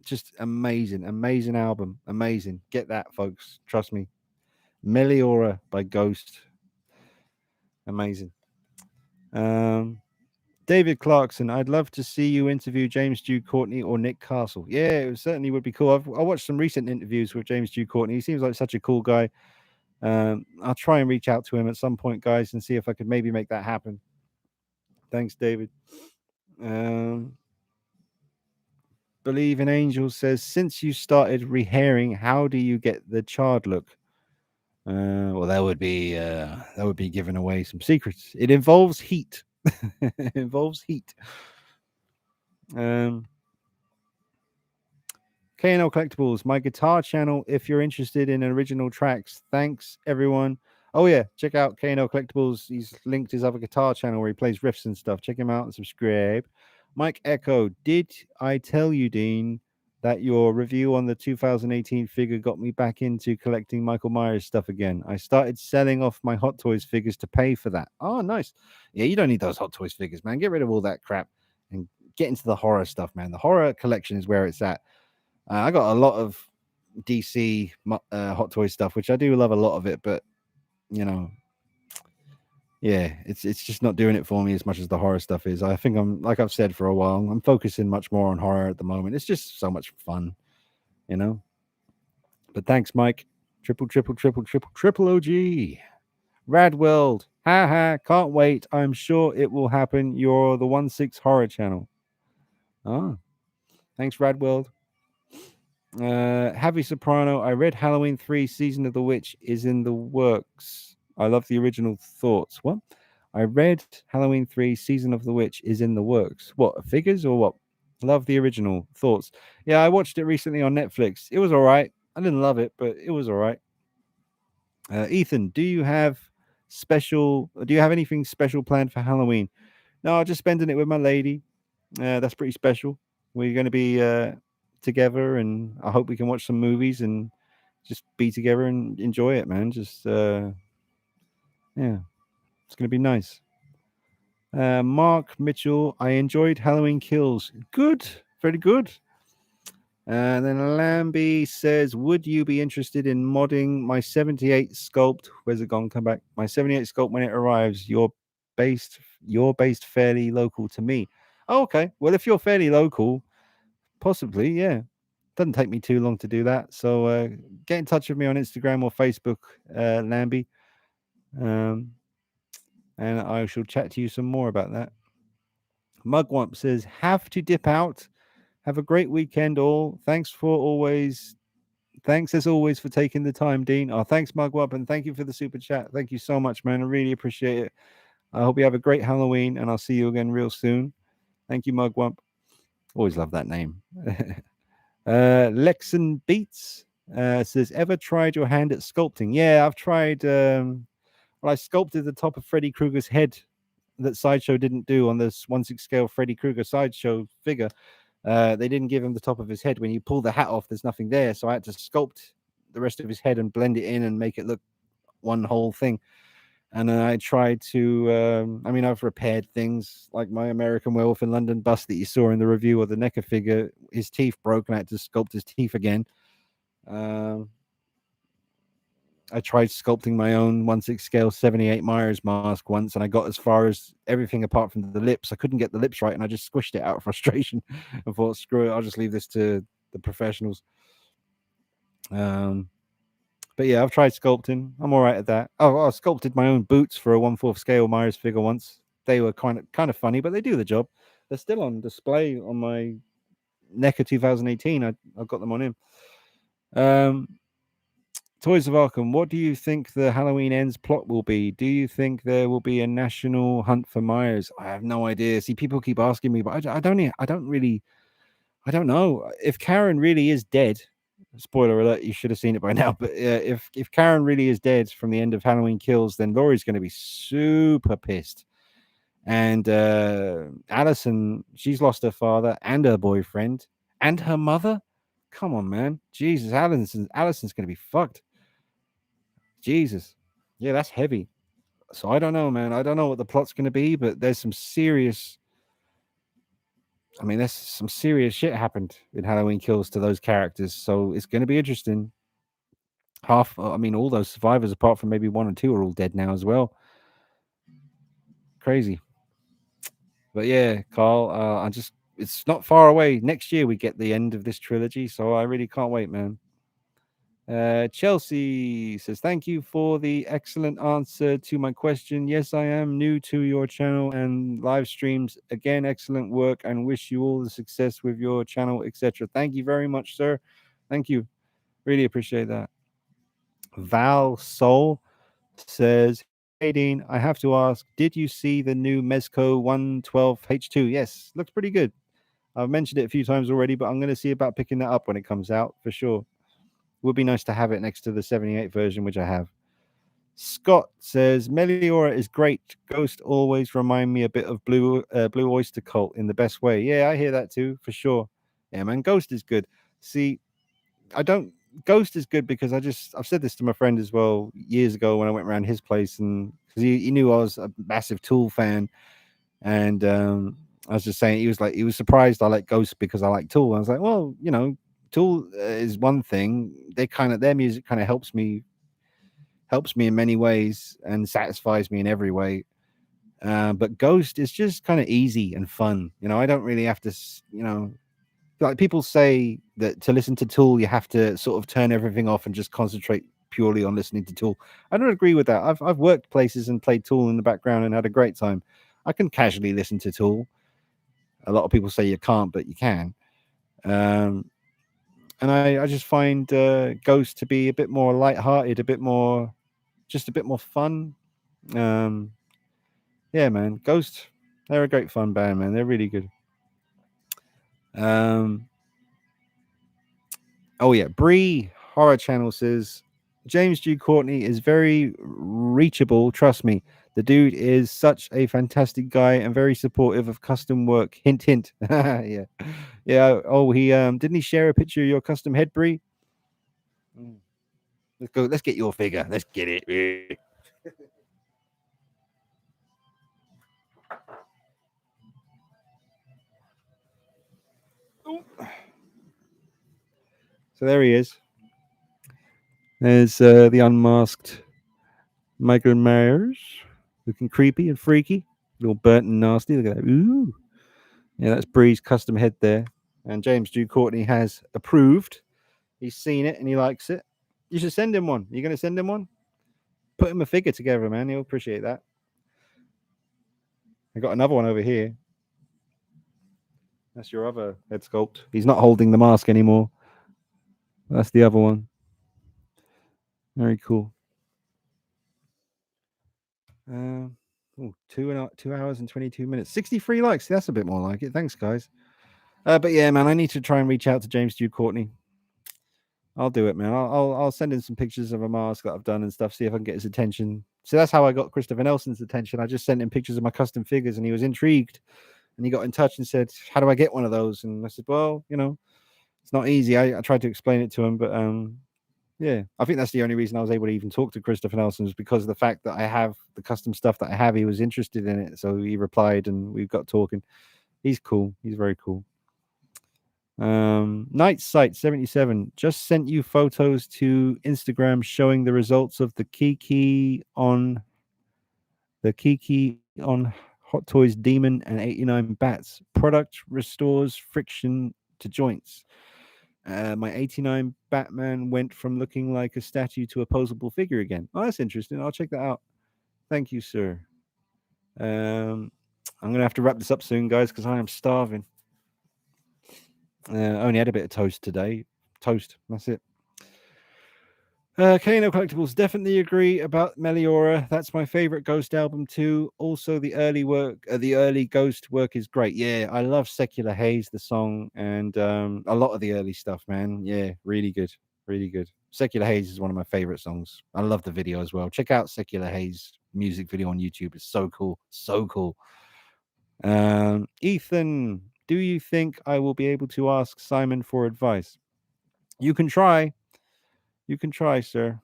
Just amazing album. Amazing. Get that, folks. Trust me. Meliora by Ghost. Amazing. David Clarkson, I'd love to see you interview James Dew Courtney or Nick Castle. Yeah, it certainly would be cool. I watched some recent interviews with James Dew Courtney. He seems like such a cool guy. I'll try and reach out to him at some point, guys, and see if I could maybe make that happen. Thanks, David. Believe in Angels says, since you started rehairing, how do you get the charred look? Well, that would be giving away some secrets. It involves heat. It involves heat. KNL Collectibles, my guitar channel. If you're interested in original tracks, thanks everyone. Oh yeah, check out KNL Collectibles. He's linked his other guitar channel where he plays riffs and stuff. Check him out and subscribe. Mike Echo, did I tell you, Dean, that your review on the 2018 figure got me back into collecting Michael Myers stuff again. I started selling off my Hot Toys figures to pay for that. Oh, nice. Yeah, you don't need those Hot Toys figures, man. Get rid of all that crap and get into the horror stuff, man. The horror collection is where it's at. I got a lot of DC Hot Toys stuff, which I do love a lot of it, but you know, yeah, it's just not doing it for me as much as the horror stuff is. I think I'm, like I've said for a while, I'm focusing much more on horror at the moment. It's just so much fun, you know. But thanks, Mike. Triple OG. Rad World. Ha, can't wait. I'm sure it will happen. You're the 1/6 horror channel. Oh, thanks, Rad World. Javi Soprano. I read Halloween 3 Season of the Witch is in the works. I love the original thoughts. What? I read Halloween 3 Season of the Witch is in the works. What, figures or what? Love the original thoughts. Yeah, I watched it recently on Netflix. It was all right. I didn't love it, but it was all right. Ethan, do you have anything special planned for Halloween? No, just spending it with my lady. That's pretty special. We're going to be together, and I hope we can watch some movies and just be together and enjoy it, man. Just yeah, it's going to be nice. Mark Mitchell, I enjoyed Halloween Kills. Good, very good. And then Lambie says, would you be interested in modding my 78 sculpt? Where's it gone? Come back. My 78 sculpt when it arrives. You're based fairly local to me. Oh, okay. Well, if you're fairly local, possibly, yeah. Doesn't take me too long to do that. So get in touch with me on Instagram or Facebook, Lambie. And I shall chat to you some more about that. Mugwump says, have to dip out. Have a great weekend, all. Thanks as always for taking the time, Dean. Oh, thanks, Mugwump, and thank you for the super chat. Thank you so much, man. I really appreciate it. I hope you have a great Halloween, and I'll see you again real soon. Thank you, Mugwump. Always love that name. Lexon Beats says, ever tried your hand at sculpting? Yeah, I've tried. I sculpted the top of Freddy Krueger's head that Sideshow didn't do on this 1/6 scale Freddy Krueger Sideshow figure. They didn't give him the top of his head. When you pull the hat off, there's nothing there. So I had to sculpt the rest of his head and blend it in and make it look one whole thing. And I tried to, I've repaired things like my American Werewolf in London bust that you saw in the review of the NECA figure. His teeth broke and I had to sculpt his teeth again. I tried sculpting my own 1/6 scale 78 Myers mask once, and I got as far as everything apart from the lips. I couldn't get the lips right, and I just squished it out of frustration and thought, screw it, I'll just leave this to the professionals. But yeah, I've tried sculpting. I'm all right at that. Oh, I sculpted my own boots for a 1/4 scale Myers figure once. They were kind of funny, but they do the job. They're still on display on my NECA 2018. I've got them on him. Toys of Arkham, what do you think the Halloween Ends plot will be? Do you think there will be a national hunt for Myers? I have no idea. See, people keep asking me, but I don't know. If Karen really is dead, spoiler alert, you should have seen it by now, but if Karen really is dead from the end of Halloween Kills, then Laurie's going to be super pissed. And Allison, she's lost her father and her boyfriend and her mother. Come on, man. Jesus, Allison's going to be fucked. Jesus. Yeah, that's heavy. So I don't know, man. I don't know what the plot's going to be, but there's some serious shit happened in Halloween Kills to those characters. So it's going to be interesting. All those survivors, apart from maybe 1 or 2, are all dead now as well. Crazy. But yeah, Carl, it's not far away. Next year we get the end of this trilogy. So I really can't wait, man. Chelsea says, thank you for the excellent answer to my question. Yes, I am new to your channel and live streams. Again, excellent work, and wish you all the success with your channel, etc. Thank you very much, sir. Thank you. Really appreciate that. Val Soul says, hey Dean, I have to ask, did you see the new Mezco 112H2? Yes, looks pretty good. I've mentioned it a few times already, but I'm going to see about picking that up when it comes out for sure. Would be nice to have it next to the 78 version, which I have. Scott says, Meliora is great. Ghost always remind me a bit of Blue Oyster Cult in the best way. Yeah, I hear that too, for sure. Yeah, man, Ghost is good. See, I don't. Ghost is good because I've said this to my friend as well years ago when I went around his place, and because he knew I was a massive Tool fan, and I was just saying he was surprised I like Ghost because I like Tool. I was like, well, Tool is one thing. Their music kind of helps me in many ways and satisfies me in every way. But Ghost is just kind of easy and fun. I don't really have to, like people say that to listen to Tool, you have to sort of turn everything off and just concentrate purely on listening to Tool. I don't agree with that. I've worked places and played Tool in the background and had a great time. I can casually listen to Tool. A lot of people say you can't, but you can. And I just find Ghost to be a bit more lighthearted, a bit more fun. Yeah, man, Ghost, they're a great fun band, man. They're really good. Oh yeah, Bree Horror Channel says James G. Courtney is very reachable. Trust me, the dude is such a fantastic guy and very supportive of custom work. Hint, hint. Yeah, yeah. Oh, he didn't he share a picture of your custom head, Bree? Let's go. Let's get your figure. Let's get it. So there he is. There's the unmasked Michael Myers, looking creepy and freaky, little burnt and nasty. Look at that. Ooh. Yeah, that's Bree's custom head there. And James Drew Courtney has approved. He's seen it and he likes it. You should send him one. You're going to send him one? Put him a figure together, man. He'll appreciate that. I got another one over here. That's your other head sculpt. He's not holding the mask anymore. That's the other one. Very cool. 2 hours and 22 minutes. 63 likes. That's a bit more like it. Thanks, guys. But yeah, man, I need to try and reach out to James Drew Courtney. I'll do it, man. I'll send in some pictures of a mask that I've done and stuff. See if I can get his attention. So that's how I got Christopher Nelson's attention. I just sent him pictures of my custom figures, and he was intrigued. And he got in touch and said, "How do I get one of those?" And I said, "Well, it's not easy." I tried to explain it to him, but yeah, I think that's the only reason I was able to even talk to Christopher Nelson was because of the fact that I have the custom stuff that I have. He was interested in it, so he replied, and we got talking. He's cool. He's very cool. Night Sight 77 just sent you photos to Instagram showing the results of the Kiki on Hot Toys Demon and 89 Bats. Product restores friction to joints. My 89 Batman went from looking like a statue to a posable figure again. Oh, that's interesting. I'll check that out. Thank you, sir. I'm gonna have to wrap this up soon, guys, because I am starving. Only had a bit of toast today. Toast. That's it. Kano Collectibles definitely agree about Meliora. That's my favorite Ghost album too. Also, the early Ghost work is great. Yeah, I love Secular Haze, the song, and a lot of the early stuff, man. Yeah, really good, really good. Secular Haze is one of my favorite songs. I love the video as well. Check out Secular Haze music video on YouTube. It's so cool, so cool. Ethan, do you think I will be able to ask Simon for advice? You can try. You can try, sir.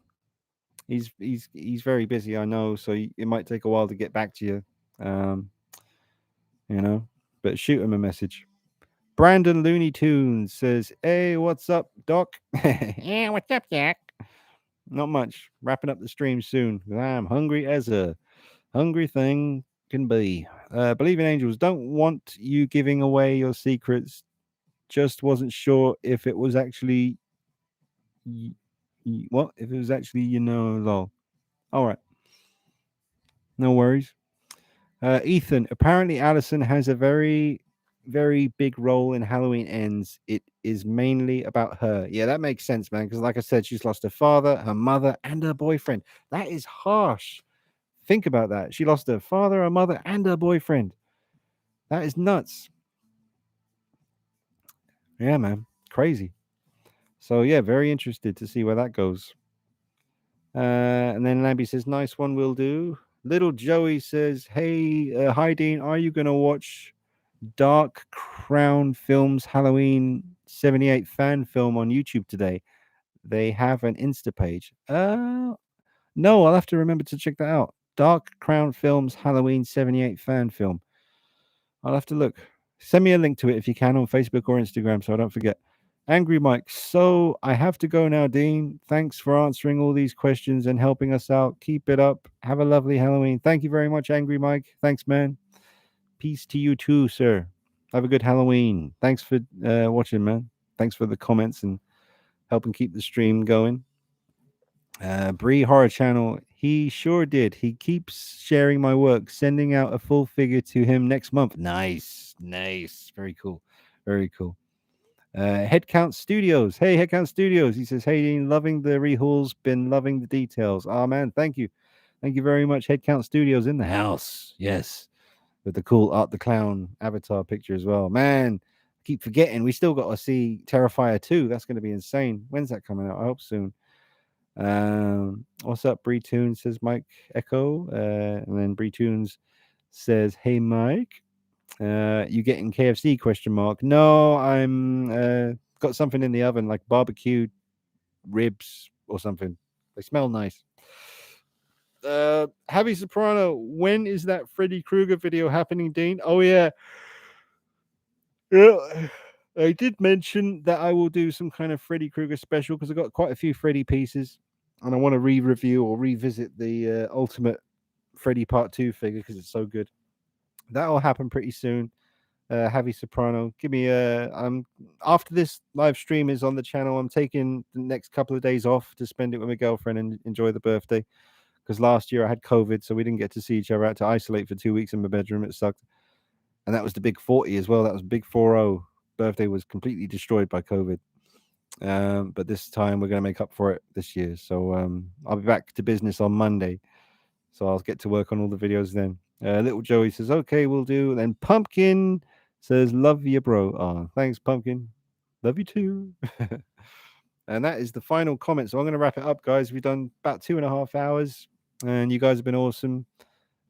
He's very busy, I know, so it might take a while to get back to you. But shoot him a message. Brandon Looney Tunes says, "Hey, what's up, Doc?" Yeah, what's up, Jack? Not much. Wrapping up the stream soon. I'm hungry as a hungry thing can be. Believing Angels don't want you giving away your secrets. Just wasn't sure if it was actually what? If it was actually, lol. All right. No worries. Ethan, apparently Allison has a very, very big role in Halloween Ends. It is mainly about her. Yeah, that makes sense, man. Because like I said, she's lost her father, her mother, and her boyfriend. That is harsh. Think about that. She lost her father, her mother, and her boyfriend. That is nuts. Yeah, man. Crazy. So yeah, very interested to see where that goes. And then Lambie says, "Nice one, will do." Little Joey says, "Hey, hi Dean, are you gonna watch Dark Crown Films Halloween 78 fan film on YouTube today. They have an Insta page. No, I'll have to remember to check that out. Dark Crown Films Halloween 78 fan film. I'll have to look. Send me a link to it if you can on Facebook or Instagram so I don't forget. Angry Mike. So I have to go now, Dean. Thanks for answering all these questions and helping us out. Keep it up. Have a lovely Halloween. Thank you very much, Angry Mike. Thanks, man. Peace to you too, sir. Have a good Halloween. Thanks for watching, man. Thanks for the comments and helping keep the stream going. Bree Horror Channel. He sure did. He keeps sharing my work, sending out a full figure to him next month. Nice. Very cool. Very cool. Headcount Studios. Hey, Headcount Studios. He says, hey, Dean, loving the rehauls, been loving the details. Oh, man, thank you. Thank you very much. Headcount Studios in the house. Yes. With the cool Art the Clown avatar picture as well. Man, I keep forgetting. We still got to see Terrifier 2. That's going to be insane. When's that coming out? I hope soon. What's up, Bree Tunes? Says Mike Echo. And then Bree Tunes says, hey, Mike. You getting KFC? Question mark. No, I'm got something in the oven, like barbecue ribs or something. They smell nice. Javi Soprano, when is that Freddy Krueger video happening, Dean? Oh yeah. I did mention that I will do some kind of Freddy Krueger special because I got quite a few Freddy pieces, and I want to re-review or revisit the Ultimate Freddy Part 2 figure because it's so good. That'll happen pretty soon. Javi Soprano, give me after this live stream is on the channel, I'm taking the next couple of days off to spend it with my girlfriend and enjoy the birthday. Because last year I had COVID, so we didn't get to see each other. I had to isolate for 2 weeks in my bedroom. It sucked. And that was the big 40 as well. That was big 40. Birthday was completely destroyed by COVID. But this time we're going to make up for it this year. So I'll be back to business on Monday. So I'll get to work on all the videos then. Little Joey says, okay, we'll do. Then Pumpkin says, love you, bro. Oh, thanks, Pumpkin. Love you too. And that is the final comment. So I'm going to wrap it up, guys. We've done about 2.5 hours, and you guys have been awesome.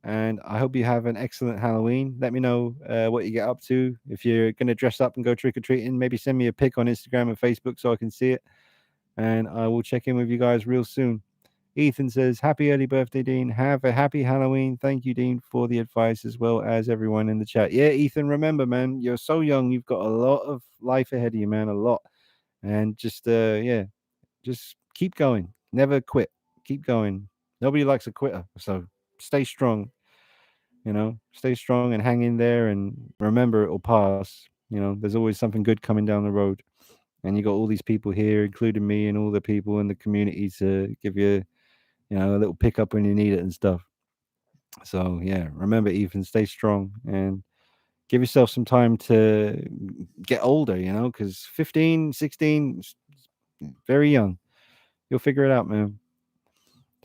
And I hope you have an excellent Halloween. Let me know what you get up to. If you're going to dress up and go trick-or-treating, maybe send me a pic on Instagram and Facebook so I can see it. And I will check in with you guys real soon. Ethan says, happy early birthday, Dean. Have a happy Halloween. Thank you, Dean, for the advice, as well as everyone in the chat. Yeah, Ethan, remember, man, you're so young. You've got a lot of life ahead of you, man, a lot. And just, just keep going. Never quit. Keep going. Nobody likes a quitter. So stay strong. Stay strong and hang in there, and remember, it'll pass. There's always something good coming down the road. And you got all these people here, including me and all the people in the community, to give you, a little pickup when you need it and stuff. So yeah, remember, Ethan, stay strong and give yourself some time to get older, because 15, 16, very young. You'll figure it out, man.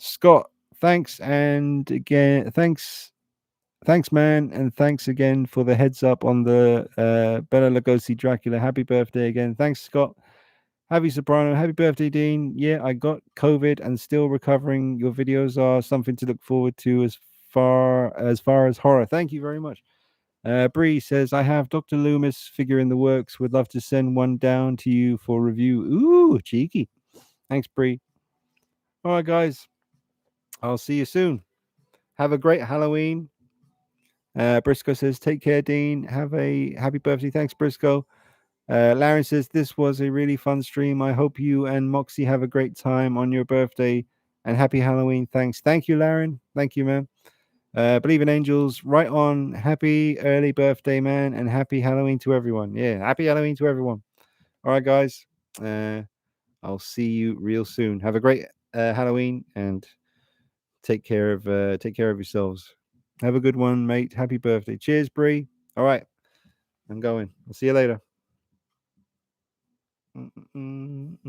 Scott, thanks. And again, thanks, man. And thanks again for the heads up on the Bela Lugosi Dracula. Happy birthday again. Thanks, Scott. Javi Soprano, happy birthday, Dean. Yeah, I got COVID and still recovering. Your videos are something to look forward to as far as horror. Thank you very much. Bree says, I have Dr. Loomis figure in the works. Would love to send one down to you for review. Ooh, cheeky. Thanks, Bree. All right, guys. I'll see you soon. Have a great Halloween. Briscoe says, take care, Dean. Have a happy birthday. Thanks, Briscoe. Laren says, this was a really fun stream. I hope you and Moxie have a great time on your birthday, and happy Halloween. Thanks. Thank you, Laren. Thank you, man. Believe in Angels, right on. Happy early birthday, man, and happy Halloween to everyone. Yeah, happy Halloween to everyone. All right, guys. I'll see you real soon. Have a great Halloween, and take care of yourselves. Have a good one, mate. Happy birthday. Cheers, Bree. All right, I'm going. I'll see you later.